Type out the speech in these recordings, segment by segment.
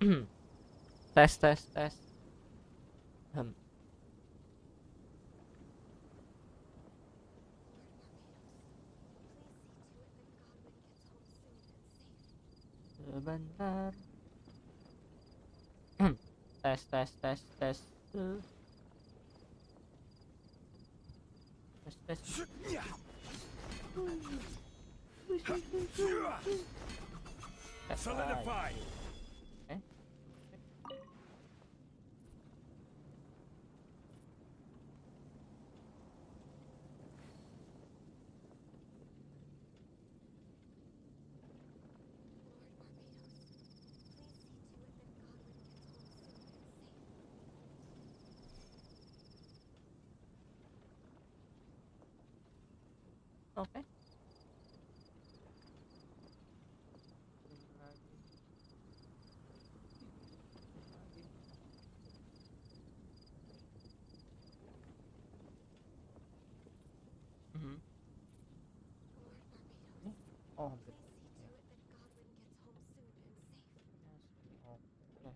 Tes tes tes. Hmm. Sebentar. Tes tes tes tes. Tes tes. Solidify. Eh? Oke. Mhm. Oh, hampir. Oke.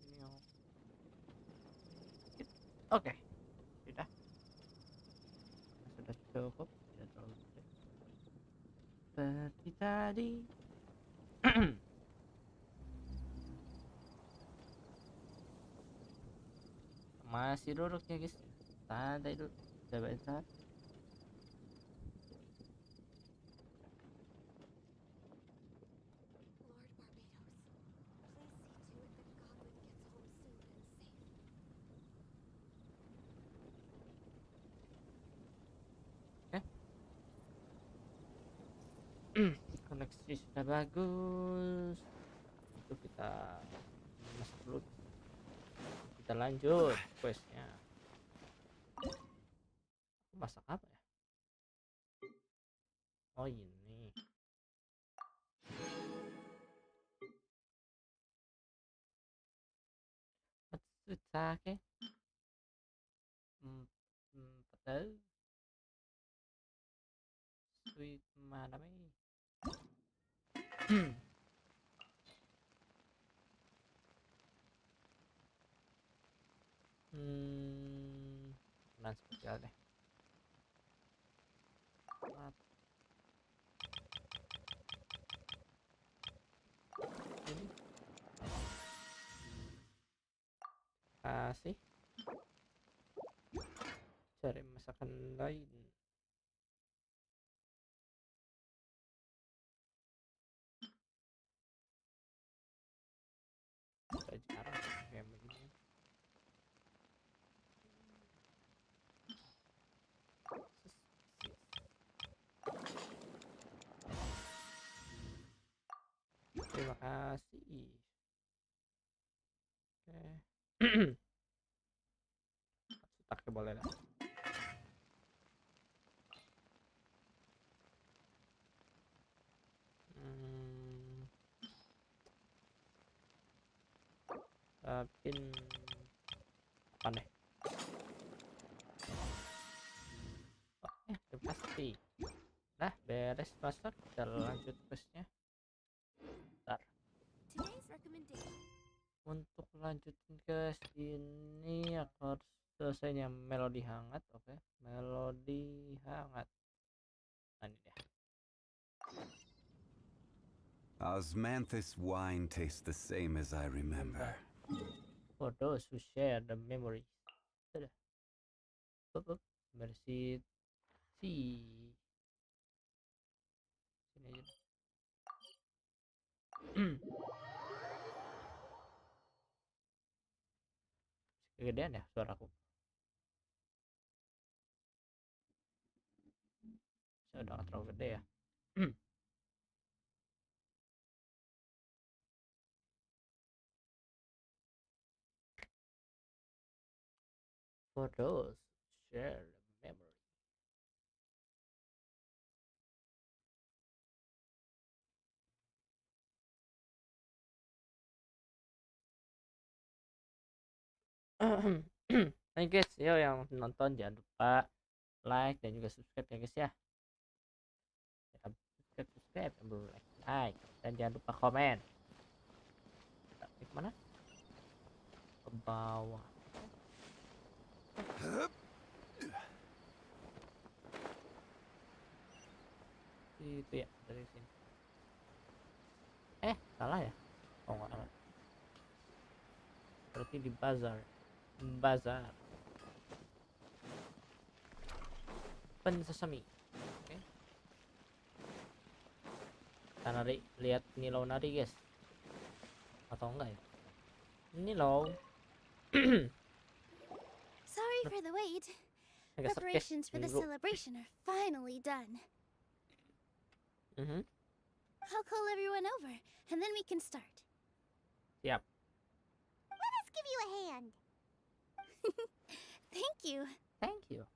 Ini oke. Sudah. Sudah cukup. Tidak terlalu sulit. Seperti tadi. Masih duduk ya guys. Santai dulu. Sebentar. Oke. Koneksi sudah bagus. Itu kita masuk dulu. Kita lanjut questnya. Masak apa ya? Oh ini. Matsutake. Padahal sweet mana nih? Nah spesial deh. Ini kasih cari masakan lain. Saya jarang kayak begini. Terima kasih. Oke. Pakai boleh lah. Tapi apa deh? Oke, udah pasti. Nah, beres masak, kita lanjut questnya. Bentar. Untuk lanjutin quest ini aku harus selesainya melodi hangat. Oke, melodi hangat. Nah, ini dia. Osmanthus wine tastes the same as I remember. For those who share the memories. Sudah. Versi C. Sini aja. Kegedean ya suaraku. Saya udah terlalu gede ya. For those share the memory. Nah guys, yo yang nonton jangan lupa like dan juga subscribe ya guys ya. Subscribe, yang belum like dan jangan lupa komen. Mana? Ke bawah. Itu ya, dari sini. Salah ya? Oh nggak salah. Berarti di bazar. Bazar. Open sesame. Oke. Kita nari, lihat ini low nari guys. Atau enggak ya? Ini low. Sorry for the wait. Agak sketch Preparations for the dulu. celebration are finally done. Mhm. I'll call everyone over, and then we can start. Siap. Let us give you a hand. Thank you. Thank you.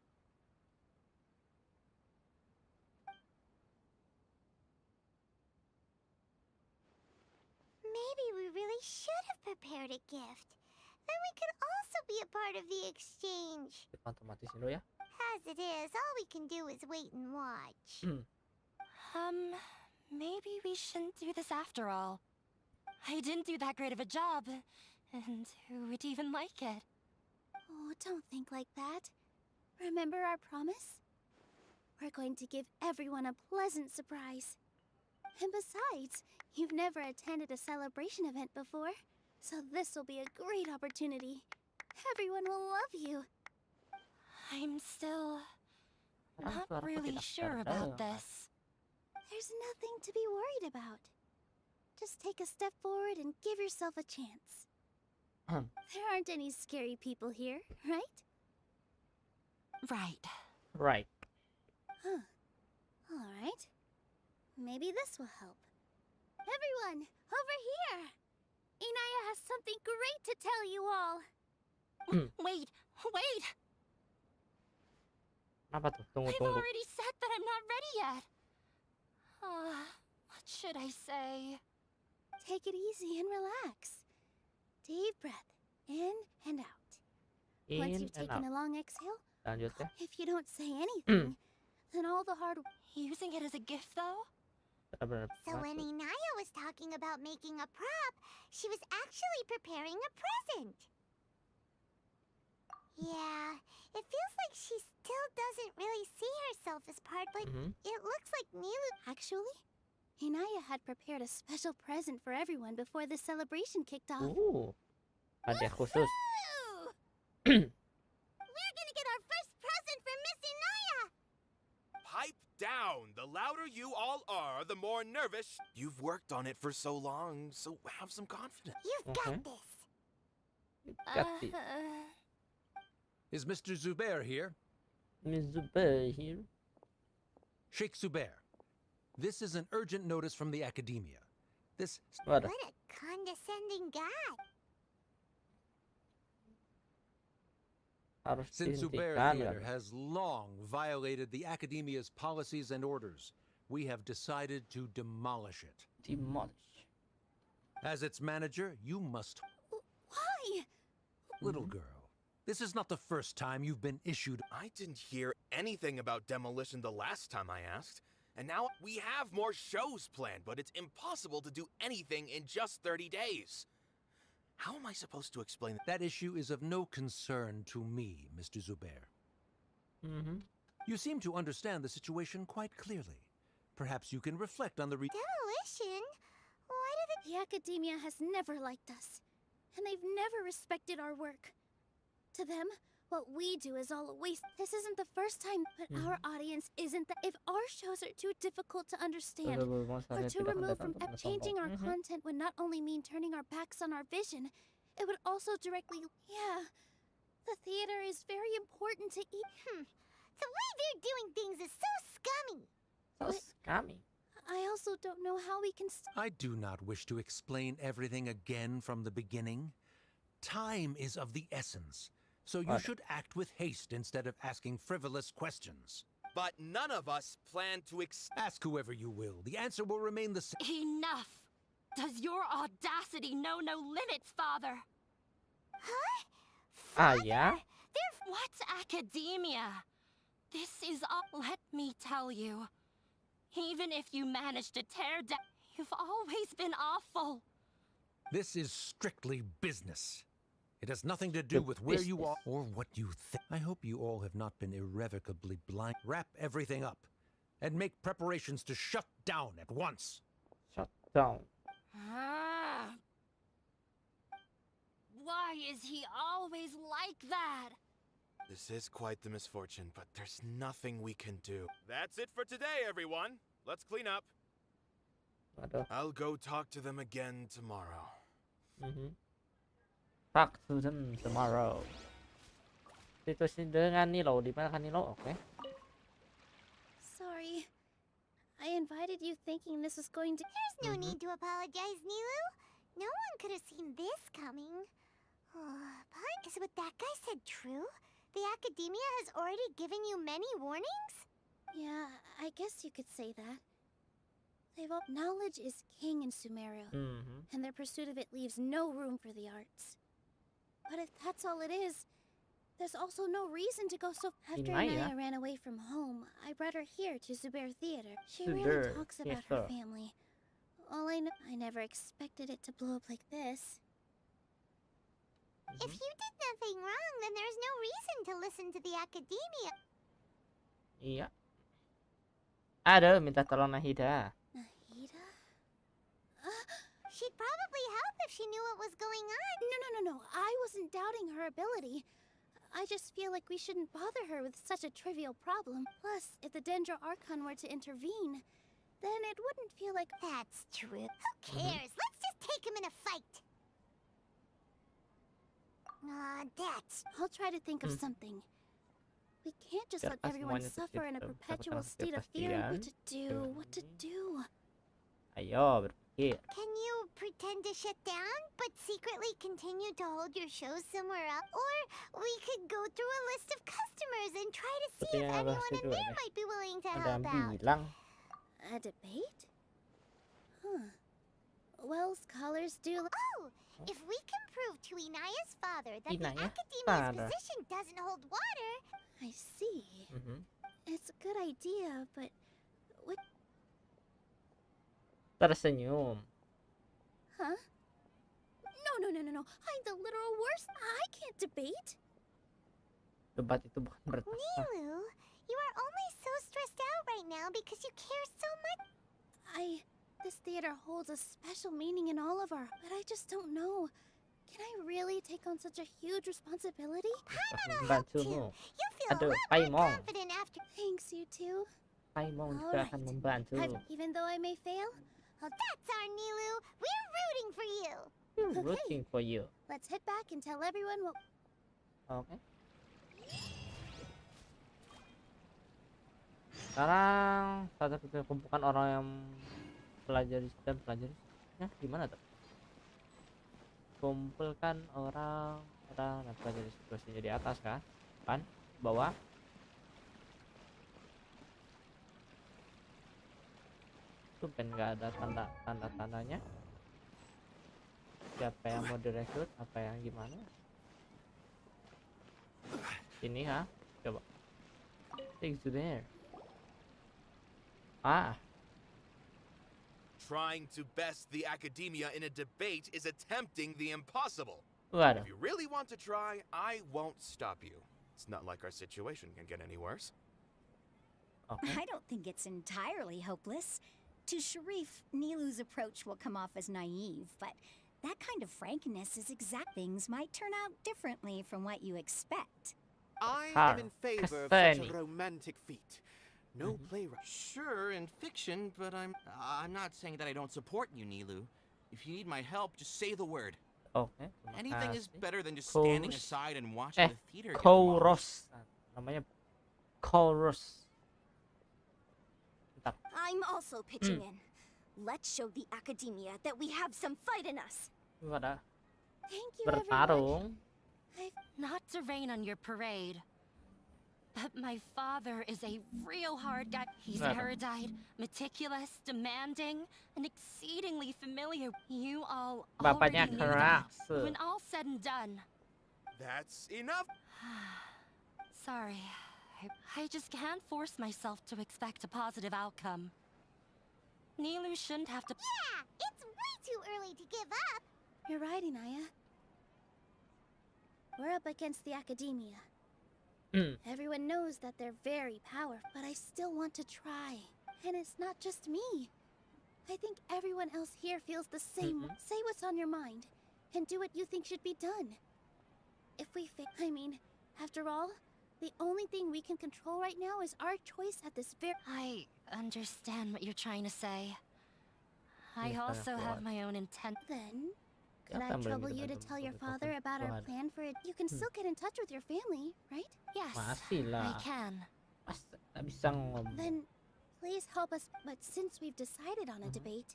Maybe we really should have prepared a gift. Then we could also be a part of the exchange. Kita otomatis dulu ya. As it is, all we can do is wait and watch. Maybe we shouldn't do this after all. I didn't do that great of a job, and who would even like it? Oh, don't think like that. Remember our promise? We're going to give everyone a pleasant surprise. And besides, you've never attended a celebration event before, so this will be a great opportunity. Everyone will love you. I'm still not suaraku really tidak sure terdengar. about this. There's nothing to be worried about. Just take a step forward and give yourself a chance. There aren't any scary people here, right? Right. Right. Huh. All right. Maybe this will help. Everyone, over here! Inaya has something great to tell you all. Wait! Apa tuh? Tunggu. I've already said that I'm not ready yet. What should I say? Take it easy and relax. Deep breath in and out. Once In you've and taken out. a long exhale, Lanjut ya. if you don't say anything, then all the hard. Using it as a gift, though? Benar-benar So when masuk. Inaya was talking about making a prop, she was actually preparing a present. Yeah, it feels like she still doesn't really see herself as part, but it looks like Milu. Actually, Inaya had prepared a special present for everyone before the celebration kicked off. Hadiah khusus. We're gonna get our first present from Miss Inaya! Pipe down! The louder you all are, the more nervous. You've worked on it for so long, so have some confidence. You've got this! Got it. Is Mr. Zubair here? Miss Zubair here. Sheikh Zubair. This is an urgent notice from the academia. This... Waduh. What a condescending guy! Harus Since Zubair dihentikan. Theater kan? has long violated the academia's policies and orders, we have decided to demolish it. Demolish. As its manager, you must... Why? Little girl, this is not the first time you've been issued... I didn't hear anything about demolition the last time I asked. And now we have more shows planned, but it's impossible to do anything in just 30 days. How am I supposed to explain that? That issue is of no concern to me, Mr. Zubair. You seem to understand the situation quite clearly. Perhaps you can reflect on the Demolition? Why did the academia has never liked us, and they've never respected our work. To them, what we do is all a waste. This isn't the first time, but our audience isn't that. If our shows are too difficult to understand, or to remove from changing our content would not only mean turning our backs on our vision, it would also directly. Yeah, the theater is very important to eat. The way they're doing things is so scummy. So scummy. I also don't know how we can. I do not wish to explain everything again from the beginning. Time is of the essence, so you should act with haste instead of asking frivolous questions. But none of us plan to Ask whoever you will. The answer will remain the same. Enough! Does your audacity know no limits, Father? Ah ya. What academia? This is all. Let me tell you. Even if you manage to tear down, you've always been awful. This is strictly business. It has nothing to do The with where you business. are or what you think. I hope you all have not been irrevocably blind. Wrap everything up and make preparations to shut down at once. Shut down. Ah. Why is he always like that? This is quite the misfortune, but there's nothing we can do. That's it for today, everyone. Let's clean up. Aduh. I'll go talk to them again tomorrow. Talk to them tomorrow. Situasi dengan Nilo, di mana kan Nilo? Oke. Sorry. I invited you thinking this was going to. There's no need to apologize, Nilu. No one could have seen this coming. But is what that guy said true? The academia has already given you many warnings? Yeah, I guess you could say that. Knowledge is king in Sumeru, and their pursuit of it leaves no room for the arts. But if that's all it is, there's also no reason to go so. After Inaya. Inaya ran away from home, I brought her here to Zubair Theater. She Zubair really talks about her Theater. family. All I know, I never expected it to blow up like this. If you did nothing wrong, then there's no reason to listen to the academia. Iya. Ada minta tolong Nahida. Nahida? She'd probably help if she knew what was going on. No. I wasn't doubting her ability. I just feel like we shouldn't bother her with such a trivial problem. Plus, if the Dendro Archon were to intervene, then it wouldn't feel like. That's true. Who cares? Let's just take him in a fight. That's... I'll try to think of something. We can't just let Biarkan everyone semuanya suffer in a tercipta perpetual berdasarkan state of fear and what to kepastian. do, what to do. Ayo berpikir. Can you pretend to shut down, but secretly continue to hold your shows somewhere else? Or we could go through a list of customers and try to see if Seperti yang Abah anyone in setuju there ada. might be willing to Ada help yang out. bilang A debate? Huh. Well, scholars do. Oh, if we can prove to Inaya's father that the Inaya academia's father. position doesn't hold water, I see. It's a good idea, but what? tersenyum. Huh? No. I'm the literal worst. I can't debate. Debat itu bukan bertanya. Nilu, you are only so stressed out right now because you care so much. This theater holds a special meaning in all of our. But I just don't know. Can I really take on such a huge responsibility? Paimon will help too. Membantumu. You'll feel Aduh, a lot more Paimon. confident after. Thanks, you two. Paimon juga Alright. akan membantu. Even though I may fail, Oh, that's our Nilu. We're rooting for you. Okay. Rooting for you. let's head back and tell everyone what. Oke. Sekarang saatnya kita kumpulkan orang yang pelajari dan pelajari. Ya, gimana tuh? Kumpulkan orang dan pelajari situasinya di atas kan? Bawah. Tumpen nggak ada tanda-tandanya. Siapa yang mau direkrut? Apa yang gimana? Sini ha, coba. Take to there. Trying to best the academia in a debate is attempting the impossible. Waduh. If you really want to try, I won't stop you. It's not like our situation can get any worse. Oke. I don't think it's entirely hopeless. To Sharif, Nilu's approach will come off as naive, but that kind of frankness is exact. Things might turn out differently from what you expect. I Har, am in favor of Kastani. such a romantic feat. No playwright. Sure, in fiction, but I'm not saying that I don't support you, Nilu. If you need my help, just say the word. Oke. terima Anything is kasih. better than just standing Chorus. aside and watching the theater get Chorus. Namanya chorus. Bentar. I'm also pitching in. Let's show the academia that we have some fight in us. Pada Thank you, everyone. bertarung. Not to rain on your parade, but my father is a real hard guy. He's Kenapa? erudite, meticulous, demanding, and exceedingly familiar. You all Bapaknya already knew that. keras. When all's said and done, That's enough. sorry, I just can't force myself to expect a positive outcome. Nilu shouldn't have to. Yeah, it's way too early to give up. You're right, Inaya. We're up against the academia. Everyone knows that they're very powerful, but I still want to try. And it's not just me. I think everyone else here feels the same. Say what's on your mind, and do what you think should be done. If we I mean, after all, the only thing we can control right now is our choice at this very— I understand what you're trying to say. I Yes, also I have thought. my own intent. Then, could Siapa I yang trouble berani you to dengan tell your tentang father about our Tuhan? plan for it? You can still get in touch with your family, right? Yes, Masih I lah. can. Masa nggak bisa ngomong. Then, please help us. But since we've decided on a debate,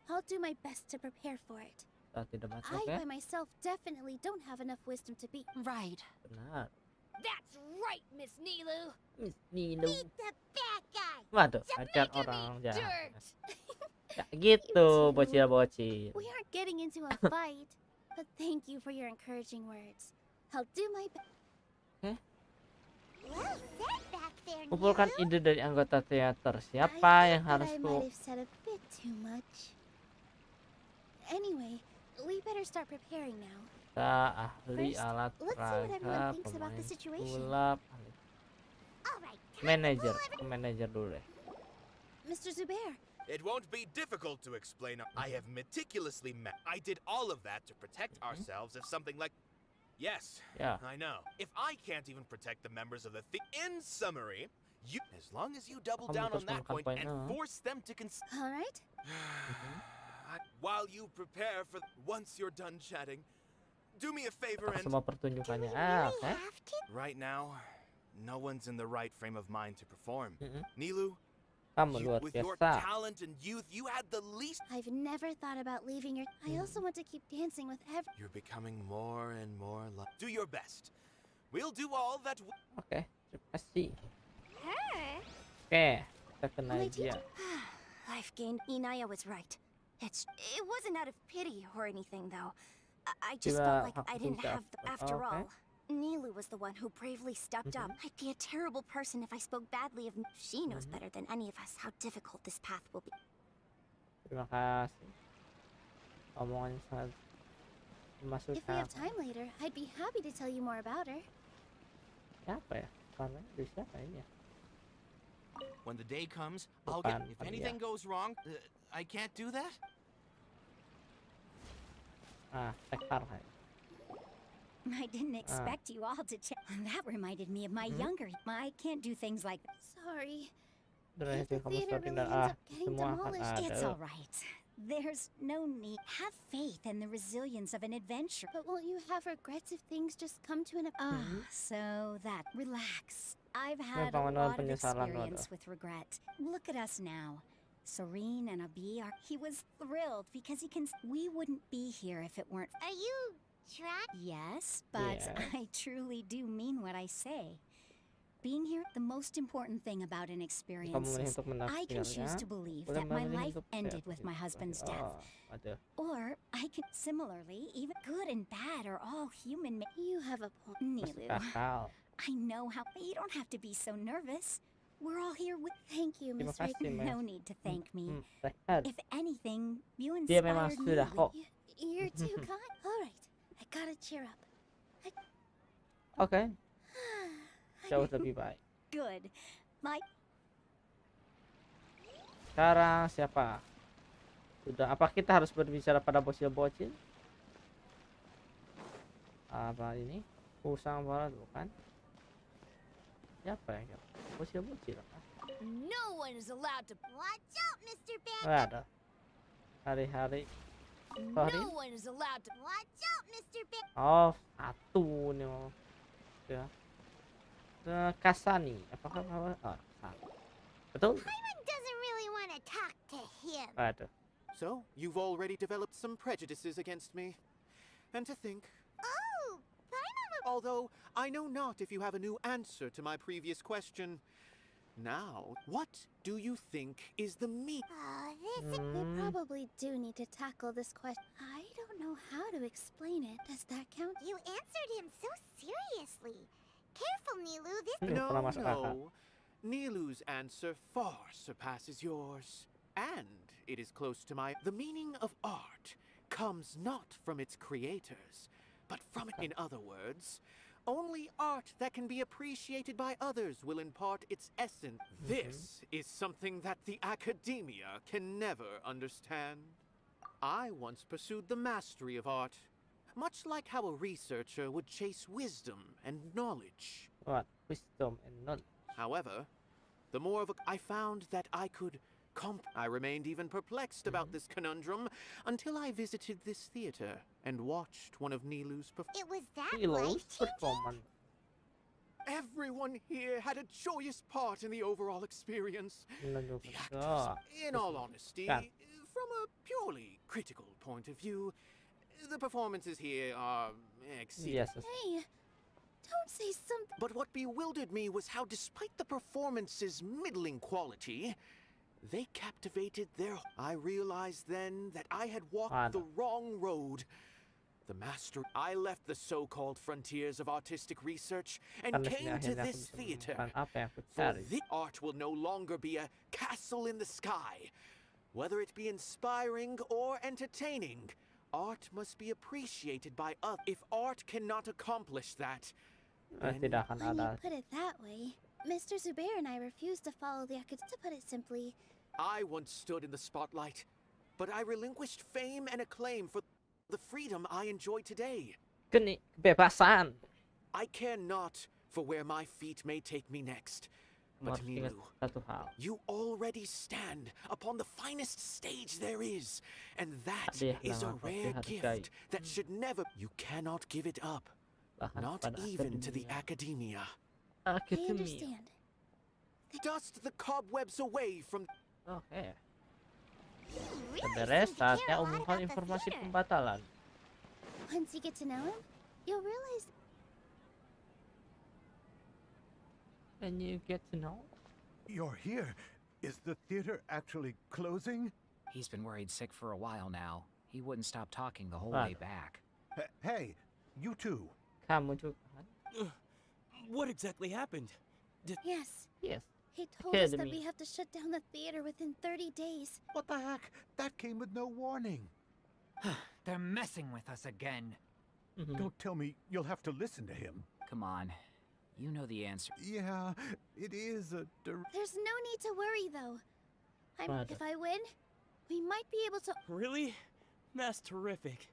I'll do my best to prepare for it. Kita tidak masuk I, ya? by myself, definitely don't have enough wisdom to beat. Right. Benar. That's right, Miss Nilu. Miss Nino. Beat the bad guy. Waduh, pacar orang jahat. Ya gitu, bocil-bocil. We aren't getting into a fight, but thank you for your encouraging words. I'll do my best. Well said back there, Kumpulkan Nilu. ide dari anggota teater. Siapa I yang thought harus I might have said a bit too much. Anyway, we better start preparing now. kita ahli First, alat let's see what everyone peraga, thinks about the pemain situation. sulap, ahli All right, time to manajer, pull ke manajer dulu deh. Mr. Zubair, It won't be difficult to explain. I have meticulously I did all of that to protect ourselves if something like. Yes, Ya, I know. If I can't even protect the members of the in summary, you, as long as you double Kamu down on terus that point mengkampanye. and force them to all right? While you prepare for once you're done chatting, do me a favor and semua pertunjukannya. Do we really Oke. have to? right now, no one's in the right frame of mind to perform. Mm-mm. Nilu, Kamu luar with your biasa. talent and youth, you had the least. I've never thought about leaving your. I also want to keep dancing with You're becoming more and more do your best. We'll do all that. Oke, terima kasih. Oke, kita ke My Nadia. I've gained. Inaya was right. It wasn't out of pity or anything, though. I just Coba felt like aku I didn't bisa have. apa- After oke. all, Nilu was the one who bravely stepped up. I'd be a terrible person if I spoke badly of. She knows better than any of us how difficult this path will be. Terima kasih. Omongan sangat masuk If we have time later, I'd be happy to tell you more about her. Siapa ya? Karena dari siapa ini ya? When the day comes, I'll get. Bukan, If bukan anything dia. goes wrong, I can't do that. Tekar kan. I didn't expect you all to check. That reminded me of my younger. I can't do things like. Sorry. Benar If itu the kamu theater sudah really pindah. ends up getting Semua akan demolished, ada. It's all right. There's no need. Have faith in the resilience of an adventure. But won't you have regrets if things just come to an So that relax. I've had a Memang lot of penyesalan experience ada. with regret. Look at us now. Serene and Abi are. He was thrilled because he can. We wouldn't be here if it weren't. Are you trying? Yes, but Yes. I truly do mean what I say. Being here, the most important thing about an experience Kamu memilih is untuk I can choose menafsirnya. to believe Boleh that my memilih life untuk ended ya, with my gitu. husband's death. Oh, ada. Or I can similarly, even good and bad are all human. You have a point. Masuk Nilu, akal. I know how. You don't have to be so nervous. We're all here with. Thank you, Terima Miss Ray. kasih, Mas. No need to thank me. Tekad. If anything, you Dia memang inspired me. sudah kok. You're too kind. All right, I gotta cheer up. Oke, jauh lebih baik. Good. My Sekarang siapa? Sudah, apa kita harus berbicara pada bocil-bocil? Apa ini? Usang barat bukan? Siapa ya? Bocil-bocil apa? No one is allowed to. Watch out, Mr. Bad. Oh, ada. Hari-hari. Sorry. No one is allowed to. Watch out, Mr. Bad. Oh, satu nih. Ya. Kasani. Apakah satu? Betul? Paimon doesn't really want to talk to him. Aduh. So, you've already developed some prejudices against me. And to think, Oh, Paimon. although I know not if you have a new answer to my previous question. Now, what do you think is the meaning? Oh, this. We probably do need to tackle this question. I don't know how to explain it. Does that count? You answered him so seriously. Careful, Nilu. This. Ini pernah No, masuk akal. no. Nilu's answer far surpasses yours. And it is close to my. The meaning of art comes not from its creators, but from it. In other words, only art that can be appreciated by others will impart its essence. This is something that the academia can never understand. I once pursued the mastery of art, much like how a researcher would chase wisdom and knowledge. What? Wisdom and knowledge. However, the more of a I found that I could I remained even perplexed about this conundrum until I visited this theater and watched one of Nilu's It was that Nilu's life-changing? performance. Everyone here had a joyous part in the overall experience. The actors, in all honesty, from a purely critical point of view, the performances here are exceeding. Yes. Hey, don't say something. But what bewildered me was how, despite the performance's middling quality, they captivated their... I realized then that I had walked the wrong road. The master... I left the so-called frontiers of artistic research and came to this theater. For this art will no longer be a castle in the sky. Whether it be inspiring or entertaining, art must be appreciated by others. If art cannot accomplish that, then... Tidak akan When you ada. put it that way, Mr. Zubair and I refuse to follow the academy. To put it simply, I once stood in the spotlight, but I relinquished fame and acclaim for the freedom I enjoy today. Kebebasan. I care not for where my feet may take me next. But Nilu, Satu hal. you already stand upon the finest stage there is, and that is a rare gift that should never... You cannot give it up, not even to the academia. I understand. Dust the cobwebs away from... Oke. You really Beres, seem to care saatnya a lot umumkan about the informasi theater. pembatalan. Once you get to know him, you'll realize And you get to know. You're here. Is the theater actually closing? He's been worried sick for a while now. He wouldn't stop talking the whole Right. way back. Hey, you two. Kamu juga kan? What exactly happened? yes. Yes. He told us that Academy. we have to shut down the theater within 30 days. What the heck? That came with no warning. They're messing with us again. Don't tell me you'll have to listen to him. Come on. You know the answer. Yeah, it is a... There's no need to worry, though. Right. If I win, we might be able to... Really? That's terrific.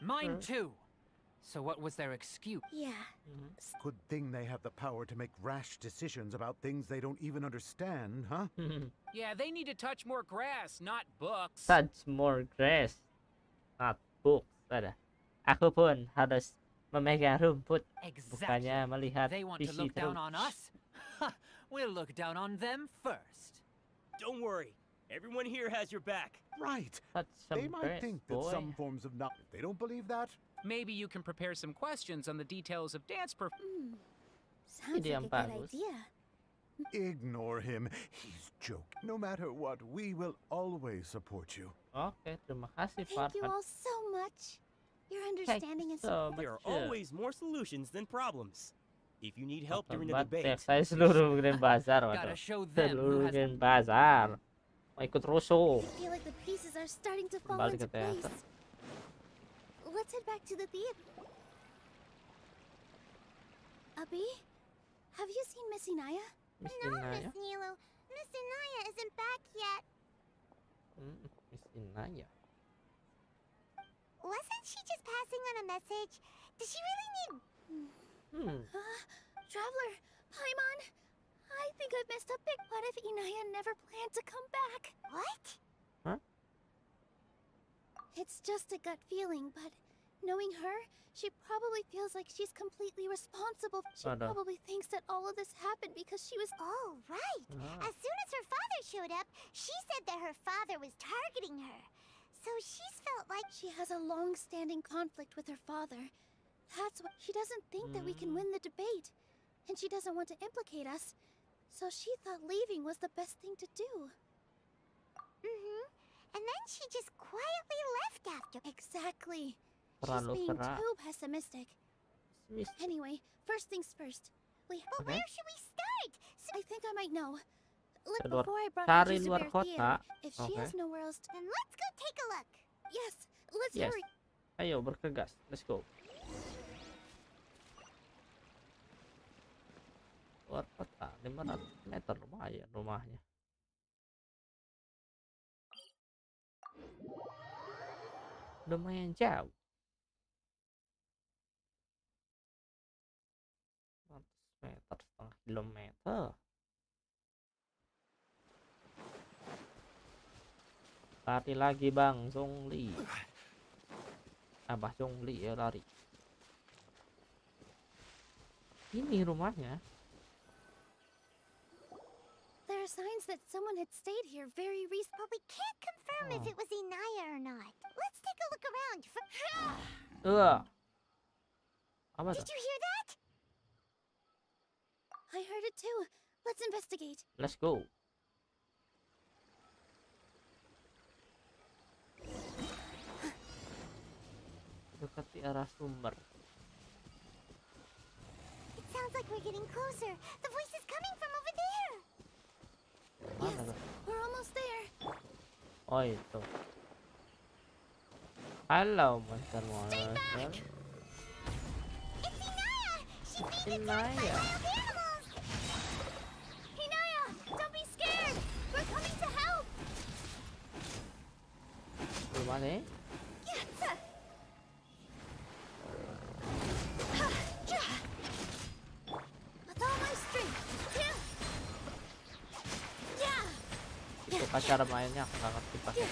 Mine too. So what was their excuse? Yeah. Good thing they have the power to make rash decisions about things they don't even understand, huh? Yeah, they need to touch more grass, not books. Touch more grass, not books. Ada. Aku pun harus memegang rumput, bukannya melihat They want to visi look down terus. on us? We'll look down on them first. Don't worry. Everyone here has your back. Right. Touch some They might grass, think that boy. some forms of knowledge. They don't believe that? Maybe you can prepare some questions on the details of dance Sounds Ide like yang a good bagus. idea. Ignore him. He's joking. No matter what, we will always support you. Oke, terima kasih Thank you Farhan. all so much. Your understanding and so support. There are much. always more solutions than problems. If you need help during the Tempat debate, saya seluruh Grand Bazar, Gotta waduh. show them who Seluruh has... Grand Bazar. Mau ikut rusuh. I feel like the pieces are starting to fall Kembali into ke teater. place. Let's head back to the theater. Abi, have you seen Miss Inaya? Miss No, Inaya. Miss Nilu. Miss Inaya isn't back yet. Miss Inaya. Wasn't she just passing on a message? Does she really need... Traveler, Paimon, I think I've messed up big. What if Inaya never planned to come back? What? Huh? It's just a gut feeling, but knowing her, she probably feels like she's completely responsible. She Aduh. probably thinks that all of this happened because she was... Oh, right. Ah. As soon as her father showed up, she said that her father was targeting her. So she's felt like... She has a long-standing conflict with her father. That's why she doesn't think that we can win the debate. And she doesn't want to implicate us. So she thought leaving was the best thing to do. Mm-hmm. And then she just quietly left after... Exactly. Terlalu She's being keras. too pessimistic. Miss. Anyway, first things first. But Okay. where should we start? I think I might know. Look, Luar- before I brought cari her to luar Zubair kota. Theater, if she Okay. has nowhere else to... Then let's go take a look. Yes, let's Yes. Ayo bergegas. Let's go. Luar kota 500 meter lumayan rumahnya. Lumayan jauh. 100 meter, setengah kilometer. Lari lagi Bang Zhongli. Abah Zhongli ya lari. Ini rumahnya. There are signs that someone had stayed here very recently. But we can't confirm if it was Inaya or not. Let's take a look around. Apa Did tuh? you hear that? I heard it too. Let's investigate. Let's go. Dekati arah sumber. It sounds like we're getting closer. The voice is coming from over there. Mana tuh? We're almost there. Oh itu. Halo monster. It's Inaya. She's being attacked by Inaya. wild animals. Inaya, don't be scared. We're coming to help. Rumah nih. With all my strength. Itu cara mainnya aku nggak ngerti pakai.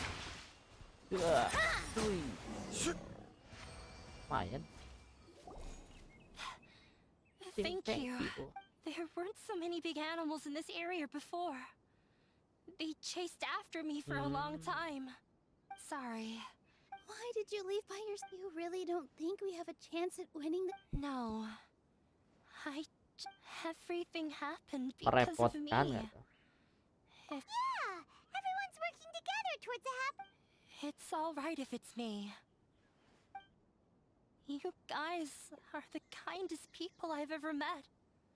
Lumayan. Thank you. There weren't so many big animals in this area before. They chased after me for a long time. Sorry. Why did you leave by yourself? You really don't think we have a chance at winning the... No. Everything happened because of me. Merepotkan gitu. Yeah, everyone's working together towards a happy... It's all right if it's me. You guys are the kindest people I've ever met.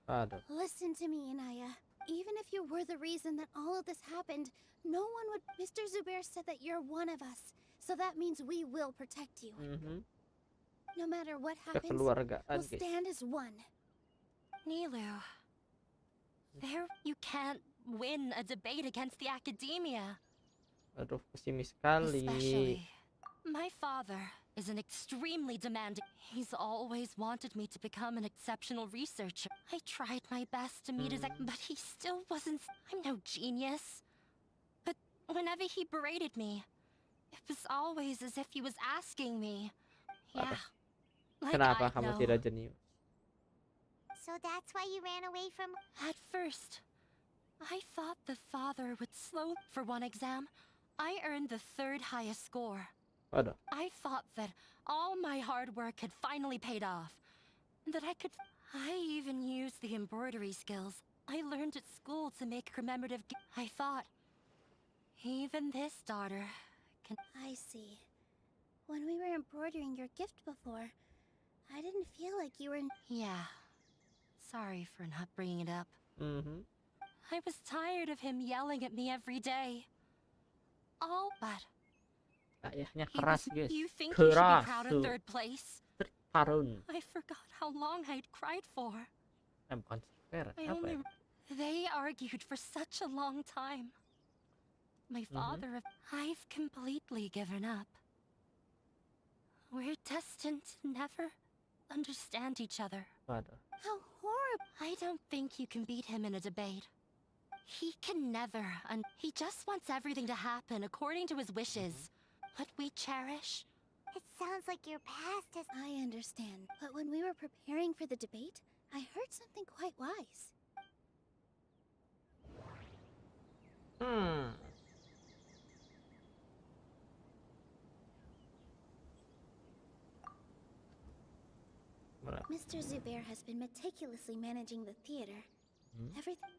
Aduh. Listen to me, Inaya. Even if you were the reason that all of this happened, no one would... Mr. Zubair said that you're one of us. So that means we will protect you. No matter what happens, we'll Kekeluargaan, guys. stand as one. Nilu, you can't win a debate against the academia. Aduh, pesimis sekali. Especially, my father is an extremely demanding... He's always wanted me to become an exceptional researcher. I tried my best to meet his... But he still wasn't... I'm no genius. But whenever he berated me, it was always as if he was asking me. Yeah. Like Kenapa I kamu know. tidak jenius? So that's why you ran away from... At first, I thought the father would slow... For one exam, I earned the 3rd highest score. Aduh. I thought that all my hard work had finally paid off. And that I could... I even used the embroidery skills I learned at school to make commemorative... I thought, even this daughter can... I see. When we were embroidering your gift before, I didn't feel like you were... Yeah. Sorry for not bringing it up. Mhm. I was tired of him yelling at me every day. All but... Ayahnya keras, guys. You think you should be Keras proud tuh. of 3rd place? Tarun. I forgot how long I'd cried for. Bukan fair. I Apa only... ya? They argued for such a long time. My father... I've completely given up. We're destined to never understand each other. Aduh. How horrible. I don't think you can beat him in a debate. He can never... He just wants everything to happen according to his wishes. What we cherish. It sounds like your past has... I understand. But when we were preparing for the debate, I heard something quite wise. Mr. Zubair has been meticulously managing the theater. Everything...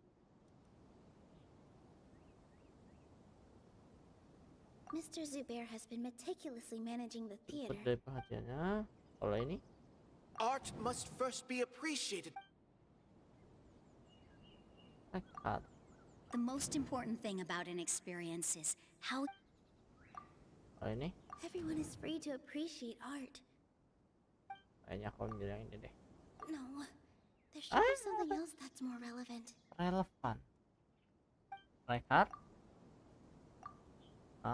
Mr. Zubair has been meticulously managing the theater. Dari perhatiannya. Kalau ini? Art must first be appreciated. Nekat. The most important thing about an experience is how... Kalau ini? Everyone is free to appreciate art. Kayaknya aku ambil yang ini deh. No, there should be something else that's more relevant. Relevan. Record.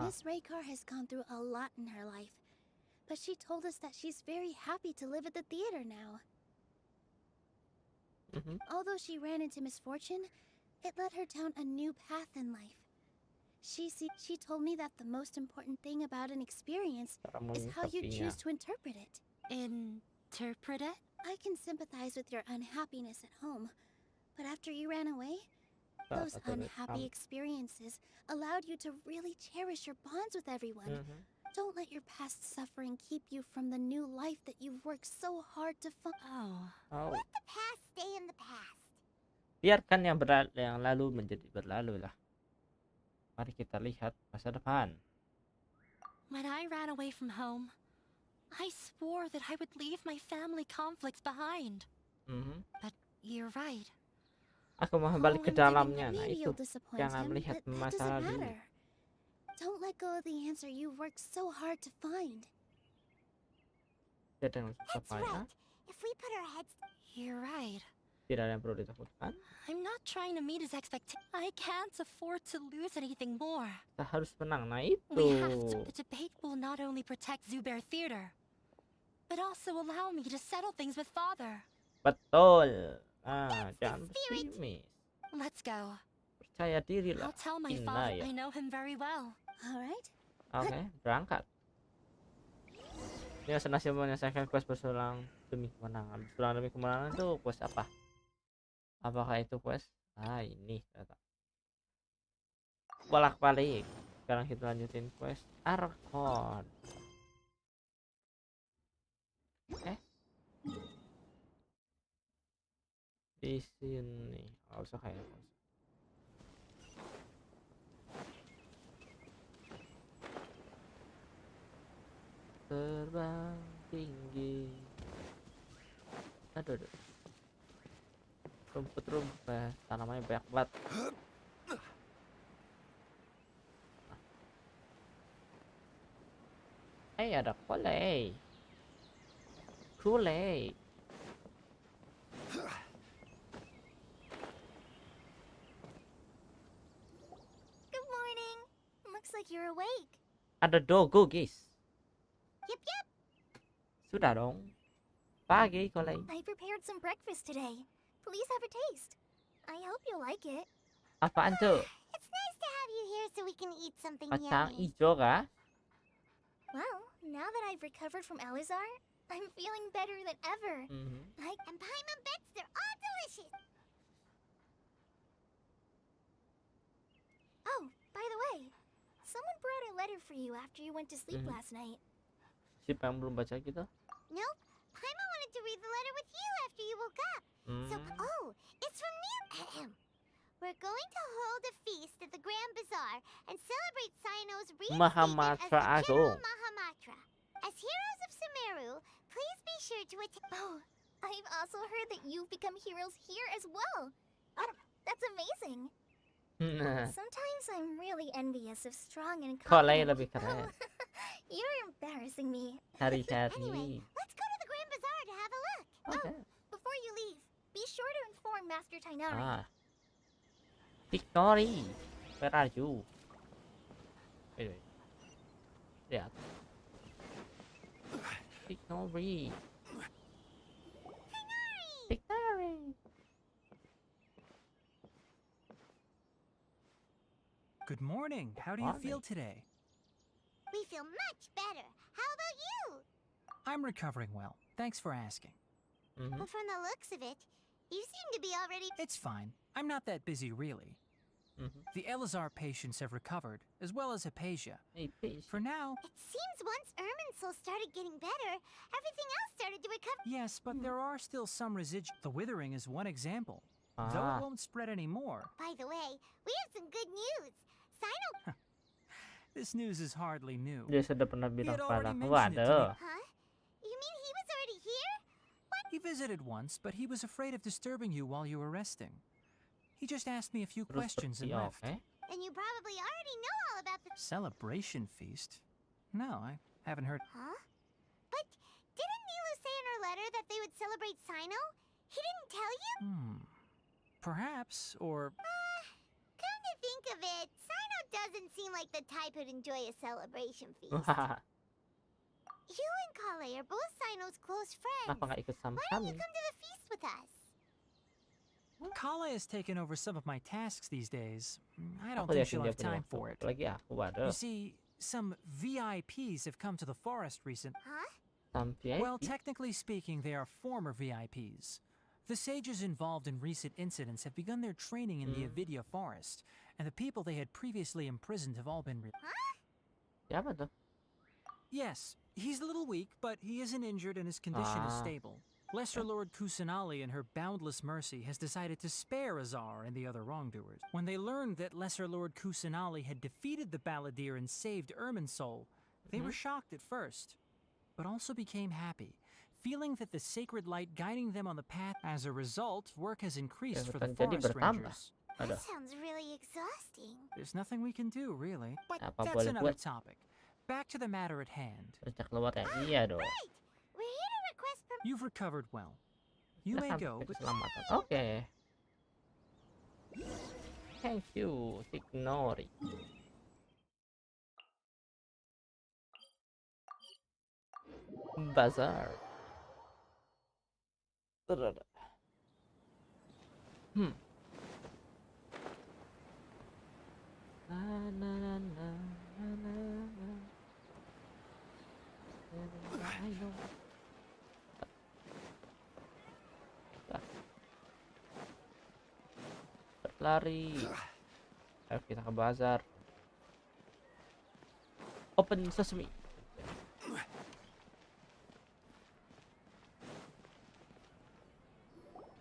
Miss Raykar has gone through a lot in her life, but she told us that she's very happy to live at the theater now. Although she ran into misfortune, it led her down a new path in life. She told me that the most important thing about an experience is how you choose to interpret it. Interpret it? I can sympathize with your unhappiness at home, but after you ran away, those unhappy experiences allowed you to really cherish your bonds with everyone. Don't let your past suffering keep you from the new life that you've worked so hard to find. Let the past stay in the past. Biarkan yang lalu menjadi berlalu lah. Mari kita lihat masa depan. When I ran away from home, I swore that I would leave my family conflicts behind. But you're right. Aku mau balik ke dalamnya. Nah itu, jangan melihat masa lalu. Don't let go of the answer you worked so hard to find. That's right. If we put our heads... You're right. Tidak ada yang perlu ditakutkan. I'm not trying to meet his expectations. I can't afford to lose anything more. Kita harus menang. Nah itu. The debate will not only protect Zubair Theater, but also allow me to settle things with Father. Betul. Jangan pesimis. Let's go. Percaya diri lah. I'll tell my father I know him very well. Alright. Oke, berangkat. Ini senasib menyelesaikan quest bersulang demi kemenangan. Bersulang demi kemenangan itu quest apa? Apakah itu quest? Ini ternyata. Bolak-balik. Sekarang kita lanjutin quest Arkon. Di sini. Nggak usah kayaknya. Terbang tinggi. Aduh. Rumput-rumput, tanamannya banyak banget. Ada kolei. Kulei. Good morning. Looks like you're awake. Ada dogo, guys. Yep. Sudah dong. Pagi, kolei. I prepared some breakfast today. Please have a taste. I hope you'll like it. Apaan tuh? It's nice to have you here so we can eat something Kacang yummy. hijau kah? Well, now that I've recovered from Elizar, I'm feeling better than ever. And Paimon bets they're all delicious. Oh, by the way, someone brought a letter for you after you went to sleep last night. Siapa yang belum baca gitu? Nope. Paimon wanted to read the letter with you after you woke up. So, it's from Neil. We're going to hold a feast at the Grand Bazaar and celebrate Sino's reinstatement as the General Mahamatra. As heroes of Sumeru, please be sure to attend. Oh, I've also heard that you've become heroes here as well. That's amazing. Sometimes I'm really envious of strong and Kolei confident. lebih keren. You're embarrassing me. Hari-hari. Anyway, let's go to the Grand Bazaar to have a look. Okay. Before you leave, be sure to inform Master Tainari. Victory. Where are you? Wait. Lihat. Victory. Good morning. How do you feel today? We feel much better. How about you? I'm recovering well. Thanks for asking. Well, from the looks of it, you seem to be already... It's fine. I'm not that busy, really. The Elazar patients have recovered, as well as Hypatia. For now... It seems once Irminsul started getting better, everything else started to recover. Yes, but there are still some residual. The withering is one example. Though it won't spread anymore. By the way, we have some good news. Sino... This news is hardly new. Dia sudah pernah bilang already padaku. mentioned it to Waduh. me. Huh? You mean he was already here? He visited once, but he was afraid of disturbing you while you were resting. He just asked me a few questions and left. Then you probably already know all about the... Celebration feast? No, I Haven't heard. Huh? But didn't Nilu say in her letter that they would celebrate Sino? He didn't tell you? Perhaps, or... Come to think of it, Sino doesn't seem like the type who'd enjoy a celebration feast. You and Kale are both Sino's close friends. Kenapa nggak ikut sama Why don't you kami? come to the feast with us? Kale has taken over some of my tasks these days. I don't Aku think yakin she'll dia have punya time waktu. for it. Apalagi aku, waduh. You see, some VIPs have come to the forest recently. Huh? Some VIP? Well, technically speaking, they are former VIPs. The sages involved in recent incidents have begun their training in the Avidya forest, and the people they had previously imprisoned have all been Siapa tuh? Yes, he's a little weak, but he isn't injured and his condition is stable. Lesser Lord Kusanali, in her boundless mercy, has decided to spare Azar and the other wrongdoers. When they learned that Lesser Lord Kusanali had defeated the Balladeer and saved Irminsul, they were shocked at first, but also became happy, feeling that the sacred light guiding them on the path. As a result, work has increased for the forest rangers. That sounds really exhausting. There's nothing we can do, really. But Apa that's boleh another buat? topic. Back to the matter at hand. Bisa keluar ya? Iya dong. Right! We're here to request permission. You've recovered well. You may go, but... Keselamatan. Oke. Thank you, Signori. Bazaar. Na na na na na na na. I know. Lari. Ayo kita ke bazar. Open sesame.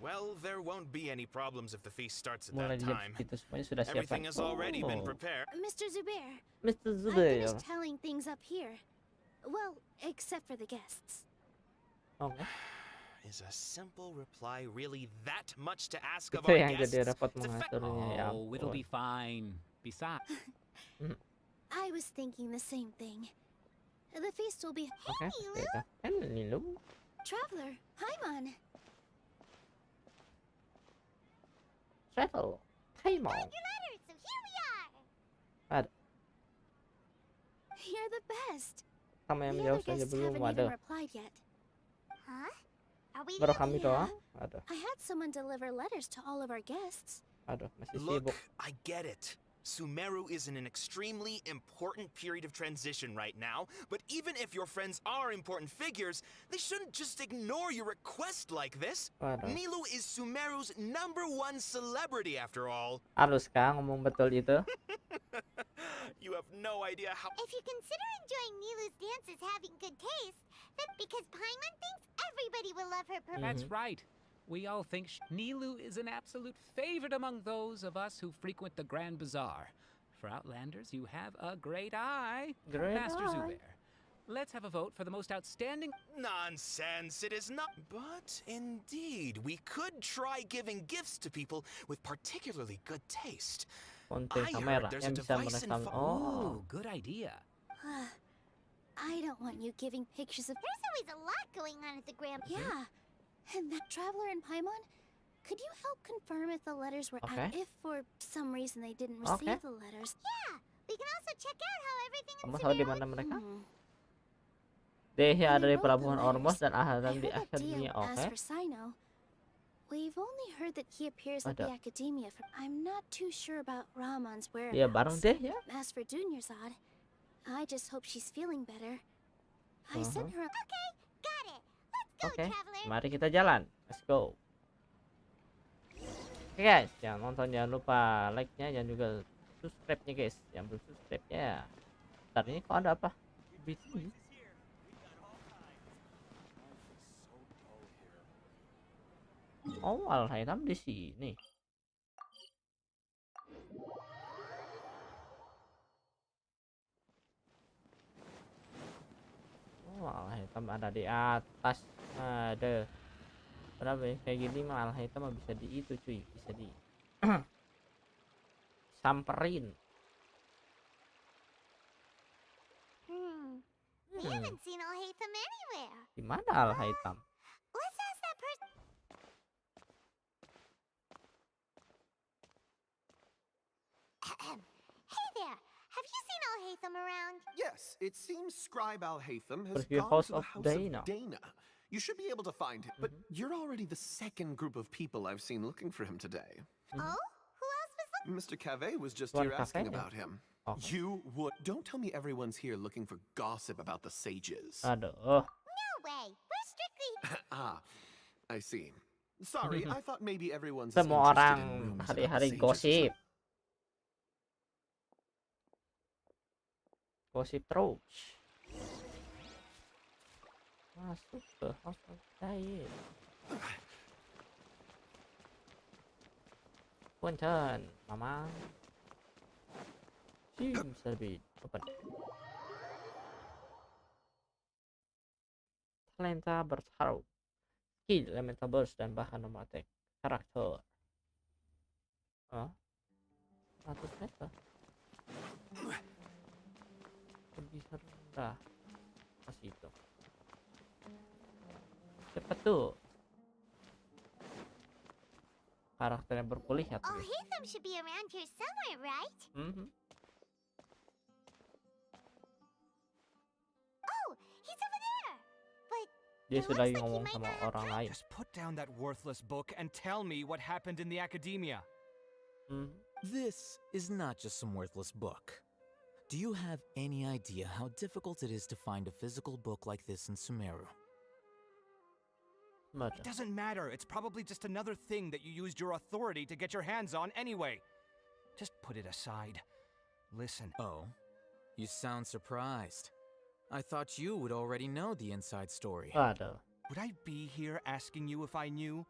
Well, there won't be any problems if the feast starts at Mulai that di jam time. segitu semuanya sudah siap. Everything has already been prepared. Mr. Zubair, Mr. I Zubair. finished telling things up here. Well, except for the guests. Oke. Is a simple reply really that much to ask of Itu our yang guests? jadi repot It's mengaturnya ya. Oh, it'll ampun. be fine. Besides, I was thinking the same thing. The feast will be... Oke, kita kan Nilu. Traveler, Paimon. Travel. Hey, Mom. Your letter, so here we are. Ada. You're the best. Kamu yang The menjawab other saja guests belum haven't even ada. replied yet. Huh? Are we Baru the kami doang. Ada. I had someone deliver letters to all of our guests. Aduh, masih Look, sibuk. I get it. Sumeru is in an extremely important period of transition right now, but even if your friends are important figures, they shouldn't just ignore your request like this. Waduh. Nilu is Sumeru's #1 celebrity after all. Harus kah ngomong betul itu? You have no idea how... If you consider enjoying Nilu's dance as having good taste, then because Paimon thinks everybody will love her that's right. We all think Nilu is an absolute favorite among those of us who frequent the Grand Bazaar. For Outlanders, you have a great eye. Great Master eye. Zubair, let's have a vote for the most outstanding... Nonsense, it is not... But indeed, we could try giving gifts to people with particularly good taste. Konten I kamera heard there's a yang bisa device in merekam. Oh, good idea. I don't want you giving pictures of... There's always a lot going on at the Grand... Yeah. And that Traveler and Paimon, could you help confirm if the letters were... Okay. if for some reason they didn't receive Okay. the letters? Yeah, we can also check out how everything in Kamu tahu di Sumeru... mana mereka? Hmm. Dehi ada di When I wrote the pelabuhan Ormos letters, dan I Ahadan di heard that akademia. Dio asked Oke. for Sino. We've only heard that he appears at the Ada. academia. I'm not too sure about Ramon's whereabouts. Iya bareng deh ya. As for Dunyarzad, I just hope she's feeling better. I sent her a... Okay, got it. Let's go, Oke, Traveler. mari kita jalan. Let's go. Oke guys, jangan nonton, jangan lupa like-nya dan juga subscribe-nya guys. Yang belum subscribe-nya. Ntar ini kok ada apa? Bisnis. Oh, Al-Haytham di sini. Oh, Al-Haytham ada di atas. Ada. Berapa ya? Kayak gini mah Al-Haytham mah bisa di itu cuy, bisa di samperin. We haven't seen Al-Haytham anywhere. Di mana Al-Haytham? Let's ask that person. Hey there. Have you seen Al-Haytham around? Yes, it seems Scribe Al-Haytham has Preview gone house to the of house Dana. of Dana. You should be able to find him, but you're already the second group of people I've seen looking for him today. Oh? Who else was looking? Mr. Cave was just Tuan here asking Cafe? about him. Oh. You would... Don't tell me everyone's here looking for gossip about the sages. Aduh. No way. We're strictly... Ah, I see. Sorry, I thought maybe everyone's Semua interested orang in rumors about the hari-hari sages. gosip. Gosip terus. Masuk ke house of Diet. Punten, Mama. Seems a bit open. Talenta bertaruh. Skill, elemental burst, dan bahkan nomor attack karakter. 100 meter. Lebih rendah. Kasih itu. Cepet tuh. Karakternya berpulih ya tuh. Al-Haytham should be around here somewhere, right? Oh, he's over there. But Dia sudah ngomong sama orang lain. Just put down that worthless book and tell me what happened in the academia. This is not just some worthless book. Do you have any idea how difficult it is to find a physical book like this in Sumeru? It doesn't matter. It's probably just another thing that you used your authority to get your hands on anyway. Just put it aside. Listen. Oh, you sound surprised. I thought you would already know the inside story. Aduh. Would I be here asking you if I knew?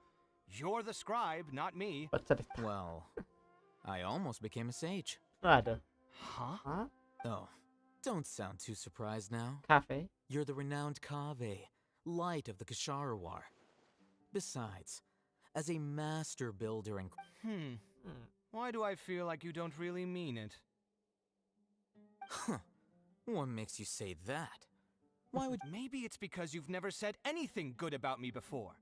You're the scribe, not me. Well, I almost became a sage. Aduh. Huh? Oh, don't sound too surprised now. Cafe? You're the renowned Kave, light of the Kasharawar. Besides, as a master builder and... Why do I feel like you don't really mean it? Huh. What makes you say that? Why would... Maybe it's because you've never said anything good about me before.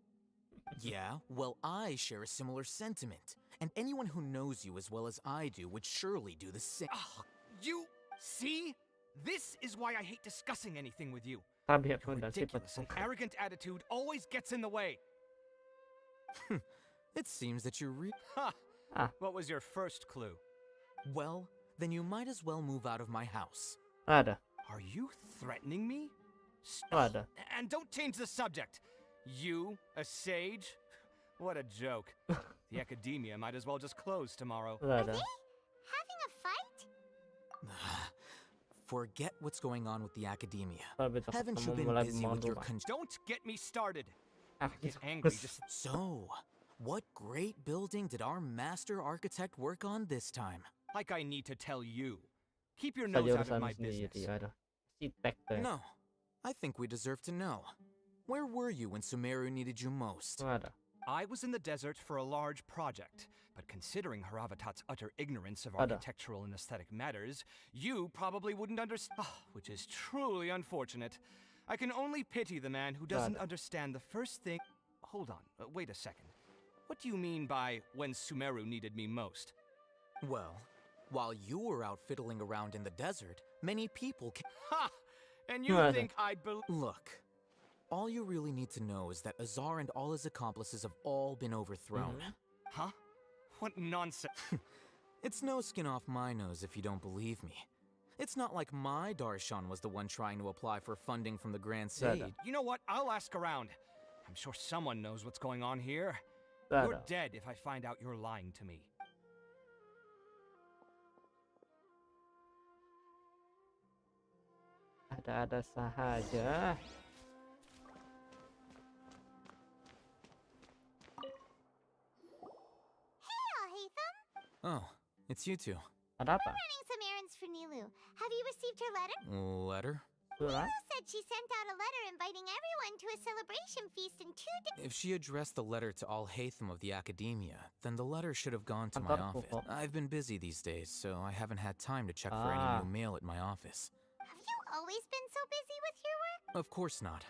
Yeah, well, I share a similar sentiment. And anyone who knows you as well as I do would surely do the same. You see? This is why I hate discussing anything with you. Your ridiculous and arrogant attitude always gets in the way. It seems that you're What was your first clue? Well, then you might as well move out of my house. Ada. Are you threatening me? Ada. And don't change the subject. You, a sage? What a joke. The academia might as well just close tomorrow. Ada. Having a fight? Forget what's going on with the academia. Besok Haven't you kamu been mulai busy membangun with your rumah. Don't get me started. He's angry just... So, what great building did our master architect work on this time? Like I need to tell you. Keep your nose out of my business. No, I think we deserve to know. Where were you when Sumeru needed you most? I was in the desert for a large project, but considering Haravatat's utter ignorance of architectural and aesthetic matters, you probably wouldn't understand, which is truly unfortunate. I can only pity the man who doesn't understand the first thing. Hold on, wait a second. What do you mean by when Sumeru needed me most? Well, while you were out fiddling around in the desert, many people Ha! And you think I'd believe... Look, all you really need to know is that Azar and all his accomplices have all been overthrown. Huh? What nonsense. It's no skin off my nose if you don't believe me. It's not like my Darshan was the one trying to apply for funding from the Grand Sage. You know what? I'll ask around. I'm sure someone knows what's going on here. You're dead if I find out you're lying to me. Ada-ada sahaja. Hey, Al-Haytham. Oh, it's you two. Ada apa? I'm running some errands for Nilu. Have you received her letter? Letter? Nilu said she sent out a letter inviting everyone to a celebration feast in 2 days. If she addressed the letter to Al-Haytham of the Academia, then the letter should have gone to my office. I've been busy these days, so I haven't had time to check for any new mail at my office. Have you always been so busy with your work? Of course not.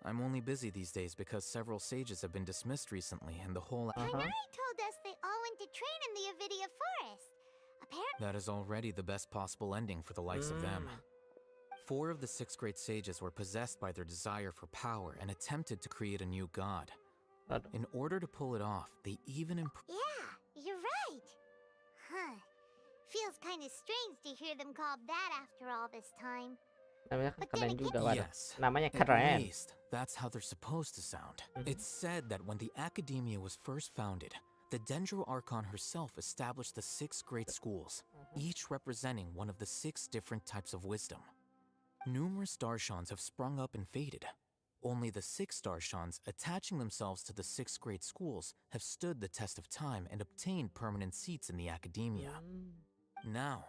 I'm only busy these days because several sages have been dismissed recently and the whole... Kainari told us they all went to train in the Avidia Forest. Apparently... That is already the best possible ending for the likes of them. 4 of the 6 great sages were possessed by their desire for power and attempted to create a new god. In order to pull it off, they even Yeah, you're right. Huh. Feels kind of strange to hear them called that after all this time. Namanya kan keren juga, waduh. Yes. Namanya At keren. least, that's how they're supposed to sound. It's said that when the Academia was first founded, the Dendro Archon herself established the 6 great schools, each representing one of the 6 different types of wisdom. Numerous Darshans have sprung up and faded. Only the 6 Darshans, attaching themselves to the 6 great schools, have stood the test of time and obtained permanent seats in the Academia. Now,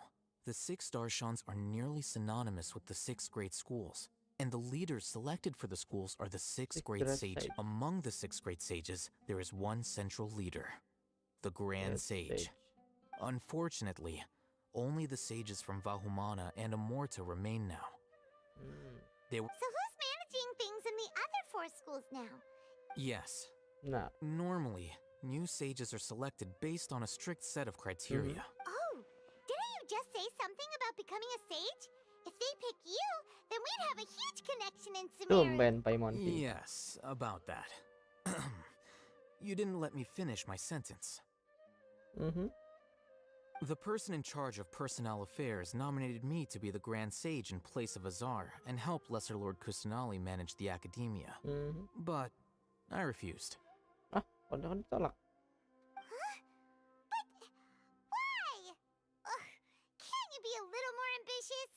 the 6 Darshans are nearly synonymous with the 6 great schools, and the leaders selected for the schools are the 6 great sages. Among the 6 great sages, there is one central leader, the Grand Sage. Unfortunately, only the sages from Vahumana and Amorta remain now. They were... So who's managing things in the other 4 schools now? Yes. No. Normally, new sages are selected based on a strict set of criteria. Oh, didn't you just say something about becoming a sage? If they pick you, then we'd have a huge connection in Sumeru. Tumben, Paimonti. Yes, about that. You didn't let me finish my sentence. The person in charge of personnel affairs nominated me to be the Grand Sage in place of Azar and help Lesser Lord Kusanali manage the Academia. But I refused. Ah, udah ditolak. Huh? But why? Can't you be a little more ambitious?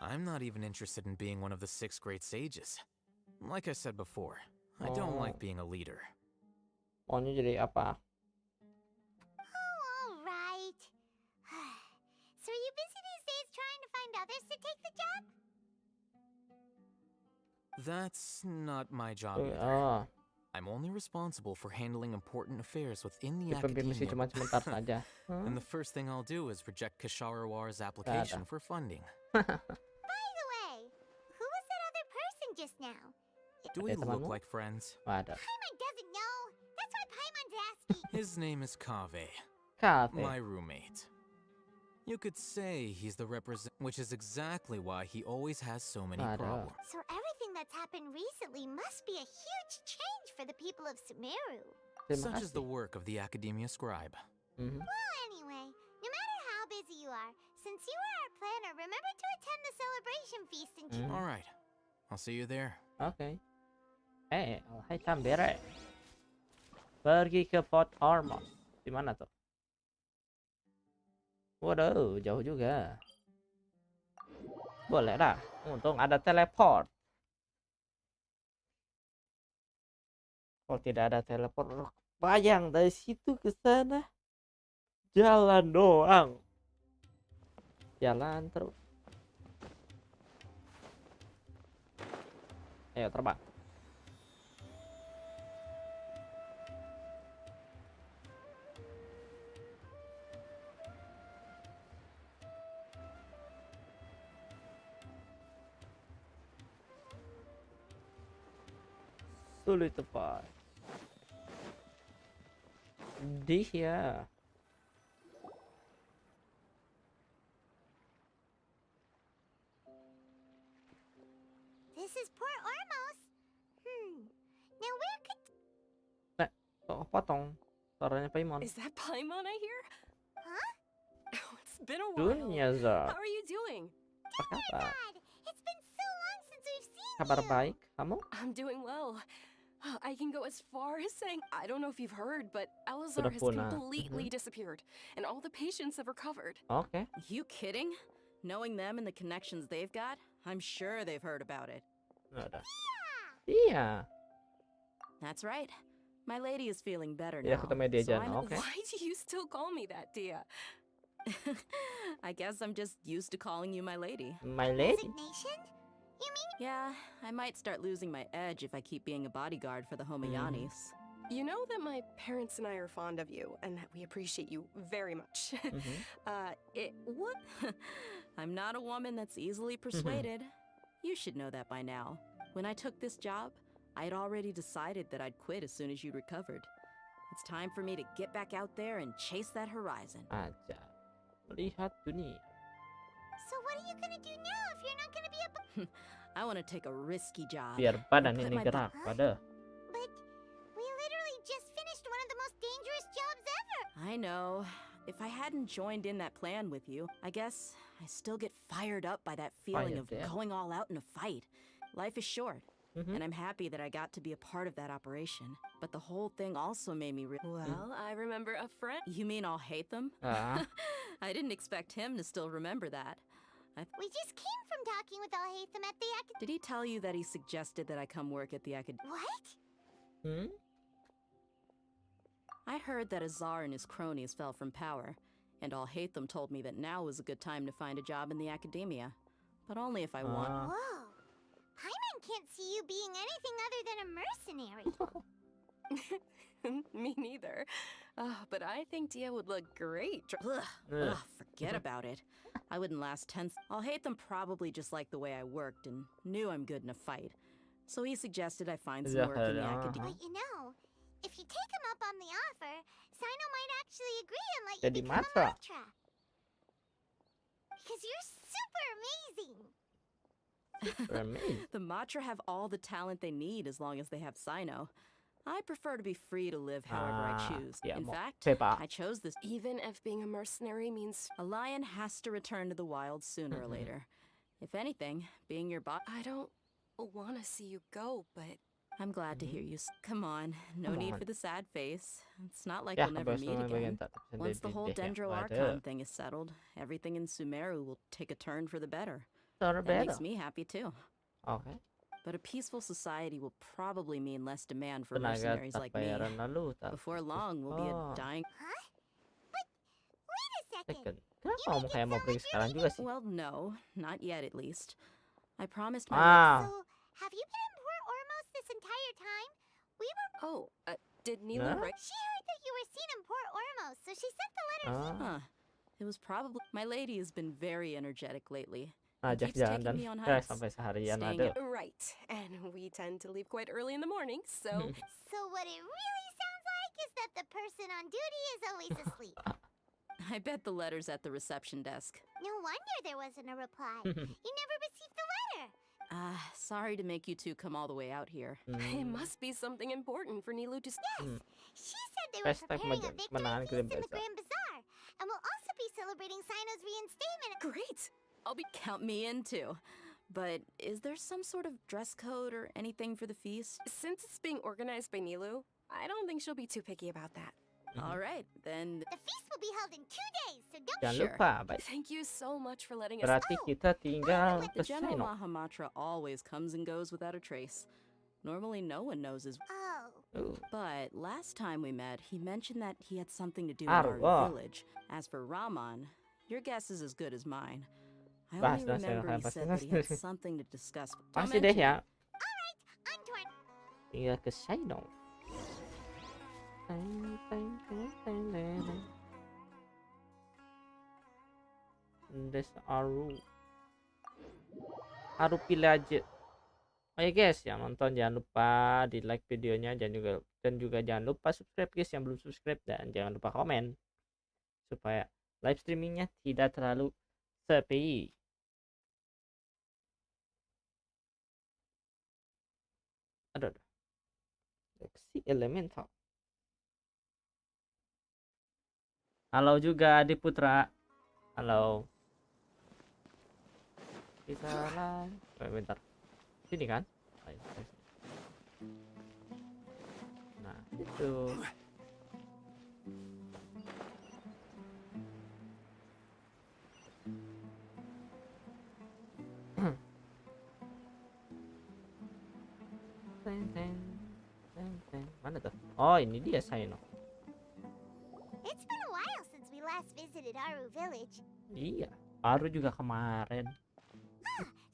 I'm not even interested in being one of the 6 great sages. Like I said before, I don't like being a leader. Maunya jadi apa? So are you busy these days trying to find others to take the job? That's not my job either. I'm only responsible for handling important affairs within the Academia. Cuma sebentar saja. And the first thing I'll do is reject Kasharawar's application for funding. By the way, who was that other person just now? Do we look like friends? Ada. Paimon doesn't know. That's why Paimon's asking. His name is Kave. Kave. My roommate. You could say he's the which is exactly why he always has so many problems. So everything that's happened recently must be a huge change for the people of Sumeru. Such is the work of the Academia Scribe. Well, anyway, no matter how busy you are, since you are our planner, remember to attend the celebration feast in June. All right. I'll see you there. Okay. Hai Tambere. Pergi ke Port Ormos. Di mana tuh? Waduh, jauh juga. Boleh dah. Untung ada teleport. Kalau tidak ada teleport, bayang dari situ ke sana. Jalan doang. Jalan terus. Ayo terbang. Sulit tepat. Dia. This is Port Ormos. Now where could... Kok potong suaranya Paimon? Is that Paimon I hear? Huh? Oh, it's been a while. Dunyaza. How are you doing? Apa kabar? It's been so long since we've seen Kabar you. baik, kamu? I'm doing well. I can go as far as saying, I don't know if you've heard, but Sudah Elazar has punah. completely disappeared, and all the patients have recovered. Okay. You kidding? Knowing them and the connections they've got, I'm sure they've heard about it. Ada. Iya. That's right. My lady is feeling better Ya, now. ketemu dia so Jan. I'm- Oke. Why do you still call me that, Dia? I guess I'm just used to calling you my lady. My lady? Resignation? You mean... Yeah, I might start losing my edge if I keep being a bodyguard for the Homayanis. You know that my parents and I are fond of you, and that we appreciate you very much. It would I'm not a woman that's easily persuaded. You should know that by now. When I took this job, I had already decided that I'd quit as soon as you recovered. It's time for me to get back out there and chase that horizon. Aja. Lihat dunia. So what are you gonna do now if you're not gonna be able? I want to take a risky job. Biar badan Put ini my gerak pada. But we literally just finished one of the most dangerous jobs ever. I know. If I hadn't joined in that plan with you, I guess I still get fired up by that feeling of going all out in a fight. Life is short, and I'm happy that I got to be a part of that operation. But the whole thing also made me Well, I remember a friend. You mean I'll hate them? I didn't expect him to still remember that. We just came from talking with Al-Haytham at the Did he tell you that he suggested that I come work at the academy? What? I heard that Azar and his cronies fell from power, and Al-Haytham told me that now was a good time to find a job in the academia. But only if I want. Whoa. Paimon can't see you being anything other than a mercenary. Me neither. But I think Dia would look great. Forget about it. I wouldn't last 10. Al-Haytham probably just liked the way I worked and knew I'm good in a fight. So he suggested I find some work in the academia. But you know, if you take him up on the offer, Sino might actually agree and let you Jadi become matra. a Matra. Because you're super amazing. The Matra have all the talent they need as long as they have Sino. I prefer to be free to live however I choose. In fact, I chose this. Even if being a mercenary means a lion has to return to the wild sooner or later. If anything, being your boss. I don't want to see you go, but I'm glad to hear you. Come on, no need for the sad face. It's not like Ya, we'll never kebetulan meet again. bagian tak Once the whole tersedia. Dendro Waduh. Archon thing is settled, everything in Sumeru will take a turn for the better. For That better. makes me happy too. Okay. But a peaceful society will probably mean less demand for Tenaga mercenaries tak like me. bayaran lalu tak. Before long, we'll be a dying. Wait a second. Kenapa kamu kayak mau pergi sekarang juga sih? Well, no, not yet at least. I promised my. So, have you been in Port Ormos this entire time? We were. Oh, did Nilu write? She heard that you were seen in Port Ormos, so she sent the letter. Huh. It was probably. My lady has been very energetic lately. Ajak Keeps jalan taking dan me on ya hikes. sampai seharian Staying ada. Right, and we tend to leave quite early in the morning, so. So what it really sounds like is that the person on duty is always asleep. I bet the letter's at the reception desk. No wonder there wasn't a reply. You never received the letter. Sorry to make you two come all the way out here. It must be something important for Nilu to. Yes, she said they were Hashtag preparing a victory kemenangan feast in Grand the Bazaar. Grand Bazaar, and will also be celebrating Sino's reinstatement. Great. I'll be count me in too. But is there some sort of dress code or anything for the feast? Since it's being organized by Nilu, I don't think she'll be too picky about that. All right, then. The feast will be held in 2 days, so don't. Jangan lupa, baik. Thank you so much for letting us. Berarti kita tinggal The ke General Sino. Mahamatra always comes and goes without a trace. Normally, no one knows his. Oh. But last time we met, he mentioned that he had something to do with our Arwah. village. As for Raman, your guess is as good as mine. I Bahas only dah saya remember he bahas said that he had something to discuss. Don't Pasti deh mention ya. Alright, on to our. Tinggal ke Sino. Des Aru. Aru Village. Oh ya guys, yang nonton jangan lupa di like videonya dan juga jangan lupa subscribe guys yang belum subscribe, dan jangan lupa komen supaya live streamingnya tidak terlalu sepi. Aduh. Seksi elemental. Halo juga Adi Putra. Halo. Kita live. Bentar. Sini kan? Nah, itu. Mana tuh? Oh, ini dia Sino. It's been a while since we last visited Aru Village. Iya, baru juga kemarin.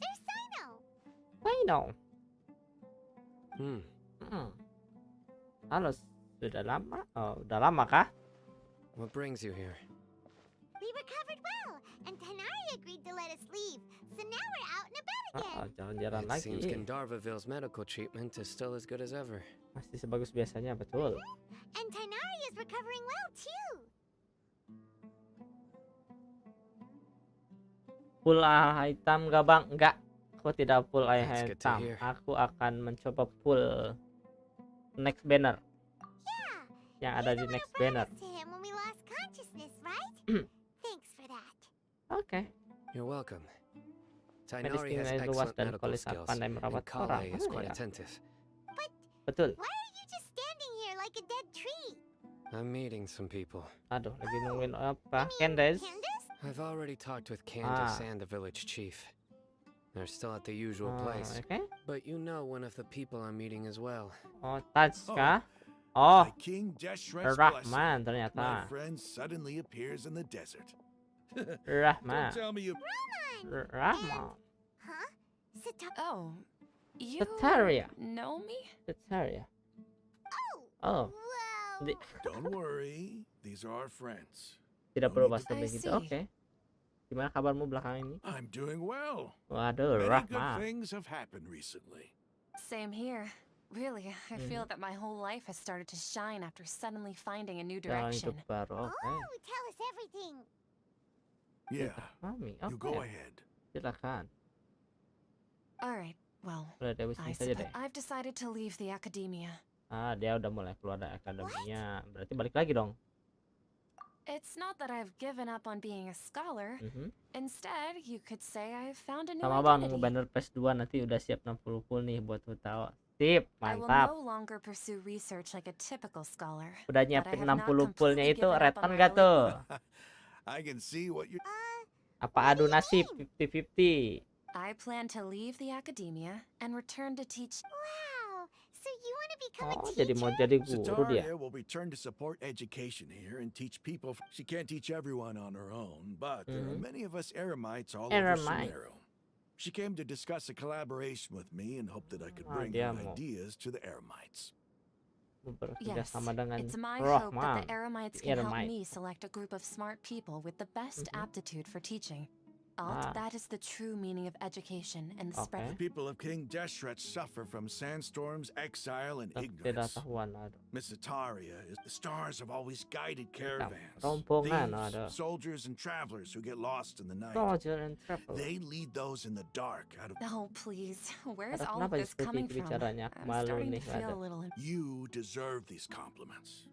There's Sino. Sino. Halo, sudah lama? Oh, udah lama kah? What brings you here? We recovered well, and Tanari agreed to let us now we're out and about again. Jalan-jalan It lagi. seems Gandharvaville's medical treatment is still as good as ever. Masih sebagus biasanya, betul. And Tainari is recovering well too. Full item gak bang? Enggak. Aku tidak full That's good to item. hear. Aku akan mencoba full next banner. Yang ada di next banner. To him when we lost consciousness, right? Thanks for that. Oke. You're welcome. Medis Tainari has tinggal luas excellent dan medical polis skills, pandai merawat and orang. Kale is quite Ya. attentive. Betul. Why are you just standing here like a dead tree? I'm meeting some people. Aduh, lagi nungguin apa? Candace? I've already talked with Candace Ah. and the village chief. They're still at the usual place. Okay. But you know one of the people I'm meeting as well. Oh, touch kah? Oh, By King Deshret's Rahman blessing, my ternyata. friend suddenly appears in the desert. Rahman. Don't tell me you... Rahman. Huh? Oh, you Setaria. know me? Setaria. Oh. Don't worry, these are our friends. Tidak perlu bahasa I begitu. see. Oke. Gimana kabarmu belakangan ini? I'm doing well. Waduh, Many good Rahman. things have happened recently. Same here. Really, I feel that my whole life has started to shine after suddenly finding a new Jalan direction. hidup baru. Oke. Oh, tell us everything. Yeah, Mami, you go ahead. Silakan. All right, well, Udah Dewi sini saja deh. I've decided to leave the academia. Ah, dia udah mulai keluar dari akademinya. Berarti balik lagi dong. It's not that I've given up on being a scholar. Instead, you could say I've found a new Sama bang, identity. nunggu banner PS2 nanti udah siap 60 full nih buat tahu. Sip, I will mantap. no longer pursue research like a typical scholar. Udah but I nyiapin have not 60 fullnya completely itu given up reton on my gak tuh? I can see what you... Apa adu nasib 50-50? I plan to leave the academia and return to teach. Wow, so you want to become Oh, a jadi mau jadi guru dia. Setaria will return to support education here and teach people. She can't teach everyone on her own, but there are many of us Eremites all over Eremite. Sumeru. She came to discuss a collaboration with me and hoped that I could Ah, bring dia her mau ideas to the Eremites. bekerja Yes, sama dengan it's my hope that Rahman. the Eremites can help Eremite. me select a group of smart people with the best aptitude for teaching. Ah. That is the true meaning of education and the spread. The people of King Deshret suffer from sandstorms, exile, and ignorance. Ketidaktahuan, aduh. Miss Setaria is the stars have always guided caravans. rompongan, Thieves, aduh. soldiers, and travelers who get lost in the night. Soldier and traveler. They lead those in the dark out of... Oh, please. Where's Aduh, all of kenapa this seperti coming itu from? bicaranya? I'm Malu starting nih, to feel ada. a little... You deserve these compliments.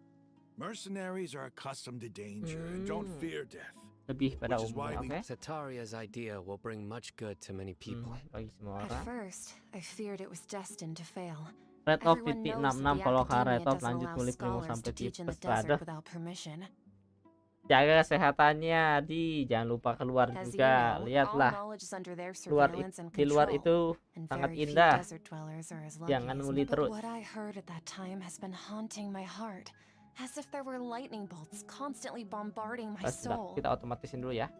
Mercenaries are accustomed to danger and don't fear death. Lebih pada Which is why umumnya, oke? Setaria's idea will bring much good to many people. Bagi semua At orang. first, I feared it was destined to fail. Red of Everyone titik knows that 66 the follow ka academia Red of doesn't lanjut allow kulik 5 scholars sampai to teach in the tipes desert aduh. without permission. Jaga kesehatannya di jangan lupa keluar As you juga. know, all Lihatlah knowledge is under their luar surveillance and di luar control, itu and sangat very few indah. desert dwellers are as lucky Jangan as nguli me. But terus. what I heard at that time has been haunting my heart, as if there were lightning bolts constantly bombarding my Sudah, soul. kita otomatisin dulu ya.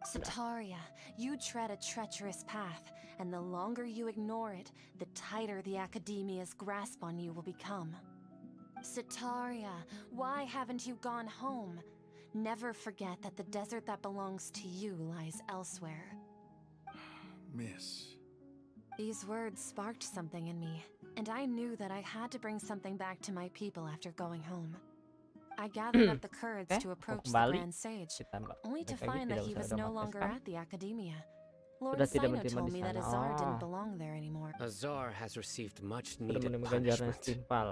Setaria, you tread a treacherous path, and the longer you ignore it, the tighter the academia's grasp on you will become. Setaria, why haven't you gone home? Never forget that the desert that belongs to you lies elsewhere. Miss. These words sparked something in me, and I knew that I had to bring something back to my people after going home. I gathered up the courage to approach the kembali. Grand Sage, Kita only to balik lagi, find tidak that he usah was ada no podcast longer kan? at the academia. Lord Sudah tidak Sino berterima told di me that sana. Azar Oh. didn't belong there anymore. Azar has received much Sudah needed menemukan jalan punishment. setimpal.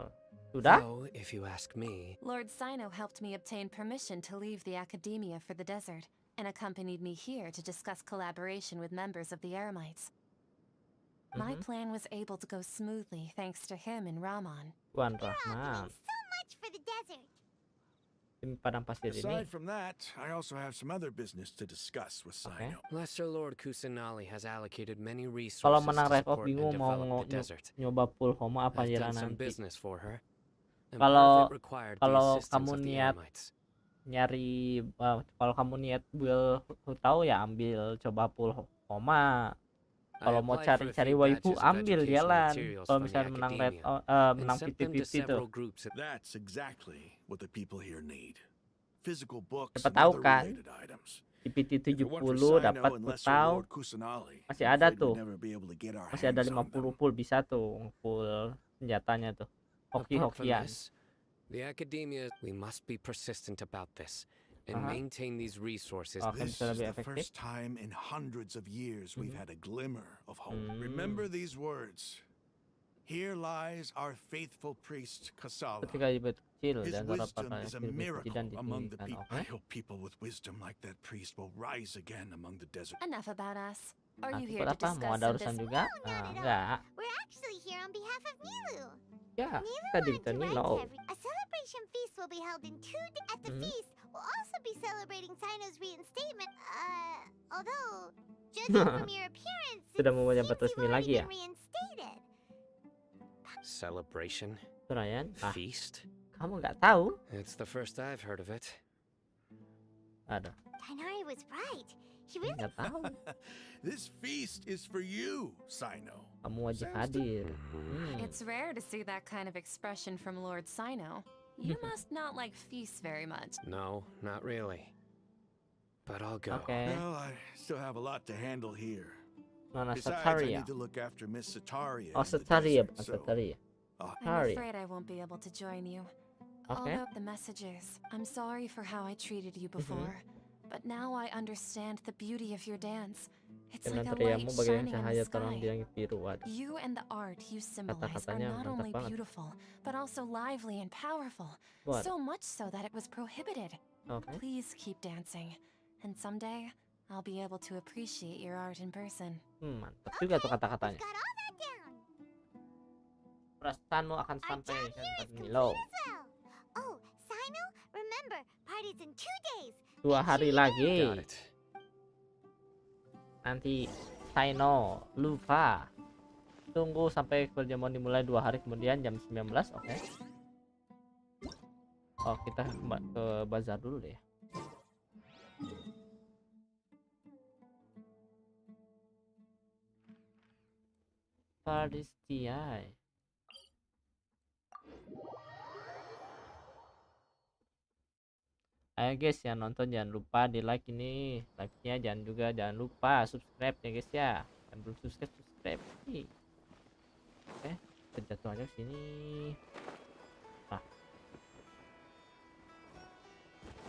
Sudah? Though, if you ask me, Lord Sino helped me obtain permission to leave the academia for the desert, and accompanied me here to discuss collaboration with members of the Eremites. My plan was able to go smoothly thanks to him and Rahman. Tuan Rahman. So much for the desert. Tim padang pasir ini. Aside from that, I also have some other business to discuss with Sino. Lesser Lord Kusanali has allocated many resources Kalau menang to Red of support and bingung mau develop the desert. nyoba full homa apa I've jalan done some nanti. business for her. and Kalau part of it required the kalau assistance kamu of the niat Eremites. nyari kalau kamu niat build tahu ya ambil coba full homa. Kalau mau applied for a cari-cari few waifu batches of ambil educational jalan. materials Kalau from the misalnya menang red academia, menang and sent them to 50-50 tuh. several groups. That's exactly what the people here need. Physical books Siapa and tahu other kan? related items. GPT If it weren't for 70 Sino dapat and Lesser putau. Lord Kusanali, Masih I'm ada afraid we'd tuh. never be able to get our Masih ada hands on 50 them. full bisa tuh full senjatanya tuh. Apart from Hoki-hokian. this, the academia, we must be persistent about this and maintain these resources. This is the first time in hundreds of years we've had a glimmer of hope. Remember these words. Here lies our faithful priest Kasala. Ketika ibu kecil His dan para wisdom para is a ilmu miracle dan among the ditinggikan. people. I hope people with wisdom like that priest will rise again among the desert. Enough about us. Are you Nanti here buat to apa? Mau discuss ada some urusan business? juga? Enggak. We're actually here on behalf of Nilu. Ya, Nilu tadi wanted kita to write Nilo. to a celebration feast will be held in 2 days. At the feast, we'll also be celebrating Sino's reinstatement. Although, judging from your appearance, Sudah mau menyambut resmi lagi ya? reinstated. Celebration? Ryan, Feast? kamu nggak tahu? It's the first I've heard of it. Ada. Tainari was right. He really Nggak tahu. This feast is for you, Sino. Kamu wajib hadir. It's rare to see that kind of expression from Lord Sino. You must not like feasts very much. No, not really. But I'll go. Well, I still have a lot to handle here. Nona Besides, I Sataria. need to look after Miss Sataria. Oh, in the Sataria, desert, bukan so- Sataria. I'm Sataria. afraid I won't be able to join you. I'll Okay. note the messages. I'm sorry for how I treated you before, but now I understand the beauty of your dance. It's like Dengan a light teriamu bagaikan shining in cahaya the terang di sky. langit biru. Waduh. You and the art you symbolize are Kata-katanya not mantap only banget. beautiful, but also lively and powerful. What? So much so that it was prohibited. Okay. Please keep dancing, and someday I'll be able to appreciate your art in person. Mantap juga tuh kata-katanya. Perasaanmu akan sampai kan Nilo. Oh, Sino, remember, party's in 2 days. 2 hari lagi. Got it. Nanti Sino lupa. Tunggu sampai perjamuan dimulai 2 hari kemudian jam 19, oke. Oh, kita ke bazar dulu deh. Pardistiai. Ayo guys, yang nonton jangan lupa di like ini, like-nya jangan lupa subscribe ya guys ya. Yang belum subscribe nih. Oke, kita jatuh aja ke sini. Nah.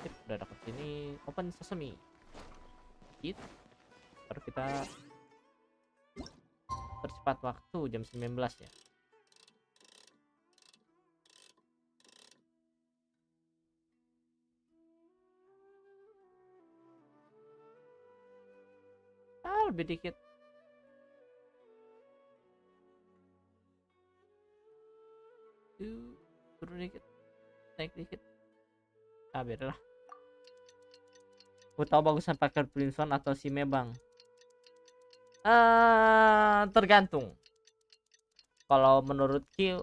Sip, udah deket sini, open sesame. Gitu. Baru kita percepat waktu jam 19 ya. Lebih dikit. Turun dikit, naik dikit. Biarlah. Aku tahu bagusan pakai Princeton atau si Mebang. Tergantung. Kalau menurut Q,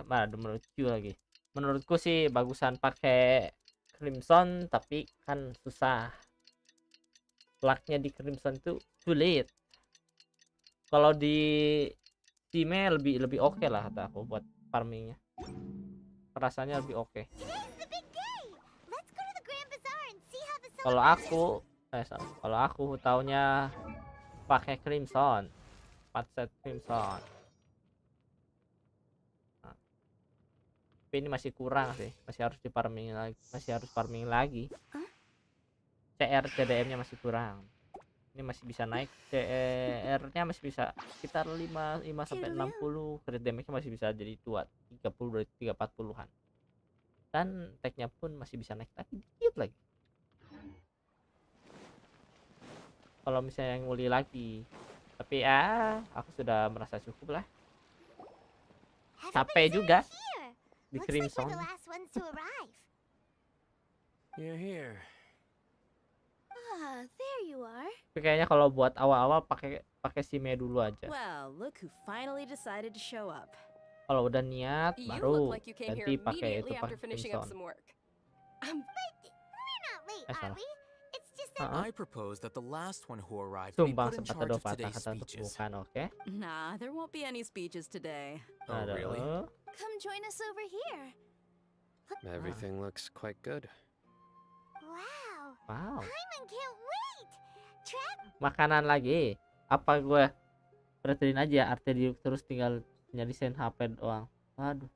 menurut Q lagi. Menurutku sih bagusan pakai Crimson, tapi kan susah. Lucknya di Crimson itu sulit. Kalau di Time lebih oke lah kata aku buat farmingnya. Rasanya lebih oke. Kalau aku taunya pakai Crimson, 4 set Crimson. Nah, tapi ini masih kurang sih, masih harus farming lagi. CR CDM-nya masih kurang. Ini masih bisa naik, CR-nya masih bisa sekitar 5 sampai 60, crit damage-nya masih bisa jadi kuat 30 dari 340-an. Dan tag-nya pun masih bisa naik tapi dikit lagi. Kalau misalnya yang nguli lagi. Tapi aku sudah merasa cukup lah. Capek juga di Crimson. You're here. There you are. Tapi kayaknya kalau buat awal-awal pakai Sime dulu aja. Well, look who finally decided to show up. Kalau udah niat You baru look like you came here ganti pakai itu immediately after pakai finishing up Crimson. some work. We're not late, are salah. we? It's just I propose that the last one who arrived be Sumbang put in sempat charge ada of today's kata-kata untuk speeches. bukan, oke? Nah, there won't be any speeches today. Oh, really? Come join us over here. Everything looks quite good. Wow. Wow. Paimon can't wait. Trap. Makanan lagi. Apa gue pretelin aja arti Diluc terus tinggal nyarisin HP doang. Waduh.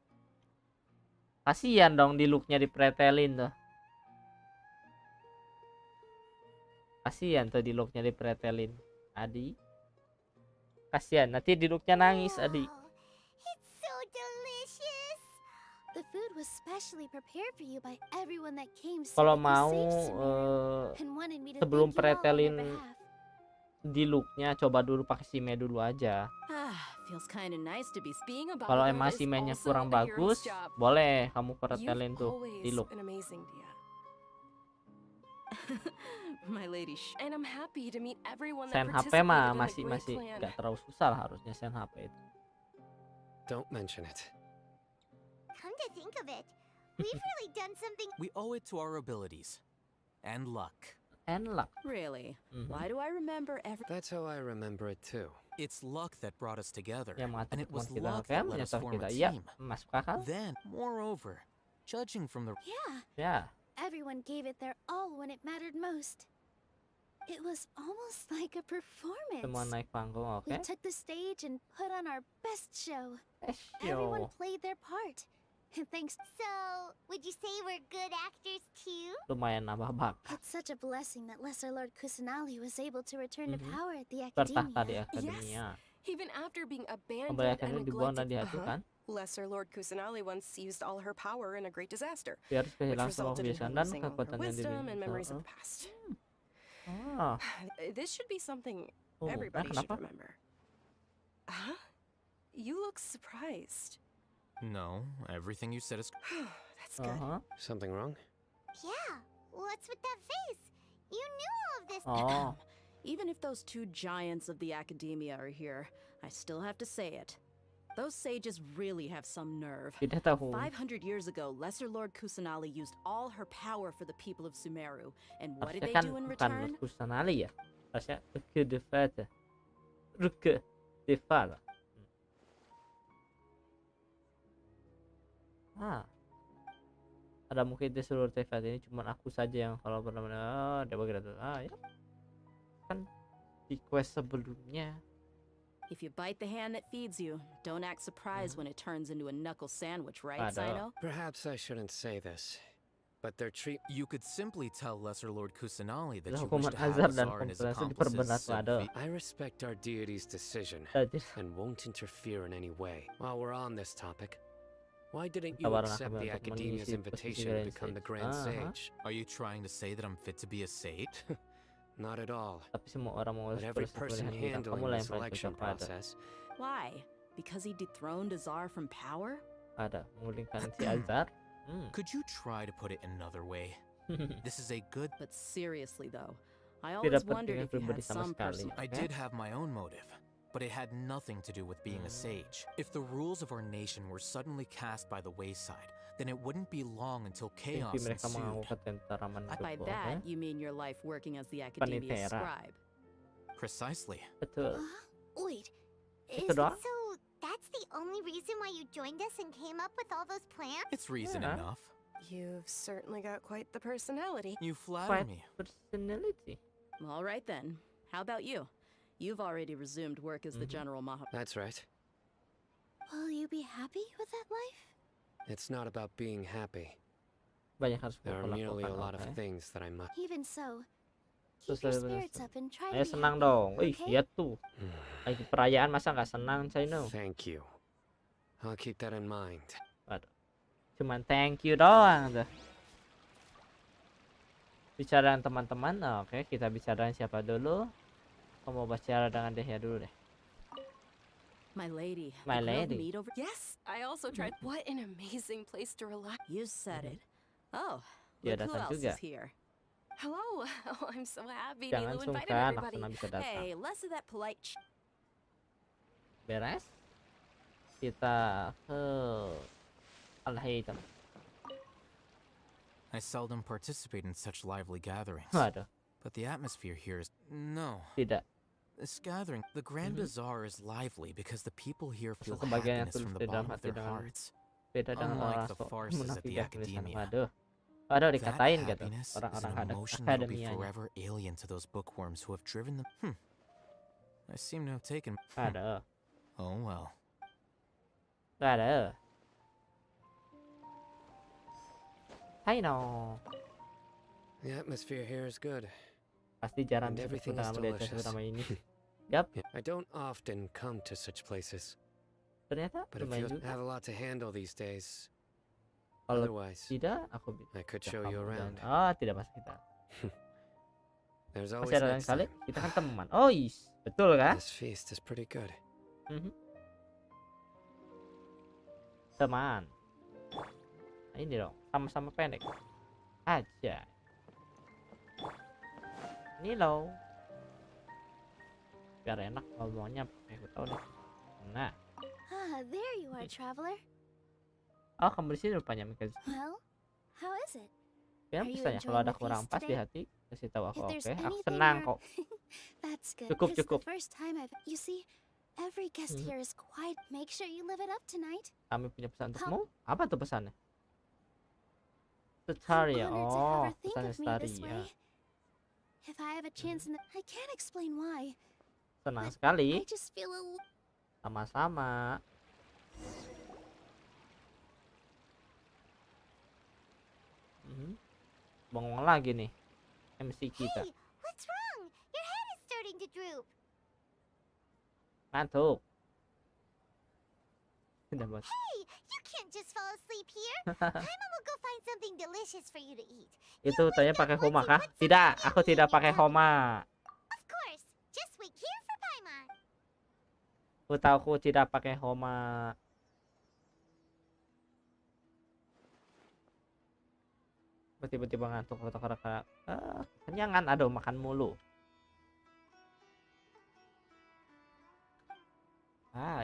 Kasihan dong Dilucnya dipretelin tuh. Kasihan tuh Dilucnya dipretelin. Adi. Kasihan nanti Dilucnya nangis, Adi. It's so delicious. The food was specially prepared for you by everyone that came. Kalau mau sebelum pretelin Dilucnya coba dulu pakai sime dulu aja. Feels kind of nice to be speaking about. Kalau emang simenya kurang bagus, boleh kamu pretelin tuh Diluc. My lady, and I'm happy to meet everyone Sen that HP mah participated in the masih great plan. nggak terlalu susah lah harusnya sen HP itu. Don't mention it. Come to think of it, we've really done something. We owe it to our abilities. And luck. And luck. Really? Why do I remember That's how I remember it too. It's luck that brought us together. Yang And it was kita luck that let us form a Iya, team. masuk akal. Then, moreover, judging from the... Yeah. Everyone gave it their all when it mattered most. It was almost like a performance. Semua naik panggung, oke. We took the stage and put on our best show. show. Everyone played their part. And thanks. So, would you say we're good actors too? Lumayan nambah bakat. It's such a blessing that Lesser Lord Kusanali was able to return to power at the Bertahta di Academia. akademia. Even after being abandoned Kebanyakan and dibuang dan neglected, dihancurkan. Lesser Lord Kusanali once used all her power in a great disaster, Dia harus which kehilangan semua resulted in her kebiasaan dan losing all her kekuatan yang wisdom and dimiliki. memories of the past. Ah. This should be something Oh, everybody should kenapa? remember. Huh? You look surprised. No, everything you said is... That's good. Something wrong? Yeah. What's with that face? You knew all of this. Oh. Even if those two giants of the academia are here, I still have to say it. Those sages really have some nerve. Tidak tahu. 500 years ago, Lesser Lord Kusanali used all her power for the people of Sumeru. And what did Harusnya they kan do in bukan return? Kusanali ya. Harusnya Ruke Devata. Ada mungkin di seluruh Tefat ini cuma aku saja yang kalau benar-benar dia begitu. Ya. Kan di quest sebelumnya. If you bite the hand that feeds you, don't act surprised when it turns into a knuckle sandwich, right, Sino? Perhaps I shouldn't say this, but their treat... You could simply tell Lesser Lord Kusanali that you wish Hukuman to have azab dan Azar and his kompensasi accomplices diperberat pada. I respect our deity's decision and won't interfere in any way. While we're on this topic, why didn't you Tawaran accept kami the untuk Academia's mengisi invitation posisi to become the Grand Sage? Are you trying to say that I'm fit to be a sage? Not at all. Tapi semua orang mau But every person pilihan kita. Kamu handling lah the yang paling selection cocok pada. process. Why? Because he dethroned Azar from power? Ada menggulingkan si Azar. Could you try to put it another way? This is a good... But seriously though, I Tidak always wondered penting if you pribadi had sama some sekali. person. I did have my own motive, but it had nothing to do with being a sage. If the rules of our nation were suddenly cast by the wayside, then it wouldn't be long until chaos Mereka ensued. mengaku ketenteraman By hidup, that, oke? you mean your life working as the Academia's Panitera. scribe. Precisely. Betul. Wait. Itu doang? So that's the only reason why you joined us and came up with all those plans? It's reason Yeah. enough. You've certainly got quite the personality. You flatter Quite me. personality. All right then. How about you? You've already resumed work as the General Maha. That's right. Will you be happy with that life? It's not about being happy. Banyak harus There are merely a lakukan, lot of oke? things that I must... Even so, keep Terus your spirits up and try to Ayo be senang happy, dong. Wih, okay? iya tuh. Lagi perayaan masa nggak senang, Chino? Thank you. I'll keep that in mind. Waduh. Cuman thank you doang tuh. Bicara dengan teman-teman, oke, kita bicara dengan siapa dulu? Kamu mau bicara dengan Dehya dulu deh. My lady. My the grilled lady. meat over. Yes, I also tried. What an amazing place to relax. You said it. Oh, Dia look who datang else juga. is here. Hello. Oh, I'm so happy Jangan Nilu invited sungkan, everybody. langsung bisa datang. Hey, less of that polite. Beres? Kita ke Al-Haytham. I seldom participate in such lively gatherings. Waduh. But the atmosphere here is... No. Tidak. This gathering, the Grand Bazaar is lively because the people here feel Sebagian yang happiness from tulus the di dalam bottom of hati their dengan hearts. beda dengan Unlike orang the sok farces at munafik the yang di sana. Academia. Waduh. Ada That dikatain gitu happiness is orang-orang an ada emotion that'll be akademianya. forever alien to those bookworms who have driven them. I seem to have taken. Ada. Oh well. Gak ada. Hai no. The atmosphere here is good. Pasti jarang And bisa everything bertemu is dengan desa delicious. selama ini. Yap. I don't often come to such places. Ternyata But if lumayan you juga. have a lot to handle these days, Kalau otherwise, tidak, aku I could bisa show you kamu around. jalan. Oh, tidak mas kita. There's Masih always ada lain next kali. time. Kita kan teman. Oh, betul kan? This feast is pretty good. Teman. Nah, ini dong, sama-sama pendek. Aja. Ini loh. Biar enak ngomongnya. Aku tahu nih. Nah. Ah, there you are, traveler. Oh, kamu di sini rupanya, Mikkel. Well, how is it? Ya, Are you misalnya kalau ada enjoying the kurang feast pas di today? hati, kasih tahu aku. If Oke, there's aku anything senang you're- kok. That's good. Cukup, 'cause cukup. The first time you see, every guest here is quite. Make sure you live it up tonight. Kami punya pesan untukmu. Apa tuh pesannya? I'm Staria. honored to have Oh, her think pesannya of me this Staria. way. If I have a chance in the, I can't explain why. Senang but sekali. I just feel a. Sama-sama. Bengong lagi nih MC kita. Hey, what's wrong? Your head is starting to droop. Ngantuk. Sudah bos. Hey, you can't just fall asleep here. Paimon will go find something delicious for you to eat. Itu tanya pakai homa kah? Tidak, aku tidak pakai homa. Of course. Just wait here for Paimon. Aku tahu aku tidak pakai homa. Tiba-tiba ngantuk atau karena kenyangan. Aduh, makan mulu.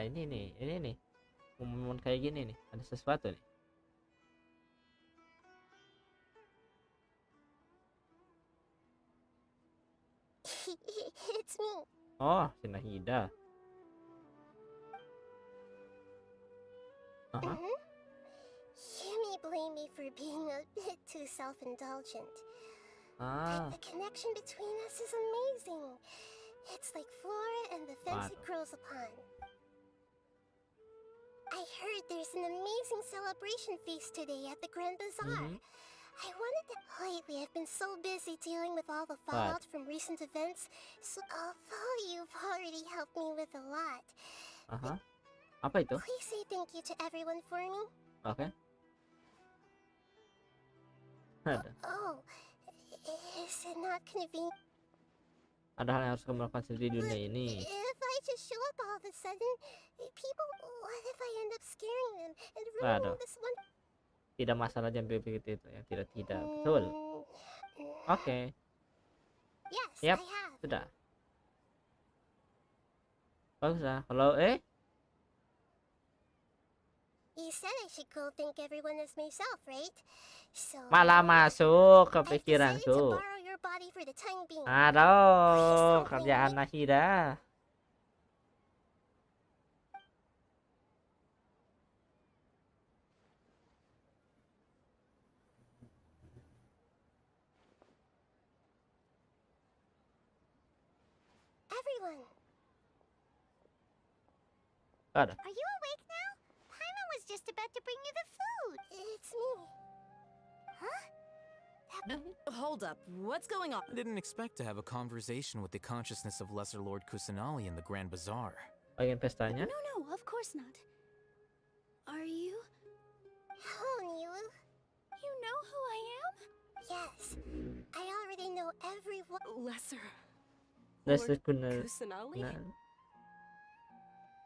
Ini nih momen kayak gini nih, ada sesuatu nih. It's me. Oh, si Nahida. You may blame me for being a bit too self-indulgent. But the connection between us is amazing. It's like flora and the fence it grows upon. I heard there's an amazing celebration feast today at the Grand Bazaar. I wanted to... Lately, I've been so busy dealing with all the fallout from recent events, so although you've already helped me with a lot, Apa itu? please say thank you to everyone for me. Oke. Ada. Oh, is it not convenient? Ada hal yang harus kamu lakukan di dunia ini. If I just show up all of a sudden, people, what if I end up scaring them and Aduh. ruining this one? Tidak masalah, jangan begitu itu ya. Tidak, betul. Oke. Yes, Yap, I have. sudah. Bagus lah. Kalau You said I should go thank everyone as myself, right? So malah masuk ke I've decided to pikiranku. borrow your body for the time being. Aduh, kerjaan Nahida. Everyone, Ada. are you awake now? Paimon was just about to bring you the food. It's me. Huh? Hold up, what's going on? I didn't expect to have a conversation with the consciousness of Lesser Lord Kusanali in the Grand Bazaar. Bagian pestanya? No, of course not. Are you? Hello, Nilu. You know who I am? Yes, I already know everyone. Lesser. Lesser Kusanali.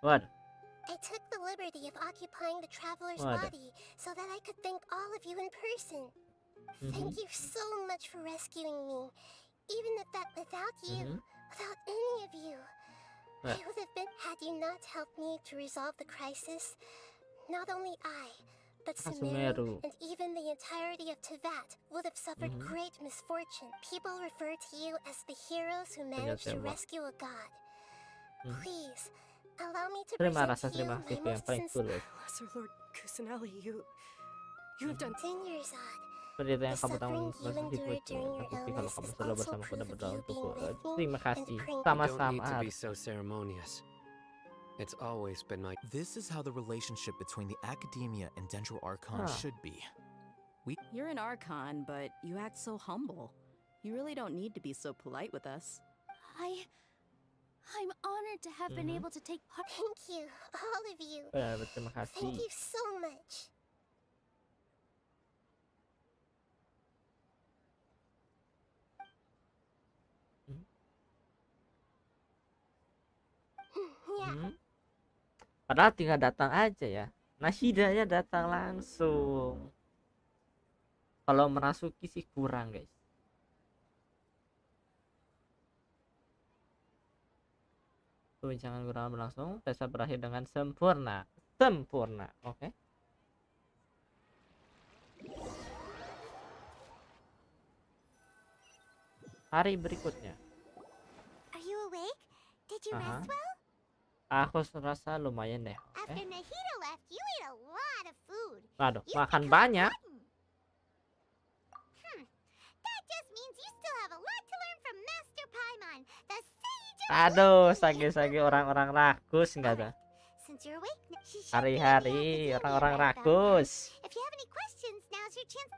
What? I took the liberty of occupying the traveler's What? body so that I could thank all of you in person. Thank you so much for rescuing me. Even if that without you, without any of you, I What? would have been had you not helped me to resolve the crisis. Not only I, but Sumeru. Sumeru and even the entirety of Tevat would have suffered great misfortune. People refer to you as the heroes who managed to Ternyata, Mbak. rescue a god. Please, allow me to Terima present to you kasih my yang most paling sincere... tulus. Lesser Lord Kusanali, you have done... Dinyerzad, Pendeta yang kamu tanggung berikutnya. Tapi kalau kamu selalu bersamaku dan berdoa untukku, terima kasih. Sama-sama. Don't need to be so ceremonious. It's always been my. This is how the relationship between the academia and Dendro Archon should be. You're an Archon, but you act so humble. You really don't need to be so polite with us. I'm honored to have been able to take part. Thank you, all of you. Terima kasih. Thank you so much. Padahal tinggal datang aja ya. Nashidanya datang langsung. Kalau merasuki sih kurang, guys. Perbincangan kurang berlangsung, tes berakhir dengan sempurna. Sempurna, oke. Hari berikutnya. Are you awake? Did you rest well? Aku rasa lumayan deh. After Nahida left, you ate a lot of food. Aduh, makan banyak. That just means you still have a lot to learn from Master Paimon, the sage of Aduh, sage-sage orang-orang rakus enggak ada. Since you're awake, Hari-hari orang-orang rakus. If you have any questions, now's your chance.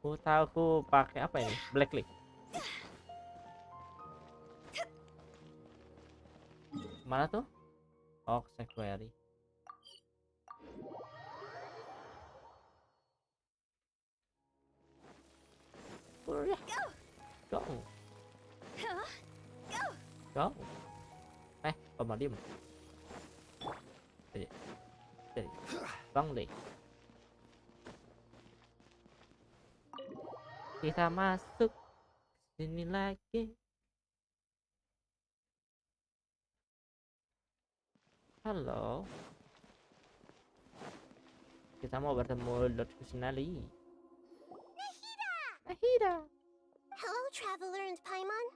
Aku tahu aku pakai apa ini? Blacklist. Mana tuh? Oh, Sanctuary. Go. Go. Koma diem. Jadi. Bang deh. Kita masuk sini lagi. Halo. Kita mau bertemu Lord Kusinali. Nahida. Hello, Traveler and Paimon.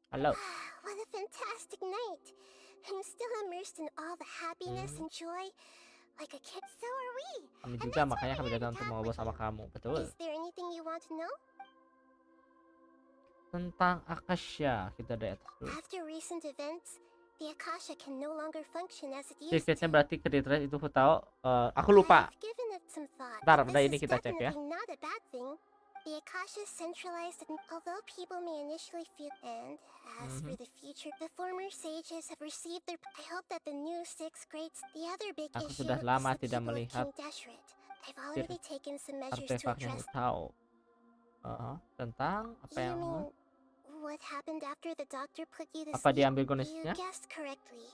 Halo. What a fantastic night. I'm still immersed in all the happiness and joy. Like a kid, so are we. Kami juga, makanya kami datang untuk ngobrol sama kamu. Betul. Is there anything you want to know? Tentang Akasha, kita dari atas dulu. After recent events, the Akasha can no longer function as it used Secretnya to. berarti kriteria itu aku tahu. Aku lupa. I've given it some thought. Bentar, This udah ini is kita cek ya. definitely not a bad thing. The Akasha is centralized, and although people may initially feel, and as for the future, the former sages have received their. I hope that the new sixth grades, the other big Aku issue sudah is lama the tidak people of melihat King Deshret. I've already taken some measures to artefak yang address. tahu. Tentang apa You yang mean what happened after the doctor put you to apa sleep? diambil You kondisinya? guessed correctly.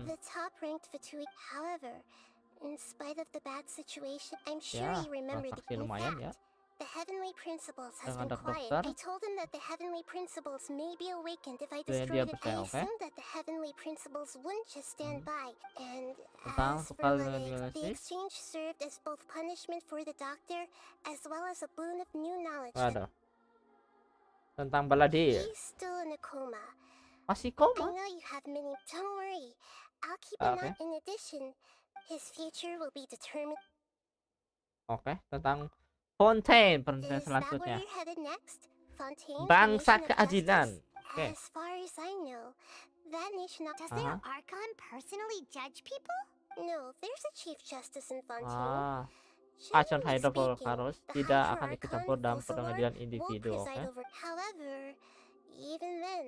The top-ranked Fatui. However, in spite of the bad situation, I'm sure Ya, you remember the transaksi lumayan ya. The heavenly principles has Dengan been quiet. dokter. I told him that the heavenly principles may be awakened if I Itu yang dia destroyed it. I percaya, oke? assumed that the heavenly principles wouldn't just stand by. And Tentang as for kepala what dengan the Galaxy. exchange served as both punishment for the doctor as well as a boon of new knowledge. Ada. Tentang Baladir. He's still in a coma. Masih I koma? know you have many. Don't worry. I'll keep an Oke. eye. In addition, his future will be determined. Oke, tentang Fontaine penelitian Is that where selanjutnya. you're headed next? Fontaine? Bangsa the nation of keadilan. justice? Oke. As far as I know, that nation does their Archon personally judge people? No, there's a Chief Justice in Fontaine. Acon Generally Hydropolis speaking, the tidak High akan ikut Archon, campur dalam Folsalor, pengadilan won't individu, oke? preside over. However, even then,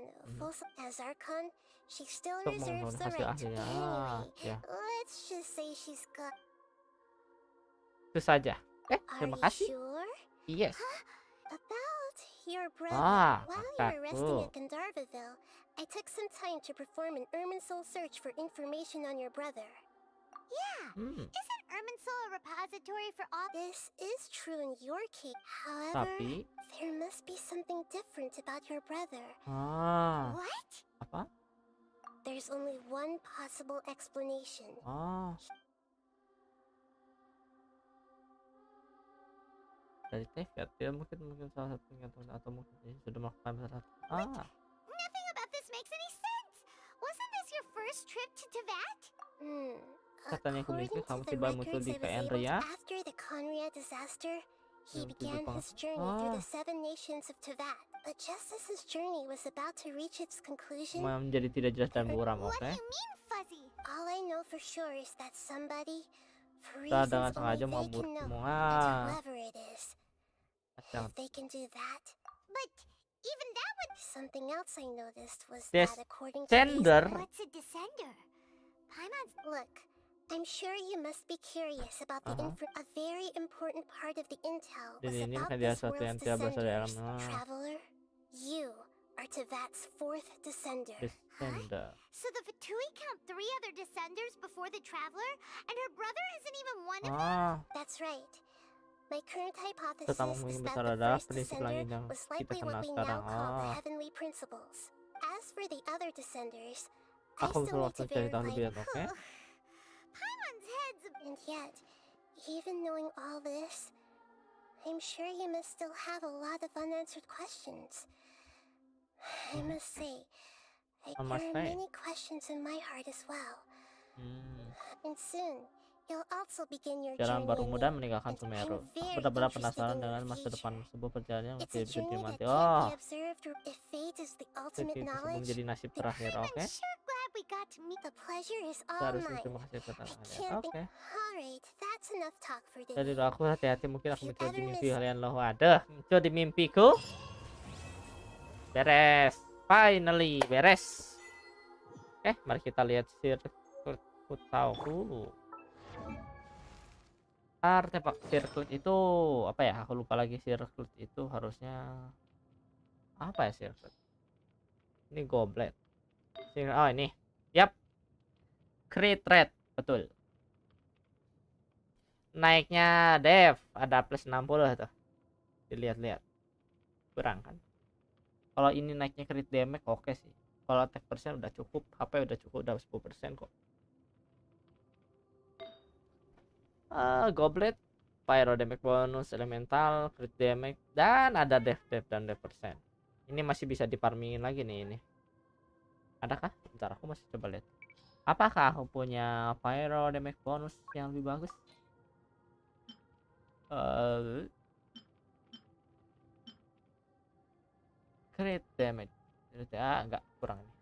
as Archon, she still Untuk reserves the menghasil right. akhirnya. Anyway, Ya. let's just say she's got. Itu saja. Are Terima you kasih. sure? Yes. About your brother. While you were resting at Gandharvaville, I took some time to perform an Irminsul search for information on your brother. Yeah. Isn't Irminsul a repository for all? This is true in your case. However, Tapi there must be something different about your brother. What? Apa? There's only one possible explanation. Dari Tevkat, dia mungkin salah satu penggantung atau mungkin dia sudah melakukan salah satu. Nothing about this makes any sense. Wasn't this your first trip to Teyvat? Katanya kumiliki kamu the tiba muncul records di I was KN able Ria. after the Conria disaster, he Yang began Jepang. his journey through the 7 nations of Teyvat. But just as his journey was about to reach its conclusion, Menjadi tidak jelas dan buram, oke. Fuzzy. All I know for sure is that somebody, for Kita dengan reasons sengaja only they can know, membunuh. and whoever it is, Kacang. if they can do that. But even that would something else I noticed was Des- that according to Descender. what's a descender? Paimon's look. I'm sure you must be curious about the a very important part of the intel was Ini about kan dia this sesuatu yang world's tidak berasal dari alam. descenders. Traveler, you are Teyvat's 4th descender. Descender. So the Fatui count 3 other descenders before the Traveler, and her brother isn't even one of Ah. them? That's right. My current hypothesis Pertama is mungkin that besar the adalah first prinsip descender langit yang was kita likely kenal what we sekarang. now call the Ah. heavenly principles. As for the other descenders, Aku I perlu still need waktu to cari tahu verify. lebih banyak, oke? Paimon's head's and yet, even knowing all this, I'm sure you must still have a lot of unanswered questions. I must say, there are many questions in my heart as well. And soon, you'll also begin your Jalan journey baru in muda it. meninggalkan And Sumeru. I'm Aku very benar-benar interested penasaran in dengan your masa depan future. sebuah perjalanan yang It's a tidak bisa journey that dinikmati. can't Oh, be observed, or if fate is the ultimate itu sebelum knowledge. menjadi nasib terakhir, oke? I'm sure glad we got to meet. The pleasure is all Seharusnya mine. terima kasih atas I kalian. can't Oke. Alright, that's enough talk for today. Jadi aku hati-hati, mungkin aku muncul di mimpi kalian loh. Ada muncul di mimpiku. Beres. Finally, beres. Oke, mari kita lihat sirkuit tahu dulu. Artefak sirkuit itu apa ya? Aku lupa lagi. Sirkuit itu harusnya apa ya sirkuit? Ini goblet. Oh ini. Yap. Crit rate, betul. Naiknya dev ada plus 60 tuh. Dilihat-lihat. Kurang kan? Kalau ini naiknya crit damage oke sih. Kalau attack persen udah cukup, HP udah cukup, udah 10% kok. Goblet, pyro damage bonus, elemental, crit damage, dan ada dev dan dev persen. Ini masih bisa difarmingin lagi nih ini. Adakah? Bentar aku masih coba lihat. Apakah aku punya pyro damage bonus yang lebih bagus? Crit damage. Enggak, kurang ini.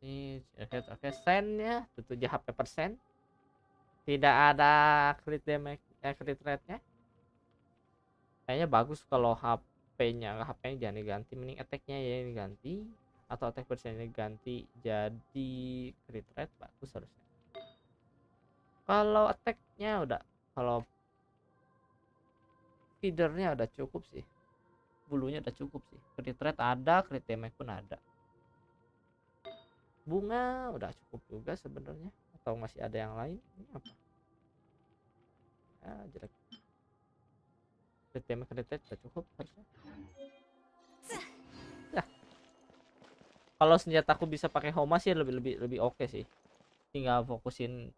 Ini oke, sennya 7 HP persen. Tidak ada crit damage, crit rate-nya. Kayaknya bagus kalau HP-nya jangan diganti, mending attack-nya ya diganti atau attack persennya diganti jadi crit rate, bagus harusnya. Kalau attack-nya udah, kalau feedernya udah cukup sih, bulunya udah cukup sih, crit rate ada, crit damage pun ada. Bunga udah cukup juga sebenarnya, atau masih ada yang lain? Ini apa? Ah, jelek. Crit damage, crit rate udah cukup harusnya. Ya. Kalau senjataku bisa pakai Homa sih lebih oke sih. Tinggal fokusin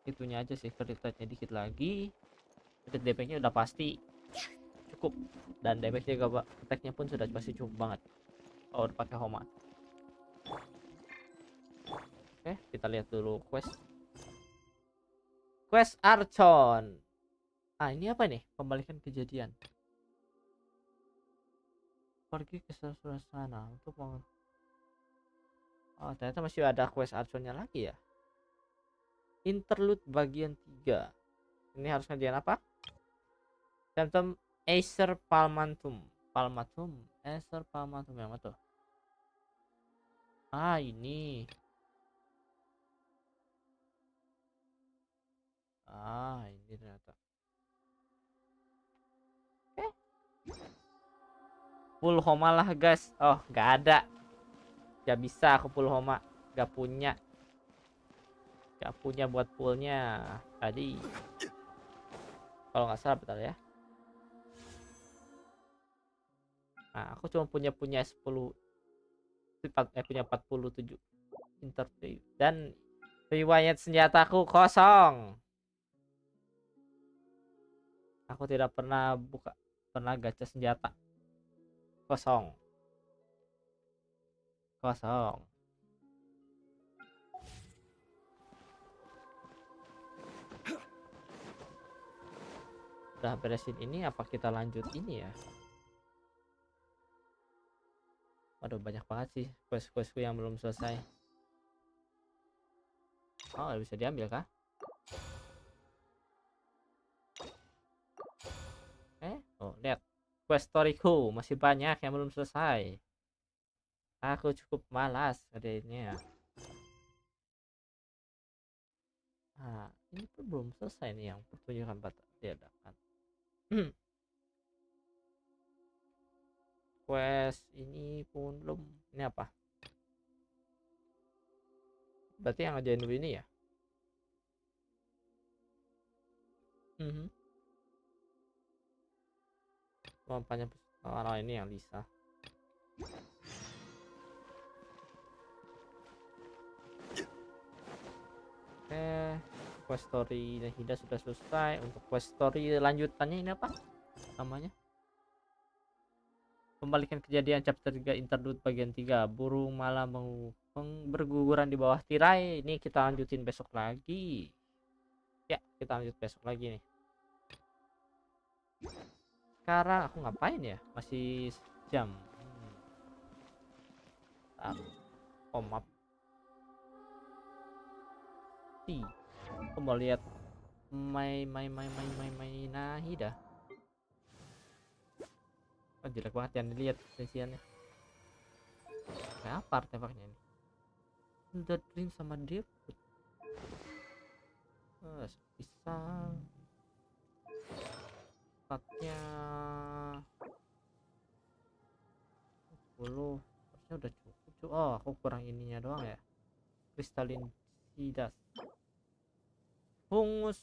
itunya aja sih, crit rate-nya dikit lagi. Crit damage-nya udah pasti cukup, dan damage-nya juga, attack-nya pun sudah pasti cukup banget kalau udah pakai Homa. Oke, kita lihat dulu quest Archon. Ini apa nih? Pembalikan kejadian. Pergi ke sebelah sana untuk ternyata masih ada quest Archonnya lagi ya. Interlude bagian 3. Ini harus ngerjain apa? Symptom Acer Palmatum. Acer Palmatum yang mana tuh? Ini. Ini ternyata. Full Homa lah guys. Oh, nggak ada. Gak bisa aku full Homa. Gak punya buat fullnya tadi. Kalau nggak salah, bentar ya. Aku cuma punya 10. Punya 47 interview, dan riwayat senjataku kosong. Aku tidak pernah gacha senjata. Kosong. kosong. Udah beresin ini, apa kita lanjut ini ya? Waduh, banyak banget sih quest-questku yang belum selesai. Oh, bisa diambil kah? Oh, lihat. Quest storyku masih banyak yang belum selesai. Aku cukup malas ngerjainnya. Ah, ini pun belum selesai nih yang pertunjukan batas diadakan. Quest ini pun belum. Ini apa? Berarti yang ngerjain dulu ini ya? Kampanye orang ini yang Lisa. Quest story Nahida sudah selesai. Untuk quest story lanjutannya ini apa namanya? Kembalikan kejadian chapter 3 interlude bagian 3. Burung malam berguguran di bawah tirai. Ini kita lanjutin besok lagi. Ya, kita lanjut besok lagi nih. Sekarang aku ngapain ya? Masih jam. Oh, maaf. Aku mau lihat Nahida. Oh, jelek banget yang dilihat sesiannya. Kayak apa artefaknya ini? The Dream sama Deep. Pisang. Statnya 10. Harusnya udah cukup. Oh, aku kurang ininya doang ya. Kristalin sidas. Fungus.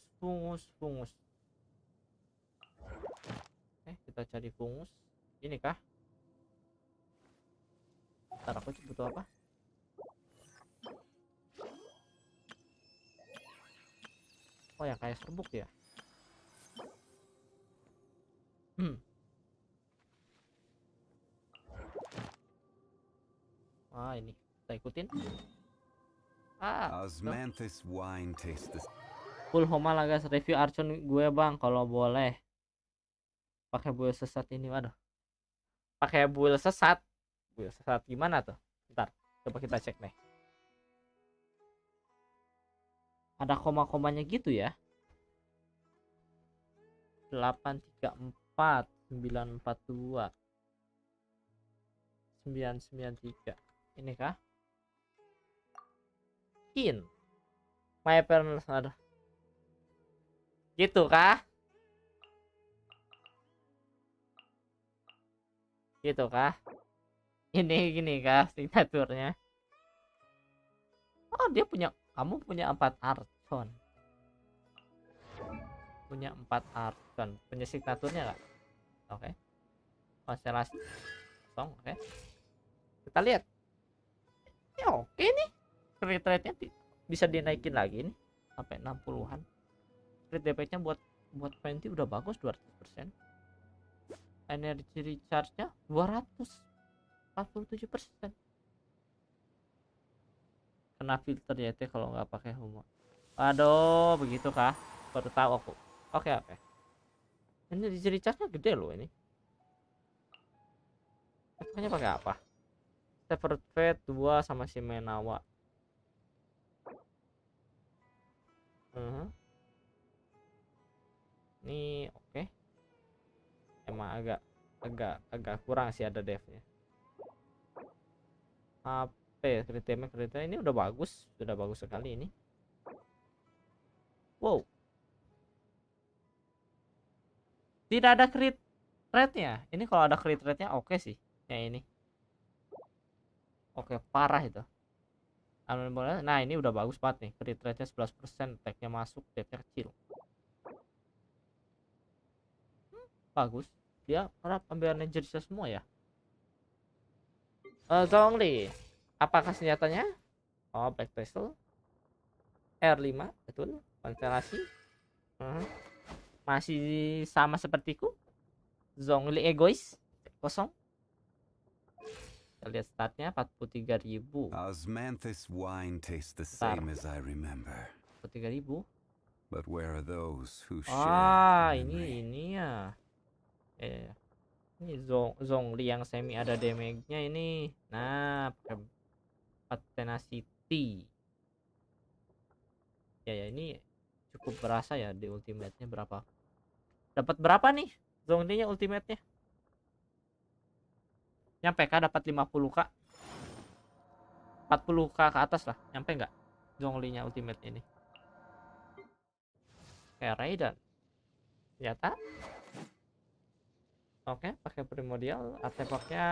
Kita cari fungus. Ini kah? Ntar aku butuh apa? Oh, yang kayak serbuk ya. Wah, ini kita ikutin. Osmanthus wine taste this. Full homologas review Archon gue bang, kalau boleh. Pakai buil sesat ini, waduh. Pakai buil sesat. Buil sesat gimana tuh? Bentar, coba kita cek nih. Ada koma-komanya gitu ya. 834 942 993. Ini kah? My parents ada. Gitu kah? Gitu kah? Ini gini kah signaturnya? Oh, dia punya, kamu punya 4 Archon. Punya 4 Archon. Punya signaturnya nggak? Oke. Konstelasi. Oke. Kita lihat. Ya oke nih. Crit rate-nya bisa dinaikin lagi nih sampai 60-an. Crit damage-nya buat 20 udah bagus, 200%. Energy recharge-nya 247%. Kena filter ya itu kalau nggak pakai humor. Aduh, begitu kah? Baru tahu aku. Oke. Energy recharge-nya gede loh ini. Efeknya pakai apa? Separate Fate 2 sama si Menawa. Ini oke. Emang agak kurang sih ada devnya. HP kriteria ini udah bagus, sekali ini. Wow. Tidak ada crit rate-nya. Ini kalau ada crit rate-nya oke sih. Ya ini. Oke, parah itu. Nah, ini udah bagus banget nih. Crit rate-nya 11%, tag-nya masuk, tag-nya kecil. Bagus. Dia para pembelaan energi semua ya. Zhongli. Apakah senjatanya? Oh, Black Pistol. R5, betul. Konstelasi. Masih sama sepertiku. Zhongli egois. Kosong. Kita lihat statnya 43.000. Osmanthus wine tastes the same as I remember. 43.000. But where are those who share Ah, the memory? ini ya. Ini Zhongli yang semi ada damage-nya ini. Nah, pakai 4 tenacity. Ya ini cukup berasa ya di ultimate-nya berapa. Dapat berapa nih Zhongli-nya ultimate-nya? Nyampe kah dapat 50k? 40k ke atas lah. Nyampe nggak Zhongli-nya ultimate ini? Kayak Raiden. Ternyata. Oke, pakai primordial, artefaknya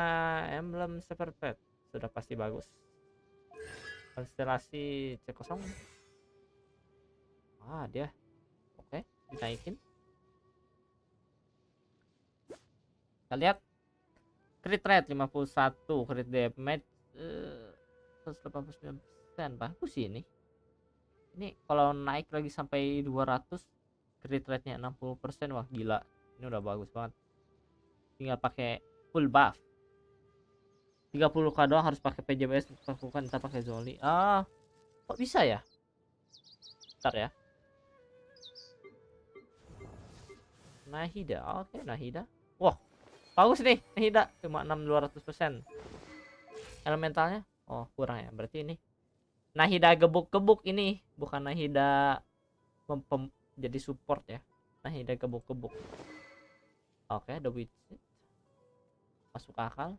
emblem seperpet. Sudah pasti bagus. Konstelasi C0. Ah, dia. Oke, dinaikin. Kita lihat crit rate 51, crit damage 189%. Bagus sih ini. Ini kalau naik lagi sampai 200, crit rate-nya 60%. Wah, gila. Ini udah bagus banget. Tinggal pakai full buff. 30k doang harus pakai PJBS, lakukan kita pakai Zoli. Ah, kok bisa ya? Bentar ya. Nahida, oke, Nahida. Wah, bagus nih Nahida, cuma 6200%. Elementalnya, oh kurang ya. Berarti ini Nahida gebuk-gebuk ini, bukan Nahida jadi support ya. Nahida gebuk-gebuk. Oke, the witch. Masuk akal.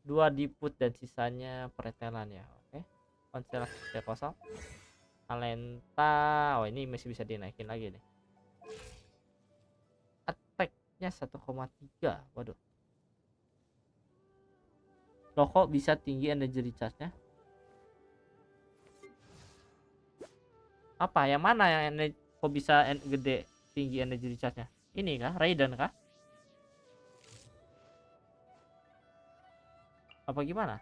2 diput dan sisanya pretelan ya. Oke. Konstelasi kosong. Talenta. Oh, ini masih bisa dinaikin lagi nih. Attack-nya 1,3. Waduh. Loh, kok bisa tinggi energy recharge-nya? Apa? Yang mana yang kok bisa gede tinggi energy recharge-nya? Ini kah? Raiden kah? Apa gimana?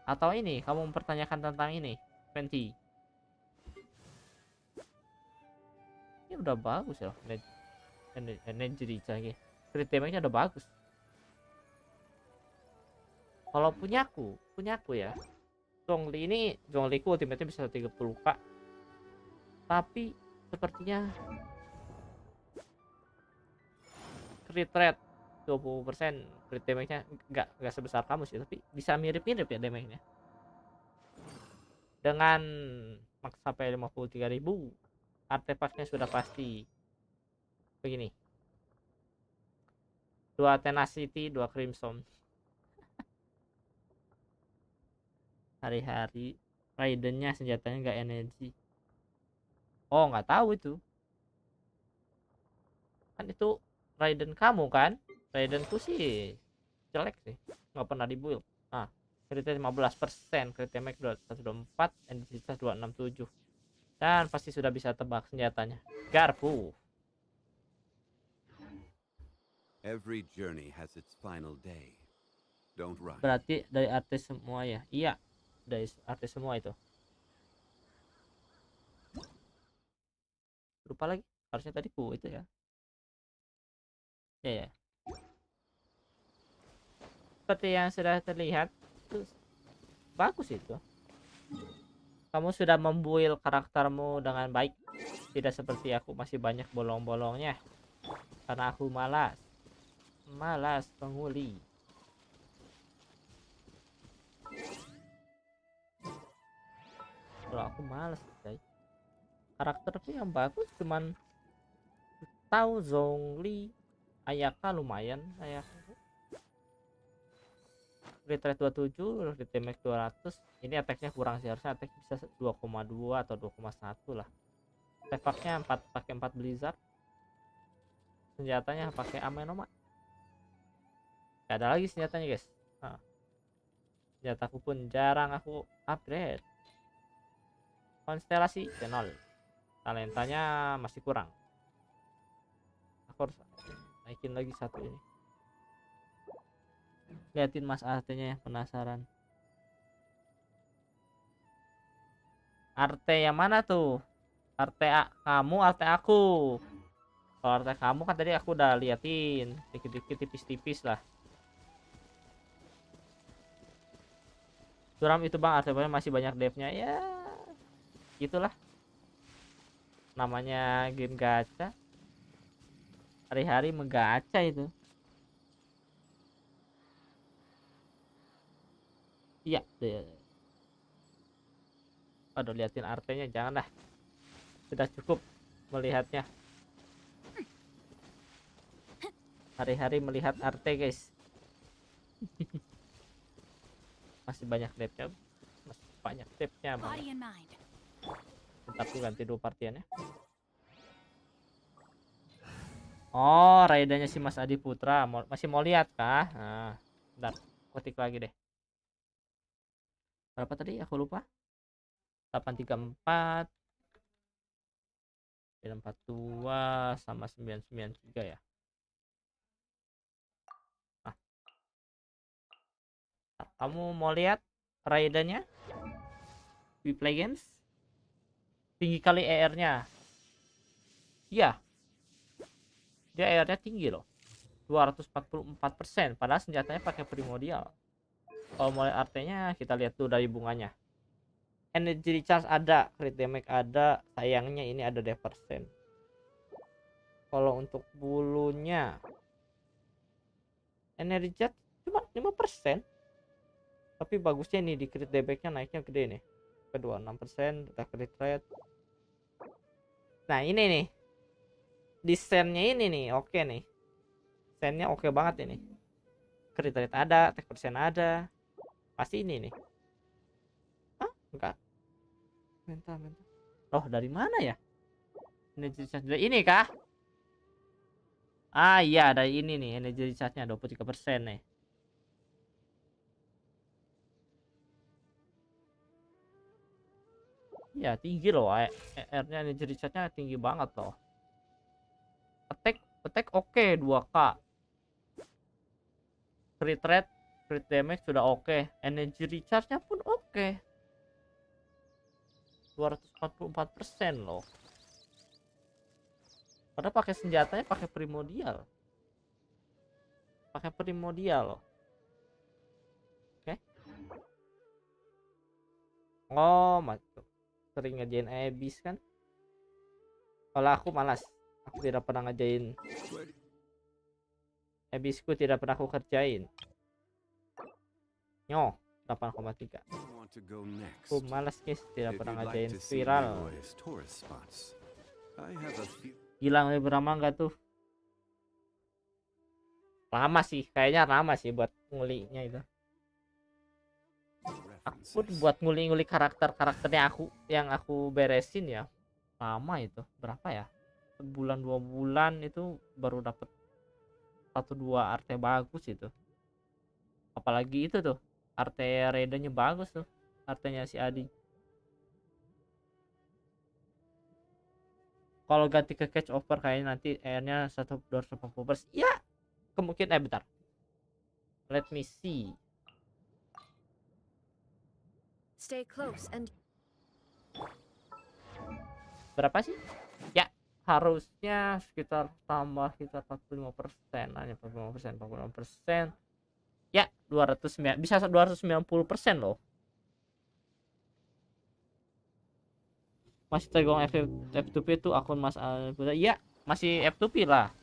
Atau ini kamu mempertanyakan tentang ini 20? Ini udah bagus ya energy recharge. Crit damage-nya udah bagus. Kalau punyaku ya. Zhongli ku ultimate-nya bisa 30k. Tapi sepertinya crit rate 20%, crit damage-nya nggak sebesar kamu sih, tapi bisa mirip-mirip ya damage-nya. Dengan max sampai 53.000, artefaknya sudah pasti begini. 2 tenacity, 2 crimson. Hari-hari Raiden-nya senjatanya nggak energi. Oh, nggak tahu itu. Kan itu Raiden kamu kan? Raidenku sih jelek sih, nggak pernah dibuild. Nah, crit 15%, crit damage 124, energy charge 267. Dan pasti sudah bisa tebak senjatanya. Garpu. Every journey has its final day. Don't run. Berarti dari artis semua ya? Iya, dari artis semua itu. Lupa lagi, harusnya tadi itu ya. Ya. Seperti yang sudah terlihat, bagus itu. Kamu sudah membuild karaktermu dengan baik. Tidak seperti aku, masih banyak bolong-bolongnya. Karena aku malas penguli. Kalau aku malas, guys. Karakterku yang bagus cuman tahu Zhongli, Ayaka lumayan, Ayaka. Crit rate 27, crit damage 200. Ini attack-nya kurang sih, harusnya attack bisa 2,2 atau 2,1 lah. Artefaknya 4, pakai 4 blizzard. Senjatanya pakai amenoma. Gak ada lagi senjatanya, guys. Nah. Senjataku pun jarang aku upgrade. Konstelasi channel. Talentanya masih kurang. Aku harus naikin lagi satu ini. Liatin mas artenya ya, penasaran. Arte yang mana tuh? Arte kamu, arte aku. Kalau arte kamu kan tadi aku udah liatin dikit-dikit, tipis-tipis lah. Suram itu bang, artinya masih banyak devnya ya, gitulah namanya game gacha, hari-hari menggacha itu. Iya deh. Aduh, liatin artenya jangan dah, sudah cukup melihatnya. Hari-hari melihat arte guys. Masih banyak depnya, masih banyak depnya bang. Bentar tuh ganti dulu partiannya. Oh, raidanya si Mas Adi Putra masih mau lihat kah? Nah, bentar, ketik lagi deh. Berapa tadi aku lupa. 834 942 sama 993 ya. Nah, kamu mau lihat raidannya? We play games tinggi kali ER-nya. Iya, dia ER-nya tinggi loh, 244%, padahal senjatanya pakai primordial. Kalau mulai artenya kita lihat tuh dari bunganya. Energy recharge ada, crit damage ada, sayangnya ini ada death percent. Kalau untuk bulunya energy recharge cuma 5%, tapi bagusnya nih di crit damage-nya naiknya gede nih, kedua 6%, attack crit rate. Nah ini nih desainnya ini nih oke nih, desainnya oke banget ini, crit rate ada, attack percent ada, pasti ini nih. Hah? Enggak. Mental. Oh, dari mana ya? Energy recharge dari ini kah? Ah iya, dari ini nih energy recharge-nya 23% nih. Ya tinggi loh, ER-nya energy recharge-nya tinggi banget loh. Attack oke 2K. Crit rate, crit damage sudah oke. Energy recharge-nya pun oke. 244% loh. Padahal pakai senjatanya pakai primordial. Pakai primordial loh. Oke. Oh, sering ngerjain abis kan? Kalau aku malas. Aku tidak pernah ngerjain. Abisku tidak pernah aku kerjain. Nyoh. 8,3. Aku malas guys, tidak pernah ngajain spiral. Gila, lebih lama nggak tuh? Lama sih, kayaknya lama sih buat ngulinya itu. Aku buat nguli-nguli karakternya yang aku beresin ya lama itu. Berapa ya? Sebulan 2 bulan itu baru dapet 1-2 arte bagus itu. Apalagi itu tuh arte redanya bagus tuh, artenya si Adi. Kalau ganti ke catch over kayaknya nanti airnya 240%. Ya, kemungkinan bentar. Let me see. Stay close and Berapa sih? Ya, harusnya sekitar tambah sekitar 45%, hanya 45%. Ya, 209, bisa 290% loh. Masih tergolong F2P itu akun Mas Alputra. Ya, masih F2P lah.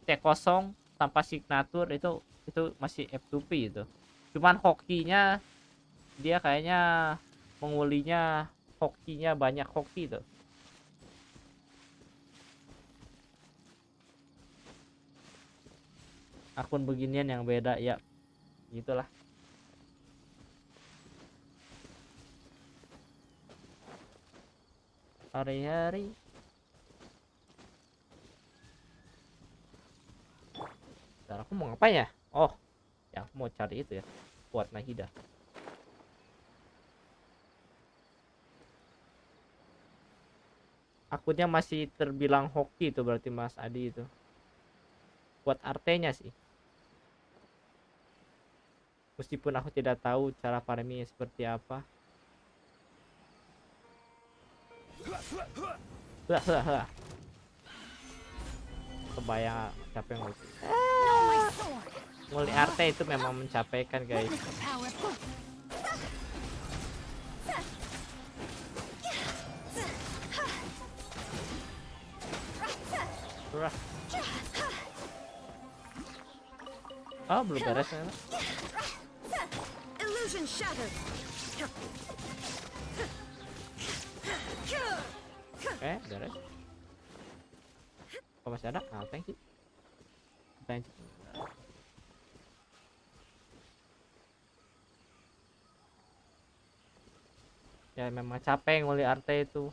T0 tanpa signatur itu masih F2P itu. Cuman hokinya dia kayaknya mengulinya hokinya banyak hoki itu. Akun beginian yang beda ya. Gitulah. Hari-hari. Bentar, aku mau ngapain ya? Oh, ya aku mau cari itu ya, buat Nahida. Akunnya masih terbilang hoki itu berarti Mas Adi itu. Buat artenya sih. Meskipun aku tidak tahu cara farmingnya seperti apa. Kebayang capek ngulti. Nguli arte itu memang mencapaikan guys. Oh, belum beres ya. Illusion shattered. Oke, beres. Oh, masih ada? Nah, thank you. Thank you. Ya memang capek nguli arte itu.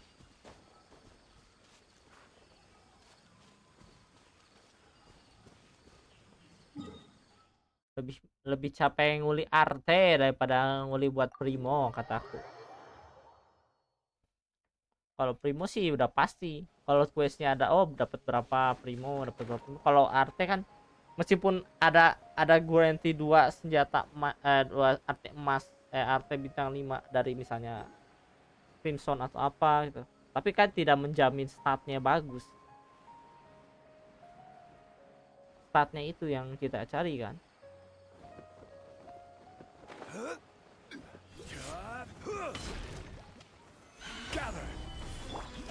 Lebih capek nguli arte daripada nguli buat primo kataku. Kalau primo sih udah pasti. Kalau questnya ada dapat berapa primo, dapat berapa primo. Kalau arte kan meskipun ada guarantee 2 senjata 2 arte emas, arte bintang 5 dari misalnya crimson atau apa gitu. Tapi kan tidak menjamin statnya bagus. Statnya itu yang kita cari kan.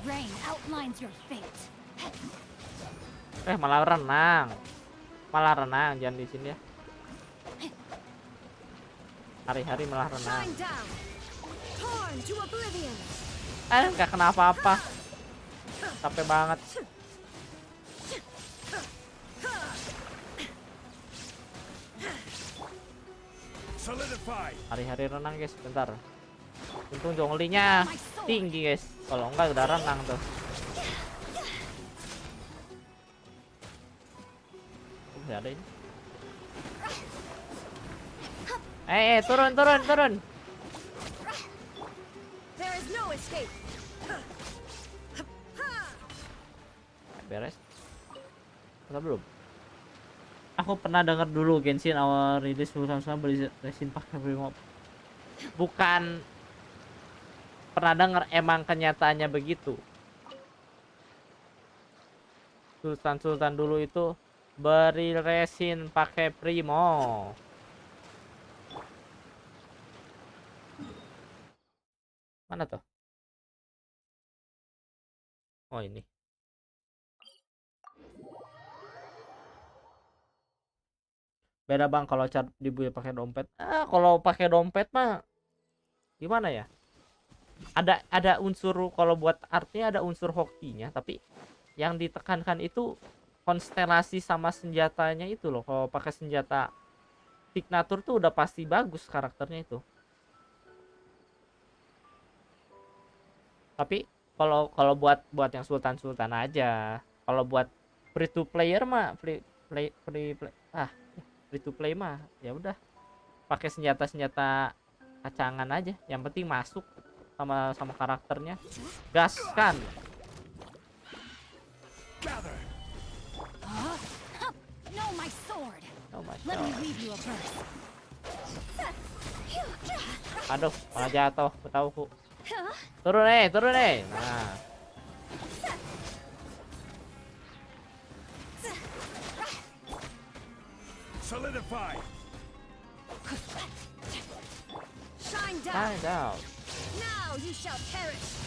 Rain outlines your fate. Malah renang. Jangan di sini ya. Hari-hari malah renang. Nggak kena apa-apa. Capek banget. Hari-hari renang guys, bentar. Untung jonglinya tinggi guys. Kalau enggak udah renang tuh. Ada ini. Turun. Beres. Atau belum? Aku pernah dengar dulu Genshin awal rilis sama beli resin pakai primo. Bukan pernah dengar, emang kenyataannya begitu. Sultan dulu itu beri resin pakai primo. Mana tuh? Oh ini. Beda bang kalau cat dibuat pakai dompet. Kalau pakai dompet mah gimana ya? Ada unsur, kalau buat artinya ada unsur hokinya, tapi yang ditekankan itu konstelasi sama senjatanya itu loh. Kalau pakai senjata signature tuh udah pasti bagus karakternya itu. Tapi kalau buat yang sultan aja. Kalau buat free to player mah free to play mah ya udah pakai senjata kacangan aja, yang penting masuk sama karakternya, gas kan. Aduh, malah jatuh, ketahuku. Turun nih. Nah. Solidify. Shine down. Now you shall perish.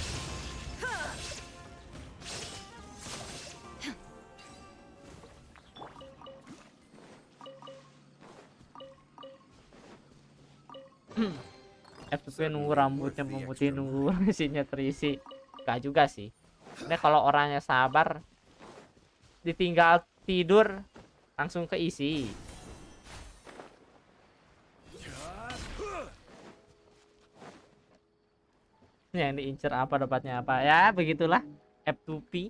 FTP nunggu rambutnya memutih, nunggu isinya terisi. Gak juga sih. Ini kalau orangnya sabar, ditinggal tidur langsung keisi. Yang diincer apa dapatnya apa, ya begitulah F2P.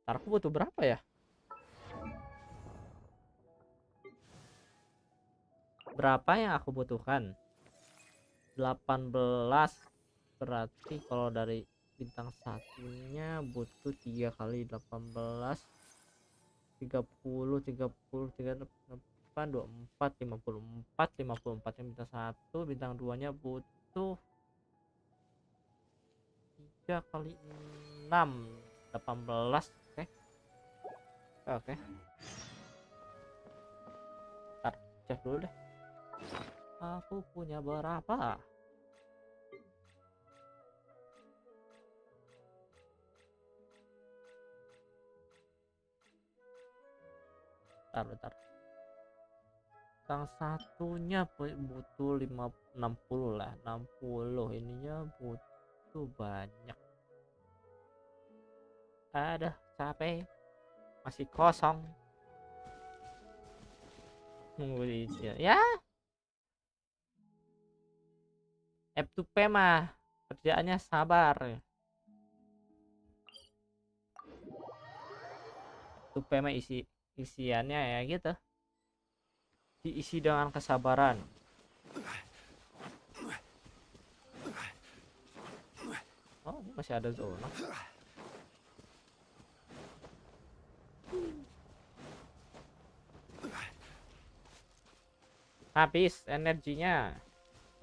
Ntar aku butuh berapa ya? Berapa yang aku butuhkan? 18. Berarti kalau dari bintang satunya butuh 3 kali 18, 30, 24, 54 yang bintang 1, bintang 2 nya butuh 3 kali 6, 18. Oke. Ntar cek dulu deh. Aku punya berapa? bentar. Yang satunya butuh 60 lah, 60. Ininya butuh banyak. Ada capek, masih kosong. Nunggu diisi ya. F2P mah kerjaannya sabar. F2P mah isiannya ya gitu. Diisi dengan kesabaran. Oh, masih ada zona. Habis energinya.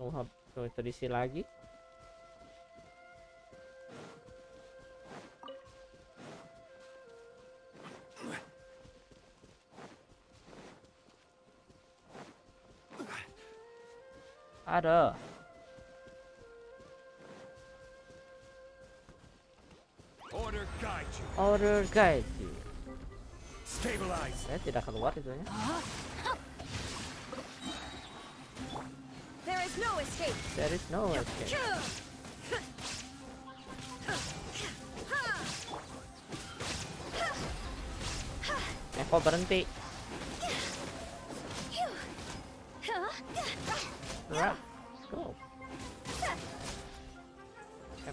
Tuh terisi lagi. Ada. Order guide you. Saya tidak keluar itunya. There is no escape. There is no escape. Kok berhenti? Right. Go.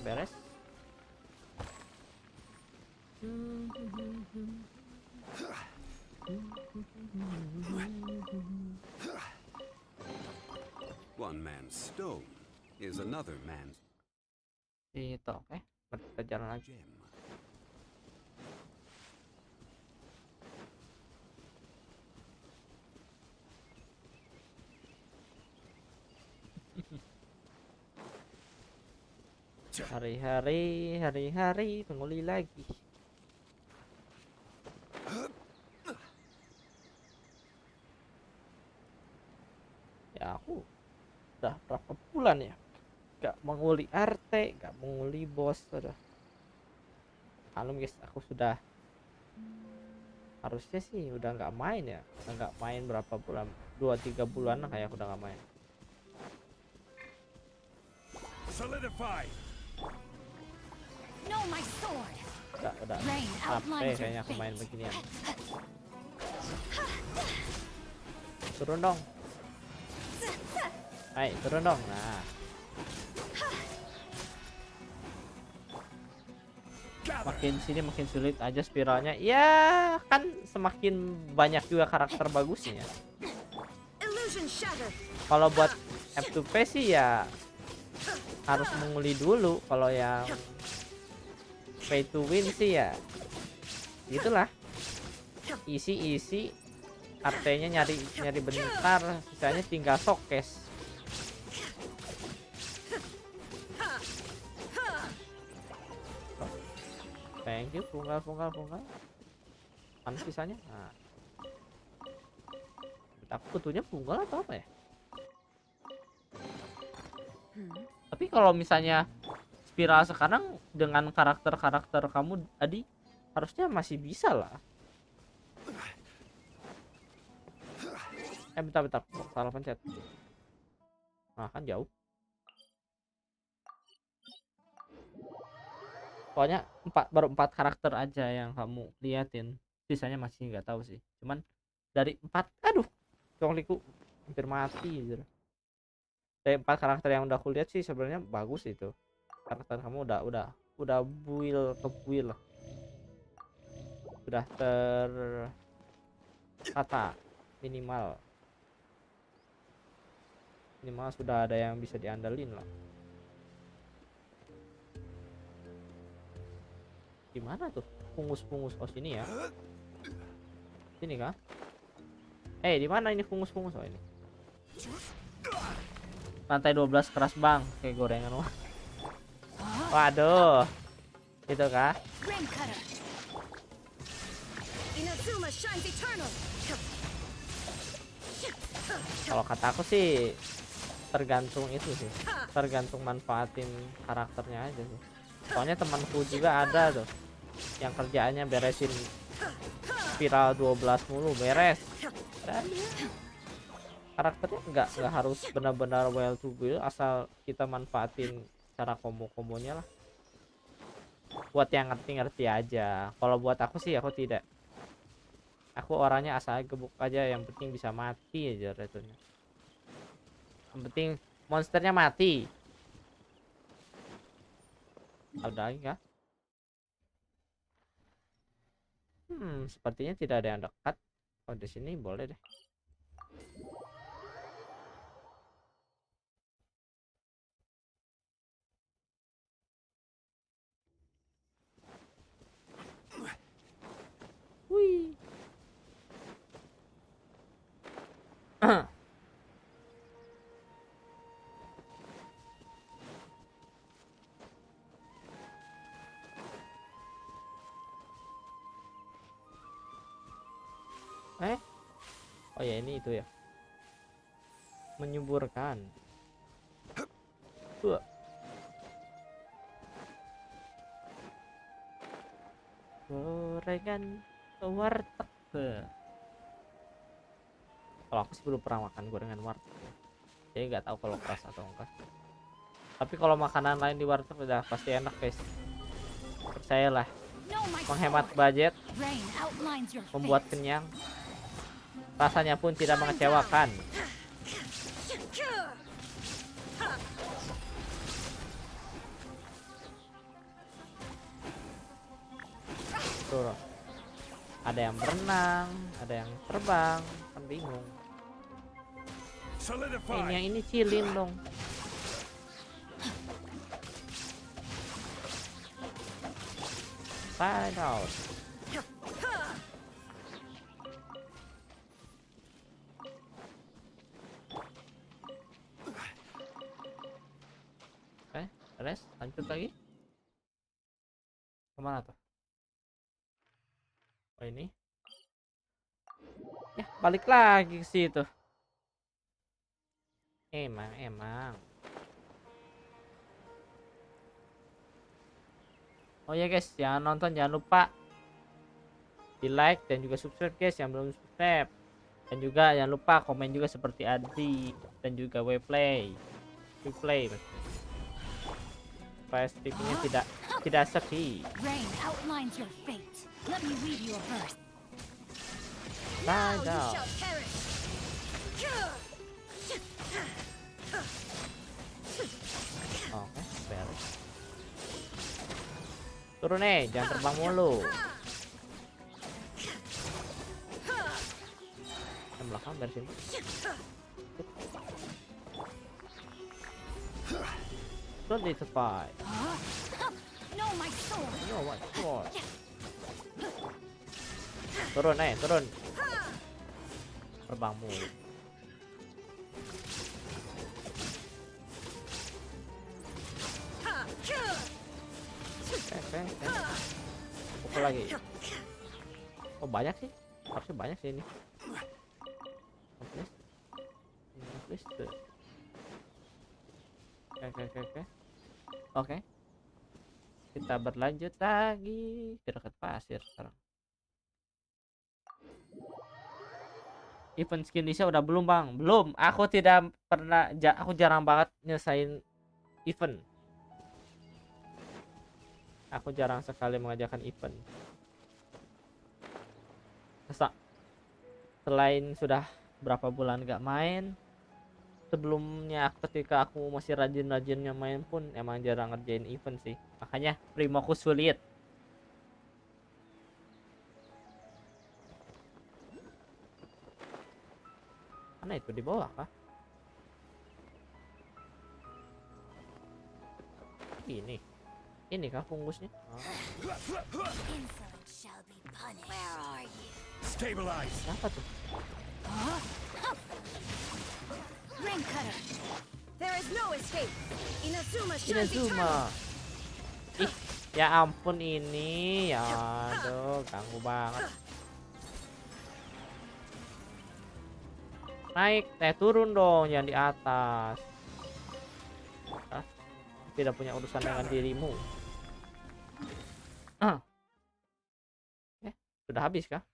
Beres. One man's stone is another man's. Itu oke. Kita jalan lagi. Hari-hari penguli lagi. Ya aku udah berapa bulan ya gak menguli RT, gak menguli bos. Udah malum guys, aku sudah harusnya sih udah nggak main ya, udah nggak main berapa bulan, 2-3 bulan kayak aku udah nggak main. Solidify. No, my sword. Udah capek kayaknya aku main beginian. Turun dong. Hai, turun dong. Nah. Makin sini makin sulit aja spiralnya. Ya, kan semakin banyak juga karakter bagusnya. Kalau buat F2P sih ya harus menguli dulu. Kalau yang pay to win sih ya gitulah. Isi artinya nyari bentar, sisanya tinggal showcase. Thank you, punggal. Mana sisanya? Nah. Aku butuhnya punggal atau apa ya? Tapi kalau misalnya spiral sekarang dengan karakter kamu tadi harusnya masih bisa lah. Bentar, salah pencet. Nah, kan jauh. Pokoknya baru 4 karakter aja yang kamu liatin, sisanya masih nggak tahu sih. Cuman dari 4, aduh, congliku hampir mati gitu. Dari 4 karakter yang udah aku lihat sih sebenarnya bagus itu. Karakter kamu udah build lah. Sudah tertata minimal sudah ada yang bisa diandalin lah. Gimana tuh fungus? Oh sini ya, sini kah? Di mana ini fungus? Oh ini lantai 12 keras bang, kayak gorengan. Waduh, itu kah? Kalau kata aku sih tergantung itu sih, tergantung manfaatin karakternya aja sih. Soalnya temanku juga ada tuh yang kerjaannya beresin viral 12 mulu beres. Dan karakternya nggak harus benar-benar well to do, asal kita manfaatin cara kombo-kombonya lah. Buat yang ngerti-ngerti aja. Kalau buat aku sih aku tidak. Aku orangnya asal gebuk aja, yang penting bisa mati aja racunnya. Yang penting monsternya mati. Ada lagi kah? Sepertinya tidak ada yang dekat. Oh, di sini boleh deh. Wih. Oh ya, ini itu ya. Menyuburkan. Gorengan warteg. Kalau aku sih belum pernah makan gorengan warteg, jadi nggak tahu kalau keras atau enggak. Tapi kalau makanan lain di warteg udah pasti enak guys, percayalah. Menghemat budget, membuat kenyang, rasanya pun tidak mengecewakan. Tuh, ada yang berenang, ada yang terbang, kan bingung. Ini yang ini cilin dong. Side out. Oke, terus lanjut lagi. Kemana tuh? Oh ini. Ya, balik lagi ke situ. Emang. Oh ya guys, jangan nonton, jangan lupa di like dan juga subscribe guys yang belum subscribe. Dan juga jangan lupa komen juga seperti Adi dan juga RizPlay. Supaya streamingnya tidak sepi. Down. Oke, beres. Turun jangan terbang mulu. Yang belakang beresin. Don't need to fight. No, my sword. Turun turun. Terbang mulu. Pukul lagi. Oh banyak sih, harusnya banyak sih ini. Oke. Kita berlanjut lagi ke dekat pasir sekarang. Event Indonesia udah belum bang? Belum. Aku tidak pernah. Aku jarang banget nyelesain event. Aku jarang sekali mengajarkan event. Selain sudah berapa bulan gak main, sebelumnya ketika aku masih rajin-rajinnya main pun emang jarang ngerjain event sih. Makanya primoku sulit. Mana itu di bawah kah? Ini kah fungusnya? Stabilize. Apa tuh? Ring cutter. There is no escape. Inazuma. Ih, ya ampun ini. Ya aduh, ganggu banget. Naik, turun dong, jangan di atas. Tidak punya urusan dengan dirimu. Sudah habis kah?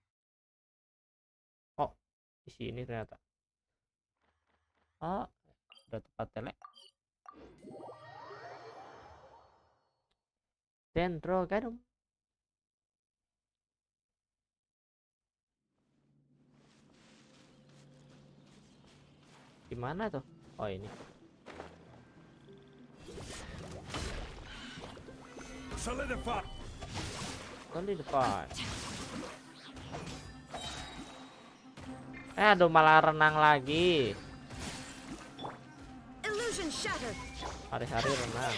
Di sini ternyata. Oh, udah tempat tele. Dendroganum. Gimana tuh? Oh, ini. Solidify. Solidify. Aduh, malah renang lagi. Illusion shattered. Hari-hari renang.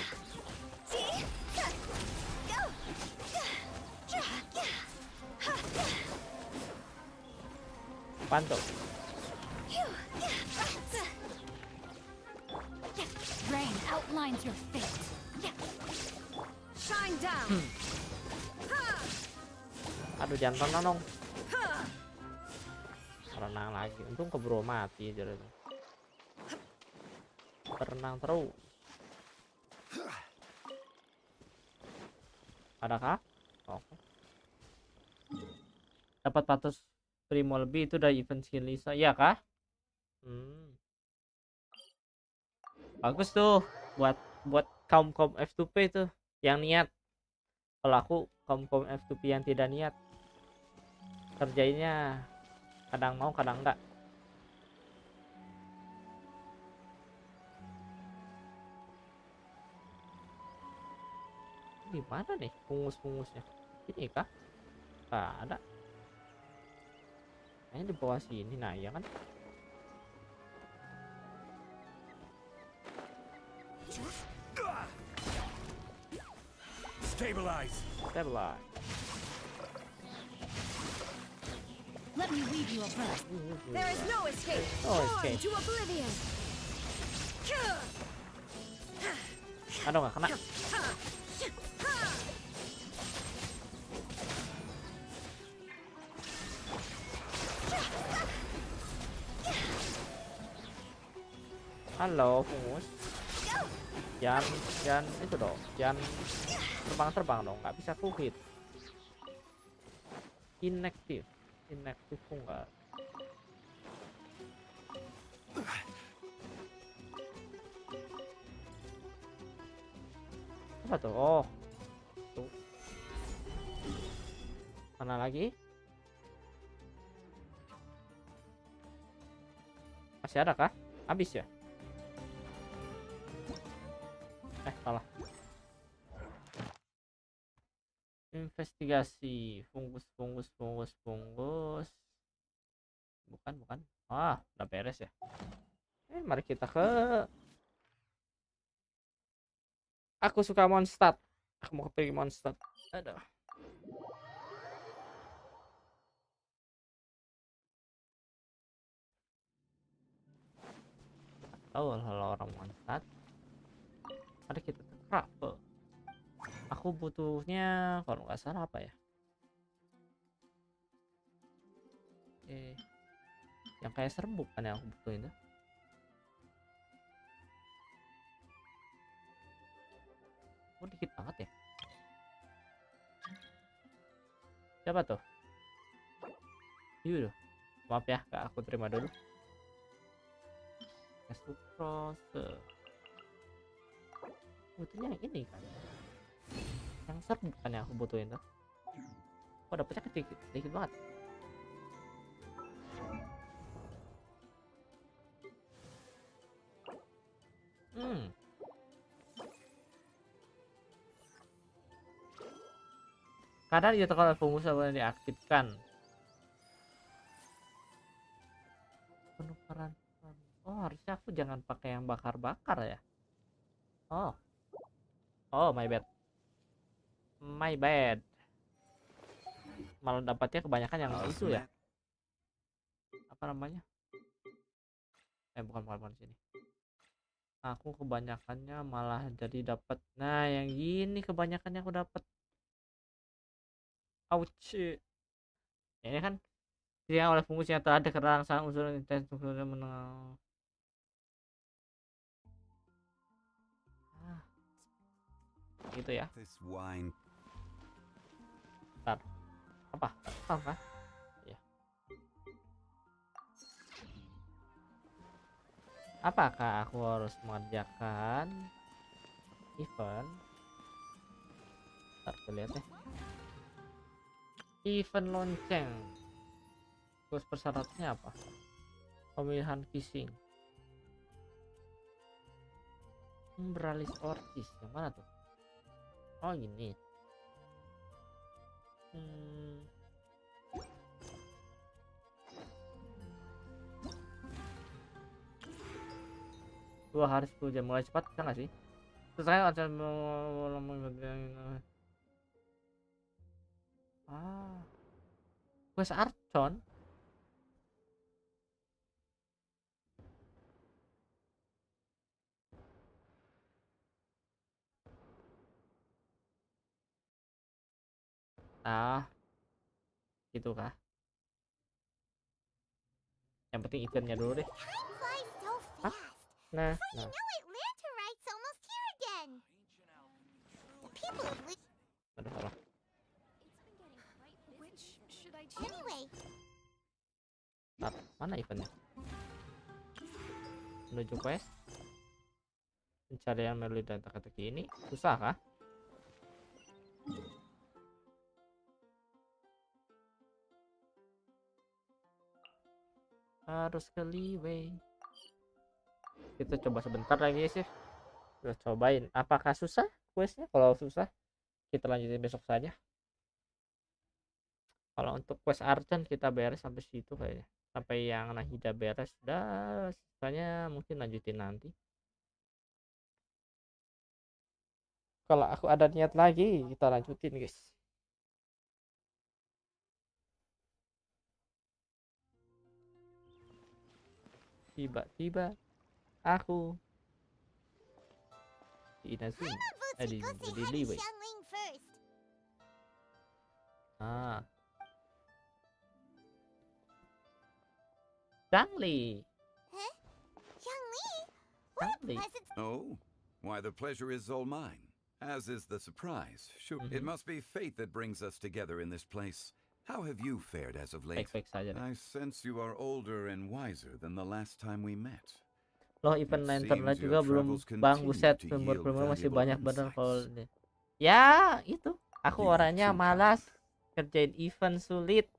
Bantu. Rain outlines your fate. Shine down. Aduh, jangan renang dong. Renang lagi. Untung keburu mati aja. Berenang terus. Adakah? Oke. Dapat 400 primo lebih itu dari event skin Lisa, iya kah? Bagus tuh buat kaum F2P itu yang niat. Kalau aku kaum F2P yang tidak niat, kerjainnya kadang mau kadang enggak. Gimana nih pungus-pungusnya? Ini kah? Nggak ada. Kayaknya di bawah sini. Nah, ya kan? Stabilize. Stabilize. Let me weave you a verse. There is no escape. No escape. To oblivion. Aduh, nggak kena. Halo, pungus. Jangan itu dong. Jangan terbang dong. Nggak bisa full hit. Inactive kok nggak. Apa tuh? Oh, tuh. Mana lagi? Masih ada kah? Habis ya? Salah. Investigasi. Fungus. Bukan. Ah, udah beres ya. Mari kita ke. Aku suka Mondstadt. Aku mau pergi Mondstadt. Aduh. Tahu kalau orang Mondstadt. Mari kita ke Krape. Aku butuhnya kalau nggak salah apa ya? Yang kayak serbuk kan yang aku butuhin tuh. Oh, dikit banget ya. Siapa tuh? Yaudah. Maaf ya, Kak, aku terima dulu. Sukrose. Butuhnya yang ini kan. Yang serbuk kan yang aku butuhin tuh. Oh, dapetnya dikit banget. Kadang dia tekan fungus yang diaktifkan. Penukaran. Oh, harusnya aku jangan pakai yang bakar-bakar ya. Oh, my bad. Malah dapatnya kebanyakan yang itu ya. Apa namanya? Bukan sini. Aku kebanyakannya malah jadi dapat. Nah, yang gini kebanyakannya aku dapat. Ouch. Ini kan dia oleh fungus yang telah kerangsang unsur intens menang. Gitu ya. Bentar. Apa? Ya. Apakah aku harus mengerjakan event? Ntar kita lihat ya. Event lonceng. Terus persyaratannya apa? Pemilihan kissing. Beralih ortis. Yang mana tuh? Oh ini. Dua hari 10 jam mulai cepat bisa nggak sih? Selesai aja quest Archon. Gitu kah? Yang penting eventnya dulu deh. Hah? Nah. Aduh, salah. Nah, mana eventnya? Menuju quest. Pencarian melalui dan teka-teki ini susah kah? Harus ke leeway. Kita coba sebentar lagi sih. Udah cobain. Apakah susah questnya? Kalau susah kita lanjutin besok saja. Kalau untuk quest Archon kita beres sampai situ kayaknya. Sampai yang Nahida beres. Udah sisanya mungkin lanjutin nanti. Kalau aku ada niat lagi kita lanjutin guys. Tiba-tiba aku di Inazuma di leeway. Zhangli. Oh, why the pleasure is all mine, as is the surprise. Sure, it must be fate that brings us together in this place. How have you fared as of late? I sense you are older and wiser than the last time we met. Loh, event internet juga belum bang, buset, sumber masih banyak bener kalau ya itu aku orangnya malas kerjain event sulit.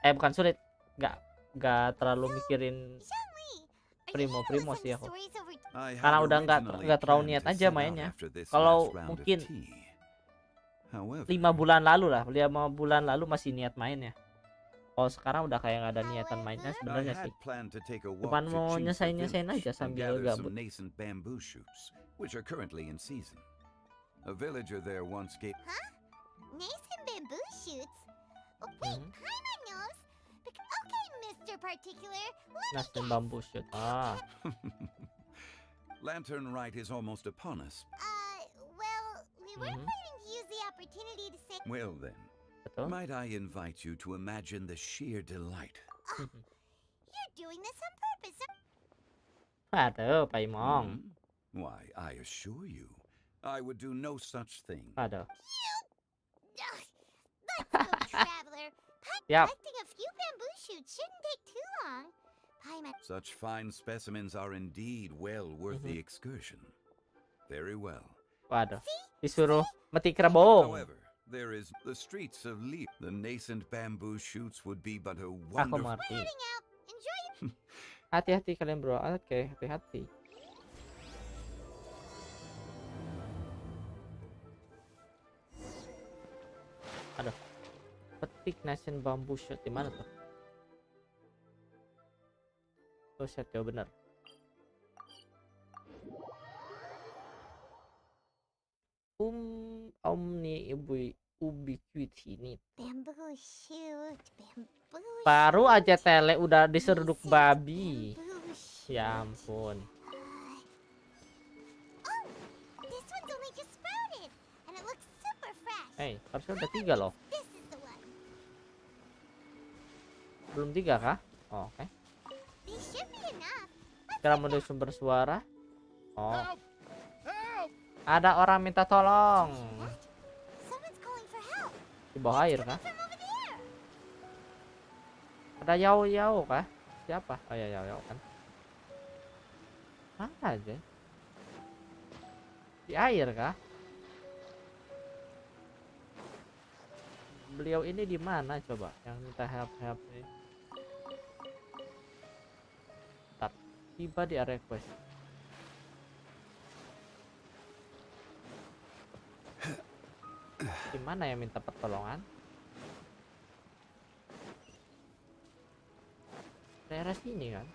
Bukan sulit, nggak terlalu mikirin primo sih aku, karena udah nggak terlalu niat aja mainnya. Kalau mungkin 5 bulan lalu masih niat mainnya. Kalau sekarang udah kayak nggak ada niatan mainnya sebenarnya sih. Cuman mau nyesain aja sambil gabut. A villager there once gave. Huh? Nascent bamboo shoots? Oh, wait, Paimon knows. Okay, Mr. Particular. Nascent bamboo shoot. Lantern Rite is almost upon us. Well, we weren't planning to use the opportunity to say. Well then, might I invite you to imagine the sheer delight? You're doing this on purpose. Aduh, Paimon. Why, I assure you, I would do no such thing. Aduh. Let's go, traveler. Collecting a few bamboo shoots shouldn't take too long. Such fine specimens are indeed well worth the excursion. Very well. Waduh, disuruh metik kerbau. However, there is the streets of Lee. The nascent bamboo shoots would be but a wonderful. Hati-hati kalian bro. Oke, hati-hati. Aduh. Petik nascent bamboo shoot di mana tuh? Oh, set ya benar. Omni ubiquity ini. Bamboo shoot, bamboo. Baru aja tele udah diseruduk babi. Ya ampun. This one's only just sprouted, and it looks super fresh. Hey, harusnya udah 3 loh. Belum 3 kah? Oh, oke. Sekarang menuju sumber suara. Oh. Ada orang minta tolong. Di bawah air kah? Ada Yao kah? Siapa? Oh ya Yao kan. Mana aja? Di air kah? Beliau ini di mana coba? Yang minta help nih. Bentar. Tiba di area quest. Di mana yang minta pertolongan? Daerah sini kan?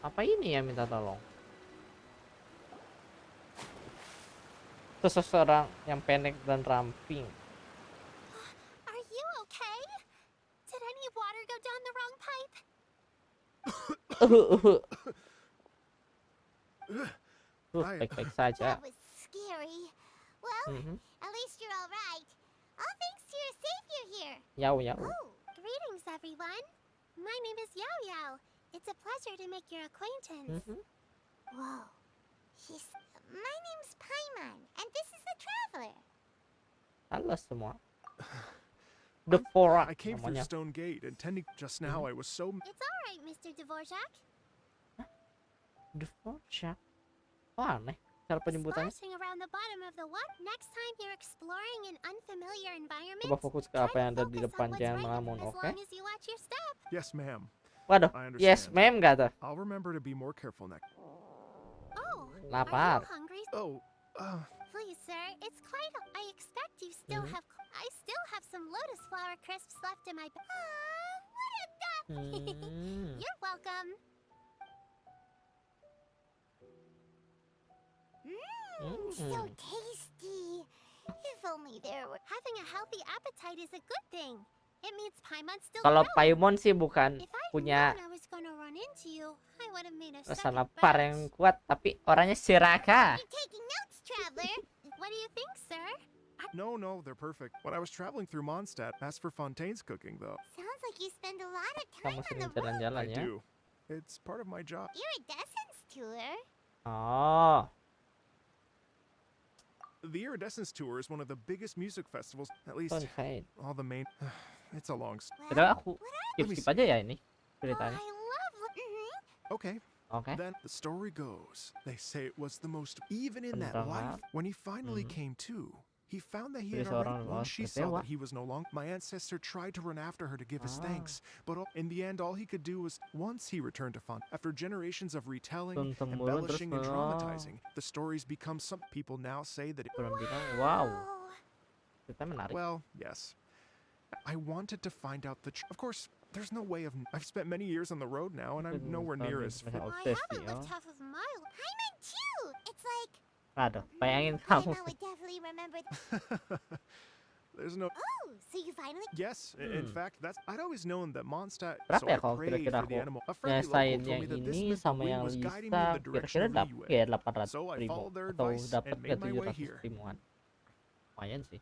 Apa ini yang minta tolong? Seseorang yang pendek dan ramping. Are you okay? Did any water go down the wrong pipe? Baik-baik saja. That was scary. Well, at least you're all right. All thanks to your savior here. Yao. Oh, greetings, everyone. My name is Yao Yao. It's a pleasure to make your acquaintance. Whoa. My name's Paimon, and this is the traveler. Halo semua. The Forak. I came through Stone Gate, intending just now I was so... It's all right, Mr. Dvorak. The Forak? Oh, aneh. Cara penyebutannya. Splashing around the bottom of the water. Next time you're exploring an unfamiliar environment, Coba fokus ke apa yang ada di depan, jangan melamun, as oke? long as you watch your step. Yes, ma'am. Waduh, yes, ma'am kata. I'll remember to be more careful next. Oh, Lapar. are you hungry? Oh, Please, sir, it's quite. I expect you still have. I still have some lotus flower crisps left in my. What a duck! You're welcome. So tasty. If only there were... Having a healthy appetite is a good thing. It means Paimon still. Kalau growing. Paimon sih bukan If I'd punya known I was gonna run into you, I would have made a rasa second lapar batch. yang kuat, tapi orangnya serakah. You're taking notes, traveler. What do you think, sir? no, they're perfect. When I was traveling through Mondstadt, asked for Fontaine's cooking, though. Sounds like you spend a lot of Kamu time on sering the road. jalan-jalan I ya? do. It's part of my job. Iridescence tour? Oh. The Iridescence Tour is one of the biggest music festivals, at least Fontaine. all the main... It's a long... Padahal aku skip aja ya ini ceritanya. I love... Okay. Okay. Then the story goes, they say it was the most... Even in that Tentang life, when he finally came to, he found that he Jadi had already... seorang When lost she kecewa. saw that he was no longer... My ancestor tried to run after her to give his thanks, but in the end, all he could do was... Once he returned to Font, after generations of retelling, Turun-temurun embellishing, and terus, dramatizing, the stories become some... People now say that... Orang bilang, wow. Cerita menarik. Well, yes. I wanted to find out the... Of course, there's no way of... I've spent many years on the road now, and I'm nowhere near as... I haven't lived half of my life. Paimon too! It's like... Aduh, bayangin kamu. Paimon would definitely remember... There's no... Oh, so you finally... Yes, in fact, that's... I'd always known that Mondstadt... Berapa So ya I kalau prayed kira-kira for the aku animal. A friendly local nyesain told yang me that this ini mythical sama being yang was guiding me Lisa, in the direction kira-kira of dapat Liyue. ya 800 So I ribu followed their atau advice dapat and ke made my way 700 here. ribuan. Lumayan sih.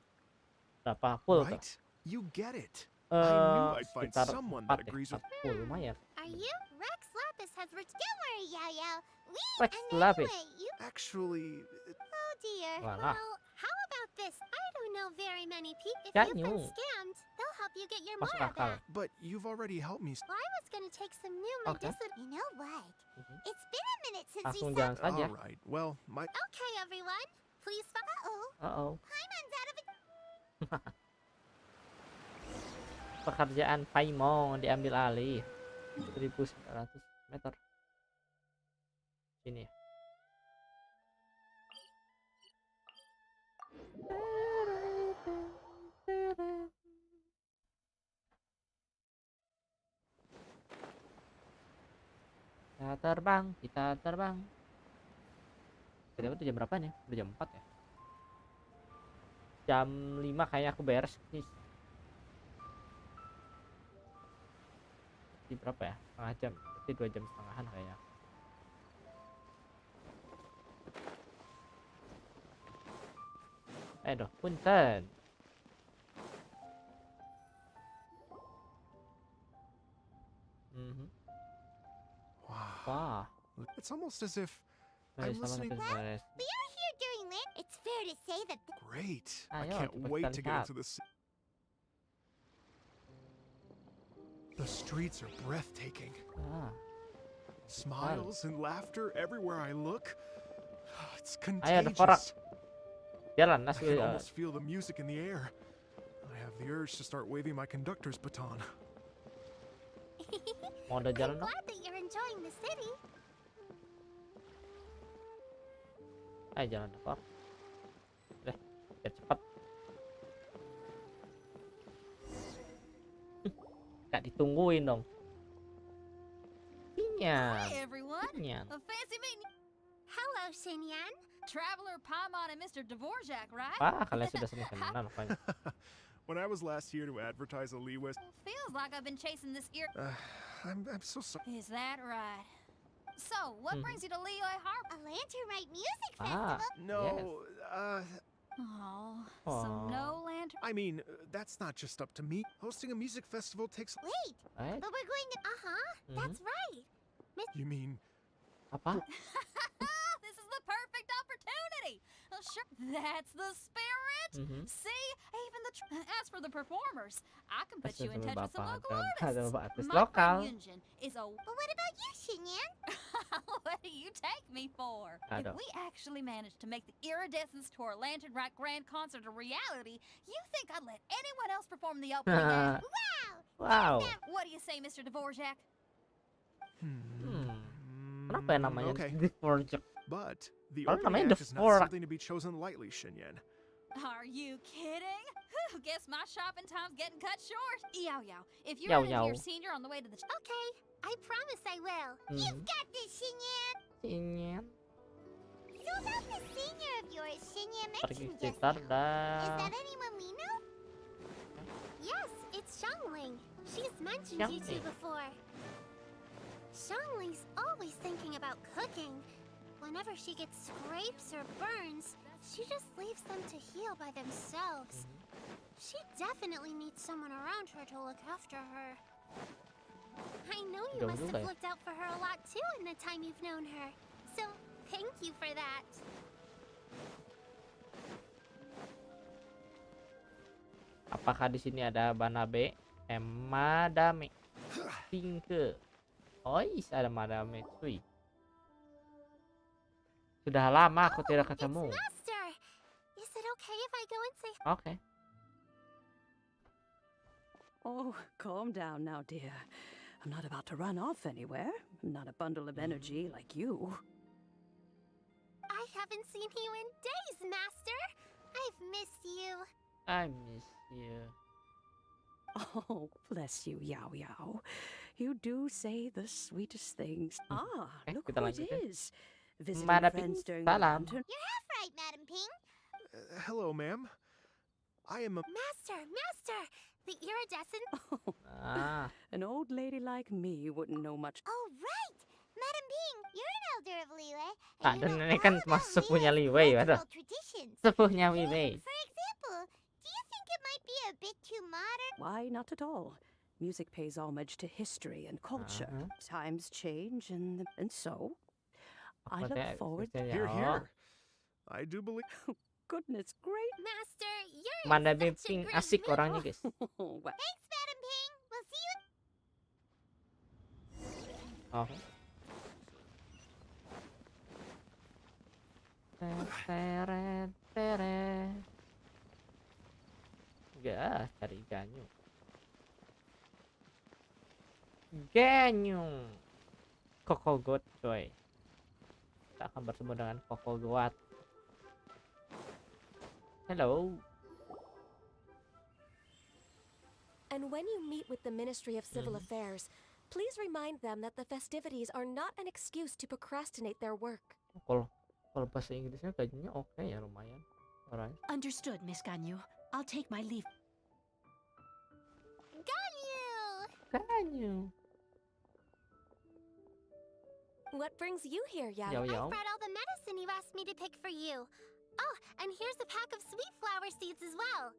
Berapa full tuh? Right? You get it. I knew I'd find Sekitar someone 4 that ya, agrees with... 40 lumayan. Are you? Rex Lapis has returned. Don't worry, Yao Yao. Rex Lapis. You... Actually... Oh dear. Voila. Well, how about this? I don't know very many people. If Kan you've been yun. scammed, they'll help you get your Masuk Mora akal. back. But you've already helped me... Well, I was gonna take some new Okay. medicinal. You know what? It's been a minute since Langsung we jalan saw... saja. Alright, well, my... Okay, everyone. Please follow. Uh-oh. Paimon's out of it. Pekerjaan Paimon diambil alih. 1900 meter. Sini ya. Kita terbang, kita terbang. Kita udah jam berapa nih? Udah jam 4 ya. Jam 5 kayaknya aku beres nih. Di berapa ya? Setengah jam. Berarti 2 jam setengahan kayaknya. Aduh, punten. Wow. It's almost as if Guys, I'm sama listening... natin beres. We are here during land. It's fair to say that... Great. I Ayo, can't cepat wait kita to lihat. get into this. The streets are breathtaking. Ah. Smiles and laughter everywhere I look. It's Ayo ada korak. contagious. Jalan, I nas can almost feel the music in the air. I have the urge to start waving my conductor's baton. Mau ada jalan I'm dong? glad that you're enjoying the city. Ayo jalan korak. Udah, biar cepat. Gak ditungguin dong. Sinyan. Hi, everyone. Sinyan. A fancy meeting. Hello, Xinyan. Traveler Paimon and Mr. Dvorak, right? Kalian sudah sering kenal rupanya. When I was last here to advertise a Leeway, Feels like I've been chasing this ear. I'm so sorry. Is that right? So, what brings you to Liyue Harbor? A Lantern Right Music Festival. No, Oh, so no lantern. I mean, that's not just up to me. Hosting a music festival takes. Wait, What? but we're going to. That's right. You mean? Apa? This is the perfect opportunity. Oh, sure, that's the spirit. See, even as for the performers, I can put you in touch with some local artists. My friend Genshin is a. But what about you, Xinyan? What do you take me for? I If don't. we actually managed to make the iridescence to our Lantern Right Grand Concert a reality, you think I'd let anyone else perform the opening act? Wow. What do you say, Mr. Dvorak? Kenapa ya namanya Okay. Dvorak? But the Kalau opening namanya act is not Dvorak. something to be chosen lightly, Xinyan. Are you kidding? Whew, guess my shopping time's getting cut short. Yow yow. If you're Yow, running yow. your senior on the way to the Okay, I promise I will. You've got this, Xinyan. Sinyan. So about the senior of yours, Xinyan Pergi mentioned just sekitar now. Is dah. that anyone we know? Yes, it's Xiangling. She's mentioned you two Xiangling. before. Xiangling's always thinking about cooking. Whenever she gets scrapes or burns, she just leaves them to heal by themselves. She definitely needs someone around her to look after her. I know you Jauh must juga have ya. looked out for her a lot too in the time you've known her. So, thank you for that. Apakah di sini ada Banabe, Madame, Pinke, Ois, ada Madame, cuy. Sudah lama aku tidak ketemu. Master! Is it okay if I go and say Oke. Oh, calm down now, dear. I'm not about to run off anywhere. I'm not a bundle of energy like you. I haven't seen you in days, Master! I've missed you. I miss you. Oh, bless you, Yao Yao. You do say the sweetest things. Look kita who it lanjut ya. is. Visiting Madame friends Ping, during the salam. lantern. You're half right, Madam Ping. Hello, ma'am. I am a. Master! The iridescent... An old lady like me wouldn't know much. Oh, right! Madam Ping, you're an elder of Liyue. Dan ini kan masuk punya Liyue, waduh. Traditions. Sepuhnya Liyue. For example, do you think it might be a bit too modern? Why, not at all. Music pays homage to history and culture. Times change, and so I look forward to Here, here. I do believe. Goodness great. Master, you're in Madame such a Ping great asik mood. orangnya, guys. Thanks, Madam Ping. We'll see you. Oh. Teret, teret. Gak, cari ganyu. Ganyu. Kokogot, coy. Kita akan bertemu dengan Kokogot. Hello. And when you meet with the Ministry of Civil Affairs, please remind them that the festivities are not an excuse to procrastinate their work. Kalau bahasa Inggrisnya gajinya oke ya, lumayan. Alright. Understood, Miss Ganyu. I'll take my leave. Ganyu. What brings you here, Yao? Yao I Yao. brought all the medicine you asked me to pick for you. Oh, and here's a pack of sweet flower seeds as well.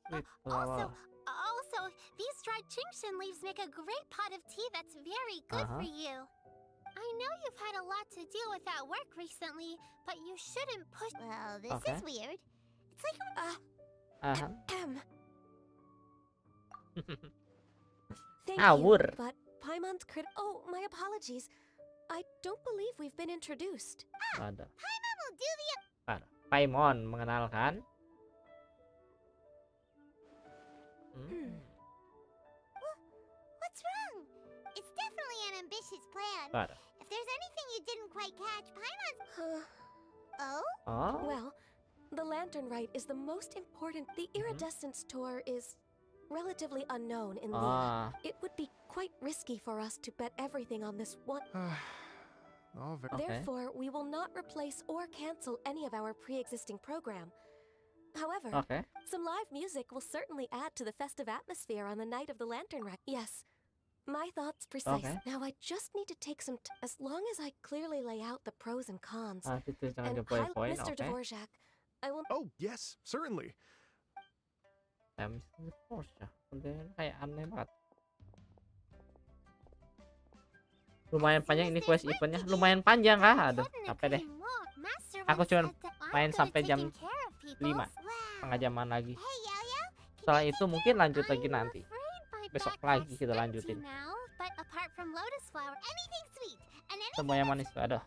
Sweet flower. Also, these dried chingshin leaves make a great pot of tea that's very good for you. I know you've had a lot to deal with at work recently, but you shouldn't push. Well, this Okay. is weird. It's like Thank Awur. you, but Paimon's Oh, my apologies. I don't believe we've been introduced. Ada. Paimon will do the... Ada. Paimon mengenalkan. What's wrong? It's definitely an ambitious plan. Ada. If there's anything you didn't quite catch, Paimon's... Oh? Oh? Well, the Lantern Rite is the most important. The Iridescence Tour is relatively unknown in Liyue. It would be quite risky for us to bet everything on this one. Therefore, we will not replace or cancel any of our pre-existing program. However, some live music will certainly add to the festive atmosphere on the night of the Lantern Rite. Yes, my thoughts precise. Now I just need to take some as long as I clearly lay out the pros and cons. And Mr. Dvorak, I will... Oh, yes, certainly. Kayak aneh banget. Lumayan panjang ini quest eventnya, lumayan panjang kah? Aduh, capek deh. Aku cuma main sampai jam 5, setengah jaman lagi. Setelah itu mungkin lanjut lagi nanti. Besok lagi kita lanjutin. Semua yang manis, aduh.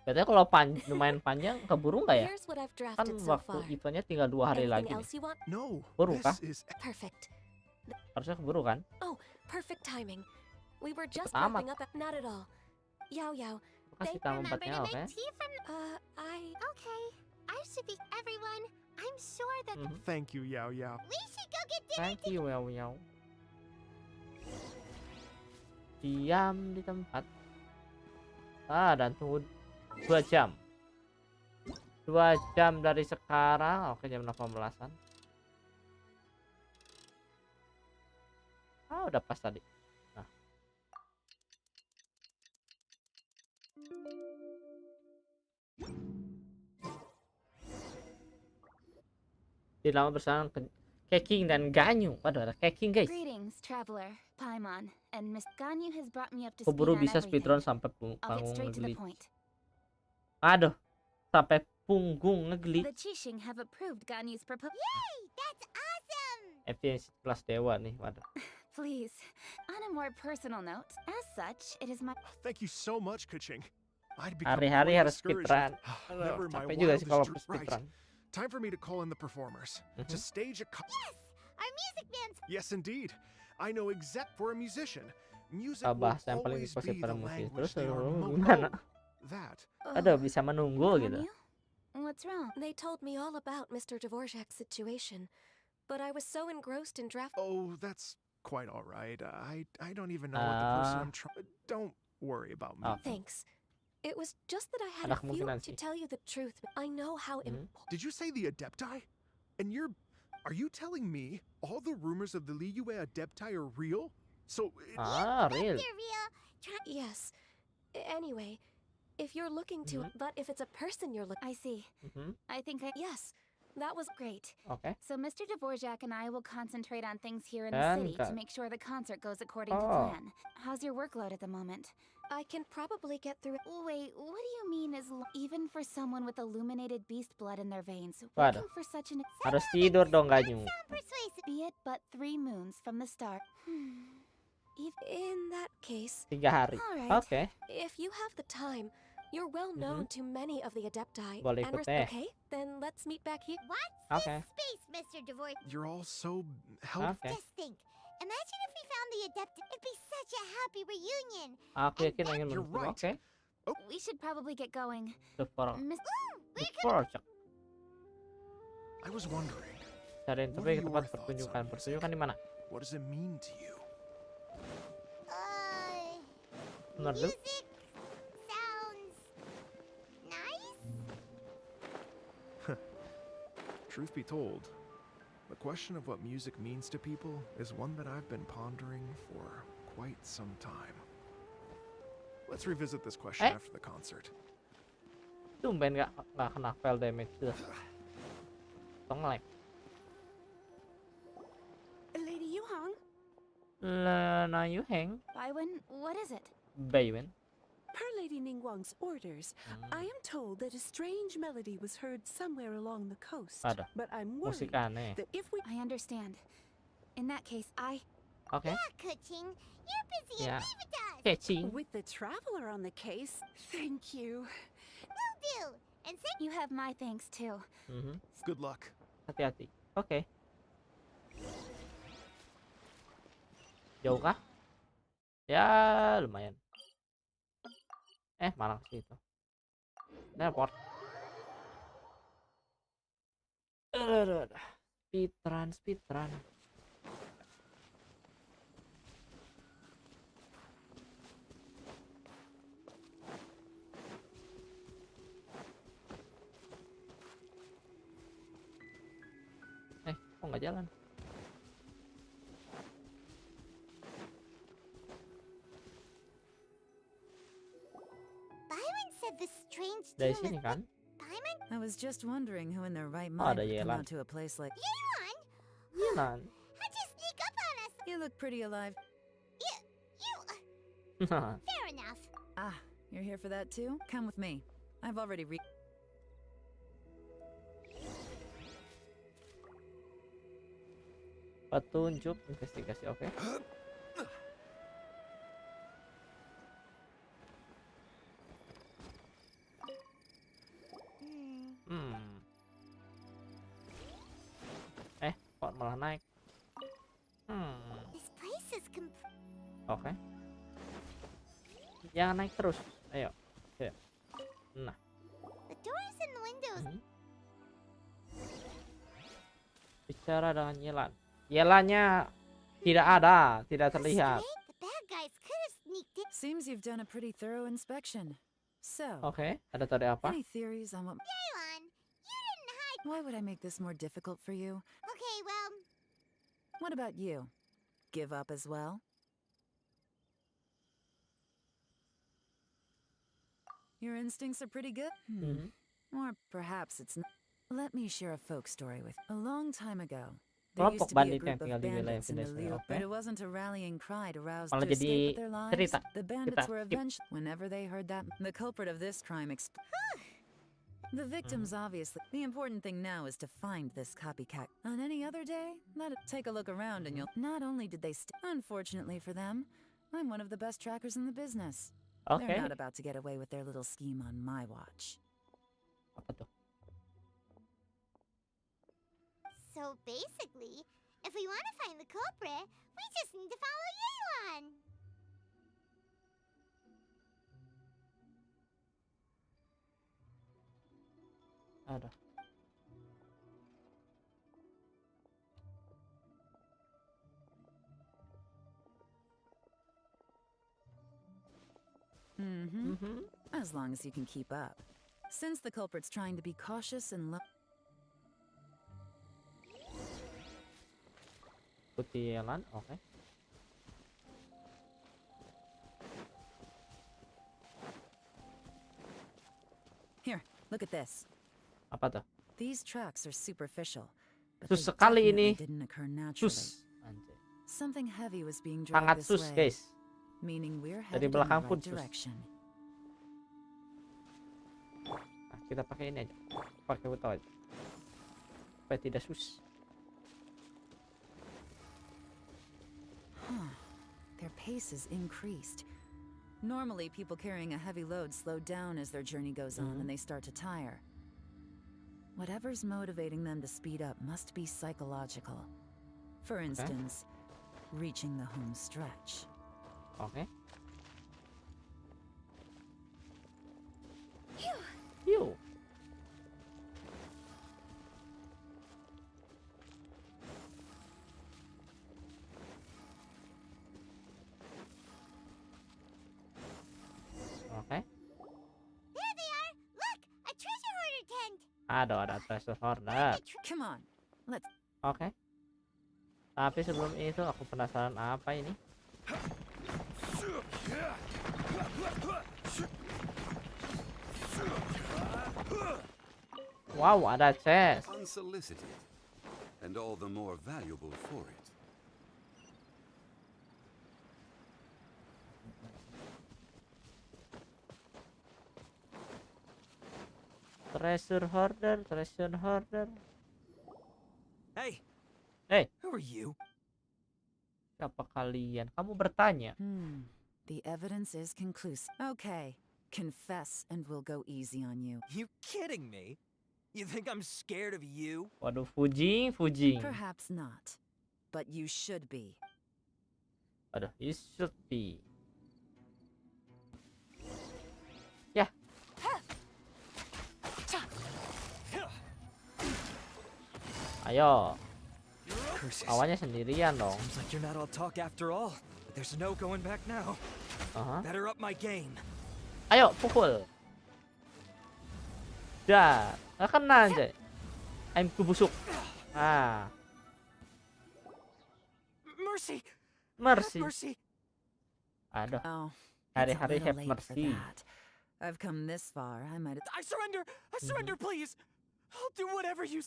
Berarti kalau lumayan panjang, keburu nggak ya? Kan waktu eventnya tinggal 2 hari lagi nih. Keburu kah? Harusnya keburu kan? Oh, perfect timing. We were just wrapping up. Not at all. Yao Yao. Kasih tamu obatnya, oke? Okay. I should be everyone. I'm sure that... Thank you, Yao Yao. We should go get dinner. Thank you, Yao Yao. Diam di tempat. Dan tunggu 2 jam. 2 jam dari sekarang. Oke, jam 18-an. Udah pas tadi. Nah. Di lama bersama Keking dan Ganyu. Waduh, ada Keking, guys. Greetings, traveler. Paimon and Miss Ganyu has brought me up to Keburu speed on bisa everything. speedrun sampai I'll get punggung straight to the ngeglitch. point. Aduh, sampai punggung ngeglitch. The Qixing have approved Ganyu's proposal. Yay! That's awesome! Efisiensi kelas dewa nih, waduh. Please, on a more personal note, as such, it is my... Thank you so much, Kuching. I'd become Hari-hari quite harus discouraged. speedrun. Never my Capek juga sih kalau wildest speedrun. Right. Time for me to call in the performers to stage a. Yes, our music band's... Yes, indeed. I know exact for a musician. Music will Bahasa yang paling always dikuasai be pada the musik. language Terus they are gimana? That. Aduh, bisa menunggu gitu. What's wrong? They told me all about Mr. Dvorak's situation, but I was so engrossed in draft. Oh, that's quite all right. I don't even know what the person I'm trying. Don't worry about me. Thanks. It was just that I had Ada a few kemungkinan to sih. tell you the truth. I know how important. Did you say the Adepti? And are you telling me all the rumors of the Liyue Adepti are real? So real. Yes. Anyway, if you're looking to, but if it's a person you're looking, I see. I think yes, that was great. Okay. So Mr. Dvorak and I will concentrate on things here in the And city to got- make sure the concert goes according to Oh. plan. How's your workload at the moment? I can probably get through it. Wait, what do you mean is even for someone with illuminated beast blood in their veins, Waduh. working for such an Harus tidur dong, Ganyu. be it but 3 moons from the start. In that case, 3 hari. all right. Oke. If you have the time, you're well known to many of the Adepti. Boleh and ikut deh. okay, then let's meet back here. What's Okay. this space, Mr. Dvorak? you're all so helpful. Okay. Just think. Imagine if we found the Adept. It'd be such a happy reunion. Aku yakin ingin You're menentu. right. Oke. We should probably get going. The Miss project. I was wondering, Cari yang terbaik ke tempat pertunjukan. Pertunjukan di mana? what does it mean to you? Menurut? Music sounds nice. Truth be told, the question of what music means to people is one that I've been pondering for quite some time. Let's revisit this question after the concert. Tumben nggak kena fail damage tuh. Nge-lag. Lady Yuhang? Lena Yuheng. Baiwen, what is it? Baiwen. Per Lady Ningguang's orders, I am told that a strange melody was heard somewhere along the coast. Ada. But I'm Musik worried aneh. that if we... I understand. In that case, Okay. Yeah, Kuching. You're busy Yeah. and leave it to us. Kuching. With the traveler on the case, thank you. Will do. And say You have my thanks too. Good luck. Hati-hati. Oke. Jauh kah? Ya lumayan. Malah ke situ. Teleport. Speedrun. Kok nggak jalan? Byron said the strange Dari team sini kan? Byron? I was just wondering who in their right mind ada would come Yelan. out to a place like... Yelan? Yelan. How'd you sneak up on us? You look pretty alive. Fair enough. Ah, you're here for that too? Come with me. I've already Petunjuk investigasi, oke. Kok malah naik? This place is Oke. Jangan naik terus. Ayo. Nah. The doors and the windows. Bicara dengan Yelan. Yelannya tidak ada, tidak terlihat. The bad guys could have sneaked in. Seems you've done a pretty thorough inspection. So, Oke, ada tadi apa? any theories on what... Yelan, you didn't hide. Why would I make this more difficult for you? Okay, well, What about you? Give up as well? Your instincts are pretty good? Or perhaps it's not. Let me share a folk story with you. A long time ago, there used to be a group of bandits in the Liu, but it wasn't a rallying cry to rouse to escape with their lives. The bandits were eventually, whenever they heard that, the culprit of this crime the victims, obviously. The important thing now is to find this copycat. On any other day, let it take a look around and you'll... Not only did they unfortunately for them, I'm one of the best trackers in the business. Okay. They're not about to get away with their little scheme on my watch. Apa tuh? so basically, if we want to find the culprit, we just need to follow Yelan. Ada. As long as you can keep up. Since the culprit's trying to be cautious and Ikuti Yelan, oke. Here, look at this. Apa tuh? These tracks are superficial, but Sus they sekali definitely ini. didn't occur naturally. Sus. Anjay. Something heavy was being dragged Sangat this sus, way, guys. meaning we're Dari headed in the belakang right pun sus. direction. Nah, kita pakai ini aja. Pakai botol aja. Supaya tidak sus. Their pace is increased. Normally, people carrying a heavy load slow down as their journey goes on and they start to tire. Whatever's motivating them to speed up must be psychological. For instance, reaching the home stretch. Oke. Phew. Yuk. Oke. There they are! Look! A treasure hoarder tent! Ada treasure hoarder. Come on, let's... Oke. Tapi sebelum itu aku penasaran apa ini? Wow, ada chest. Unsolicited, and all the more valuable for it. Treasure hoarder, treasure hoarder. Hey. Hey. Who are you? Siapa kalian? Kamu bertanya. The evidence is conclusive. Okay, confess and we'll go easy on you. You kidding me? You think I'm scared of you? Waduh, Fujing. Perhaps not, but you should be. Waduh, you should be. Ya. Ayo. Awalnya sendirian dong. Seems like you're not all talk after all. But there's no going back now. Better up my game. Ayo, pukul. Dah, nggak kena aja. Aimku busuk. Mercy. Aduh. Oh, Hari-hari have mercy. I've come this far. I surrender, please. I'll do whatever you.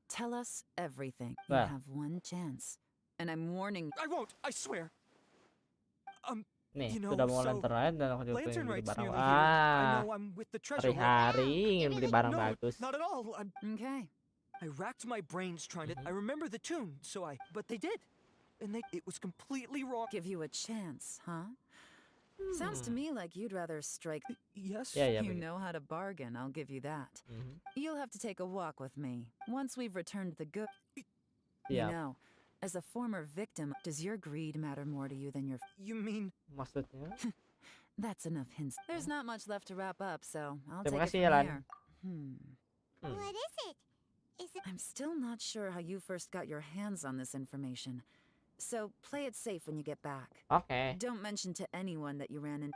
Tell us everything. You have one chance, and I'm warning. I won't. I swear. Nih, You know, sudah mau so, lantern ride dan aku juga lantern pengen beli ride's barang. nearly here. I know I'm with the treasure hunt. Hari-hari ingin beli barang No, bagus. not at all. Okay. I racked my brains trying to. I remember the tune, but they did, and it was completely wrong. Give you a chance, huh? Sounds to me like you'd rather strike. Yes. Yeah, You know how to bargain, I'll give you that. You'll have to take a walk with me once we've returned the good. You know, as a former victim, does your greed matter more to you than your... You mean... Maksudnya? That's enough hints. There's not much left to wrap up, so I'll take Terima it kasih from ya, Lan. here. What is it? I'm still not sure how you first got your hands on this information. So play it safe when you get back. Okay. Don't mention to anyone that you ran in.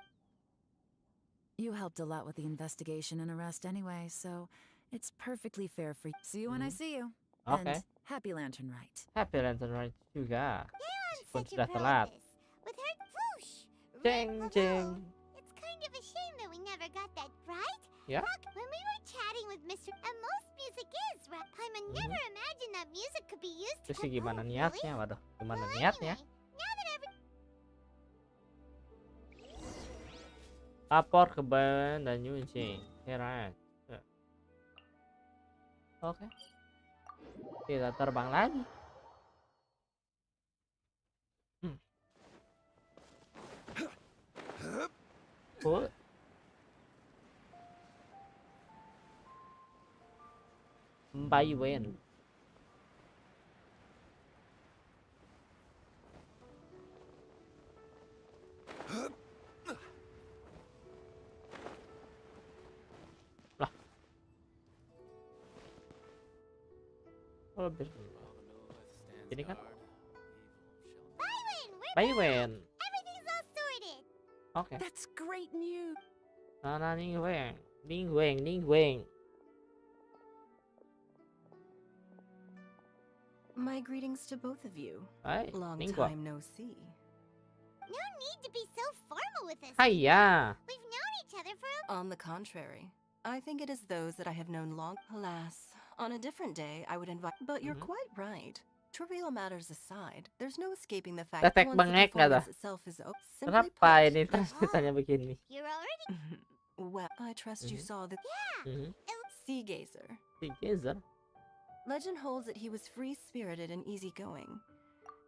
You helped a lot with the investigation and arrest anyway, so it's perfectly fair for you. See you when I see you. Okay. And happy Lantern Ride. Happy Lantern Ride juga. Meskipun Such sudah a telat. promise. With her whoosh. Jeng jeng. It's kind of a shame that we never got that, right? Yeah. Look, when we were chatting with Mr. And most music is rap. I never imagined that music could be used Terus to. gimana niatnya? Waduh, gimana niatnya? Lapor ke band dan Yunjing. Heran. Oke. Kita terbang lagi. Cool. By when? Lah. Oh, ini kan? By when? Everything's all sorted. Okay. That's great news. Nana ning weng. My greetings to both of you. Hai, Long Ningwa. time no see. No need to be so formal with us. Hiya. We've known each other for a... On the contrary, I think it is those that I have known long. Alas, on a different day, I would invite. But you're quite right. Trivial matters aside, there's no escaping the fact that Tetek once the bengek nggak dah? performance itself is over. Kenapa ini translatannya begini? You're already... Well, I trust you saw the sea gazer. Sea gazer? Legend holds that he was free-spirited and easygoing.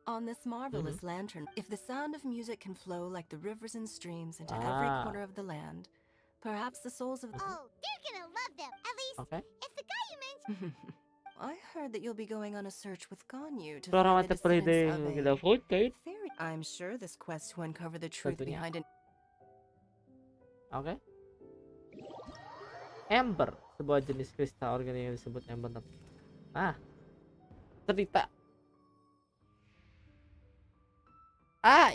On this marvelous lantern, if the sound of music can flow like the rivers and streams into every corner of the land, perhaps the souls of... Oh, they're gonna love them. At least, if the guy you mentioned... I heard that you'll be going on a search with Ganyu to Suara find the mata descendants kita of a foto. fairy. I'm sure this quest to uncover the truth Tentunya. behind it. Oke. Ember, sebuah jenis kristal organik yang disebut ember. Ah, cerita.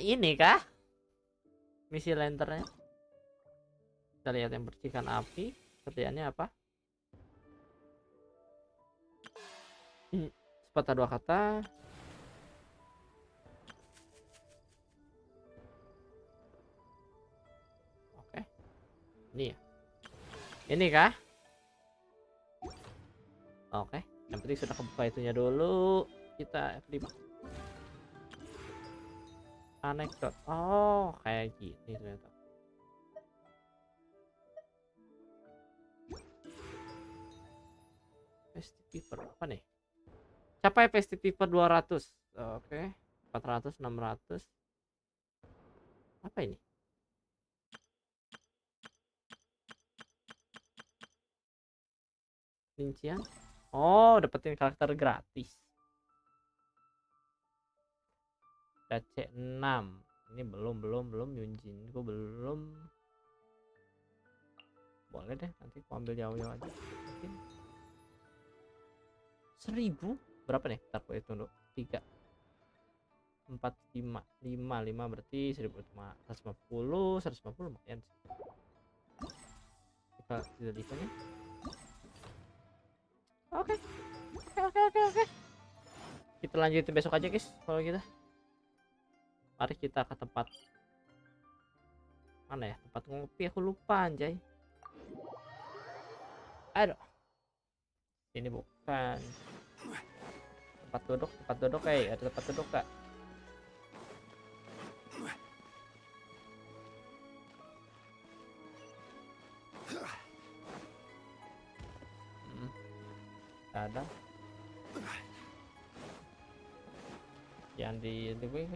Ini kah? Misi lanternnya. Kita lihat yang percikan api. Kerjaannya apa? Sepatah dua kata. Oke. Ini ya. Ini kah? Oke. Yang penting sudah kebuka itunya dulu. Kita F5. Anekdot. Oh, kayak gini ternyata. Festival apa nih? Capai Festival 200. Oke. 400, 600. Apa ini? Rincian. Oh, dapetin karakter gratis. Udah C6. Ini belum Yunjin. Gue belum. Boleh deh, nanti aku ambil jauh-jauh aja. Mungkin 1000. Berapa nih? Bentar gue hitung dulu. 3 4 5 5 berarti 150 lumayan sih. Kita lihatnya. Oke. Kita lanjutin besok aja guys kalau gitu. Mari kita ke tempat mana ya? Tempat ngopi, aku lupa anjay. Aduh. Ini bukan. Tempat duduk ada tempat duduk Kak. Ada yang di gue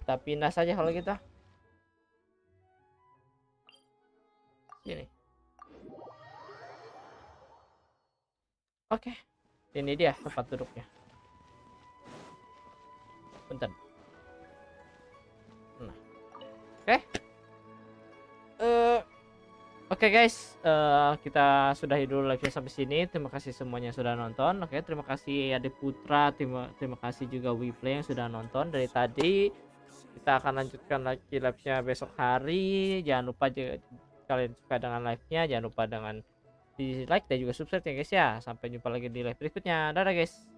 kita pindah saja kalau kita sini. Oke, ini dia tempat duduknya. Bentar. Nah, Oke guys, kita sudahi dulu live sampai sini. Terima kasih semuanya sudah nonton. Oke, terima kasih Ade Putra, terima kasih juga RizPlay yang sudah nonton dari tadi. Kita akan lanjutkan lagi live-nya besok hari. Jangan lupa kalian suka dengan live-nya, jangan lupa dengan di like dan juga subscribe ya guys ya. Sampai jumpa lagi di live berikutnya. Dadah guys.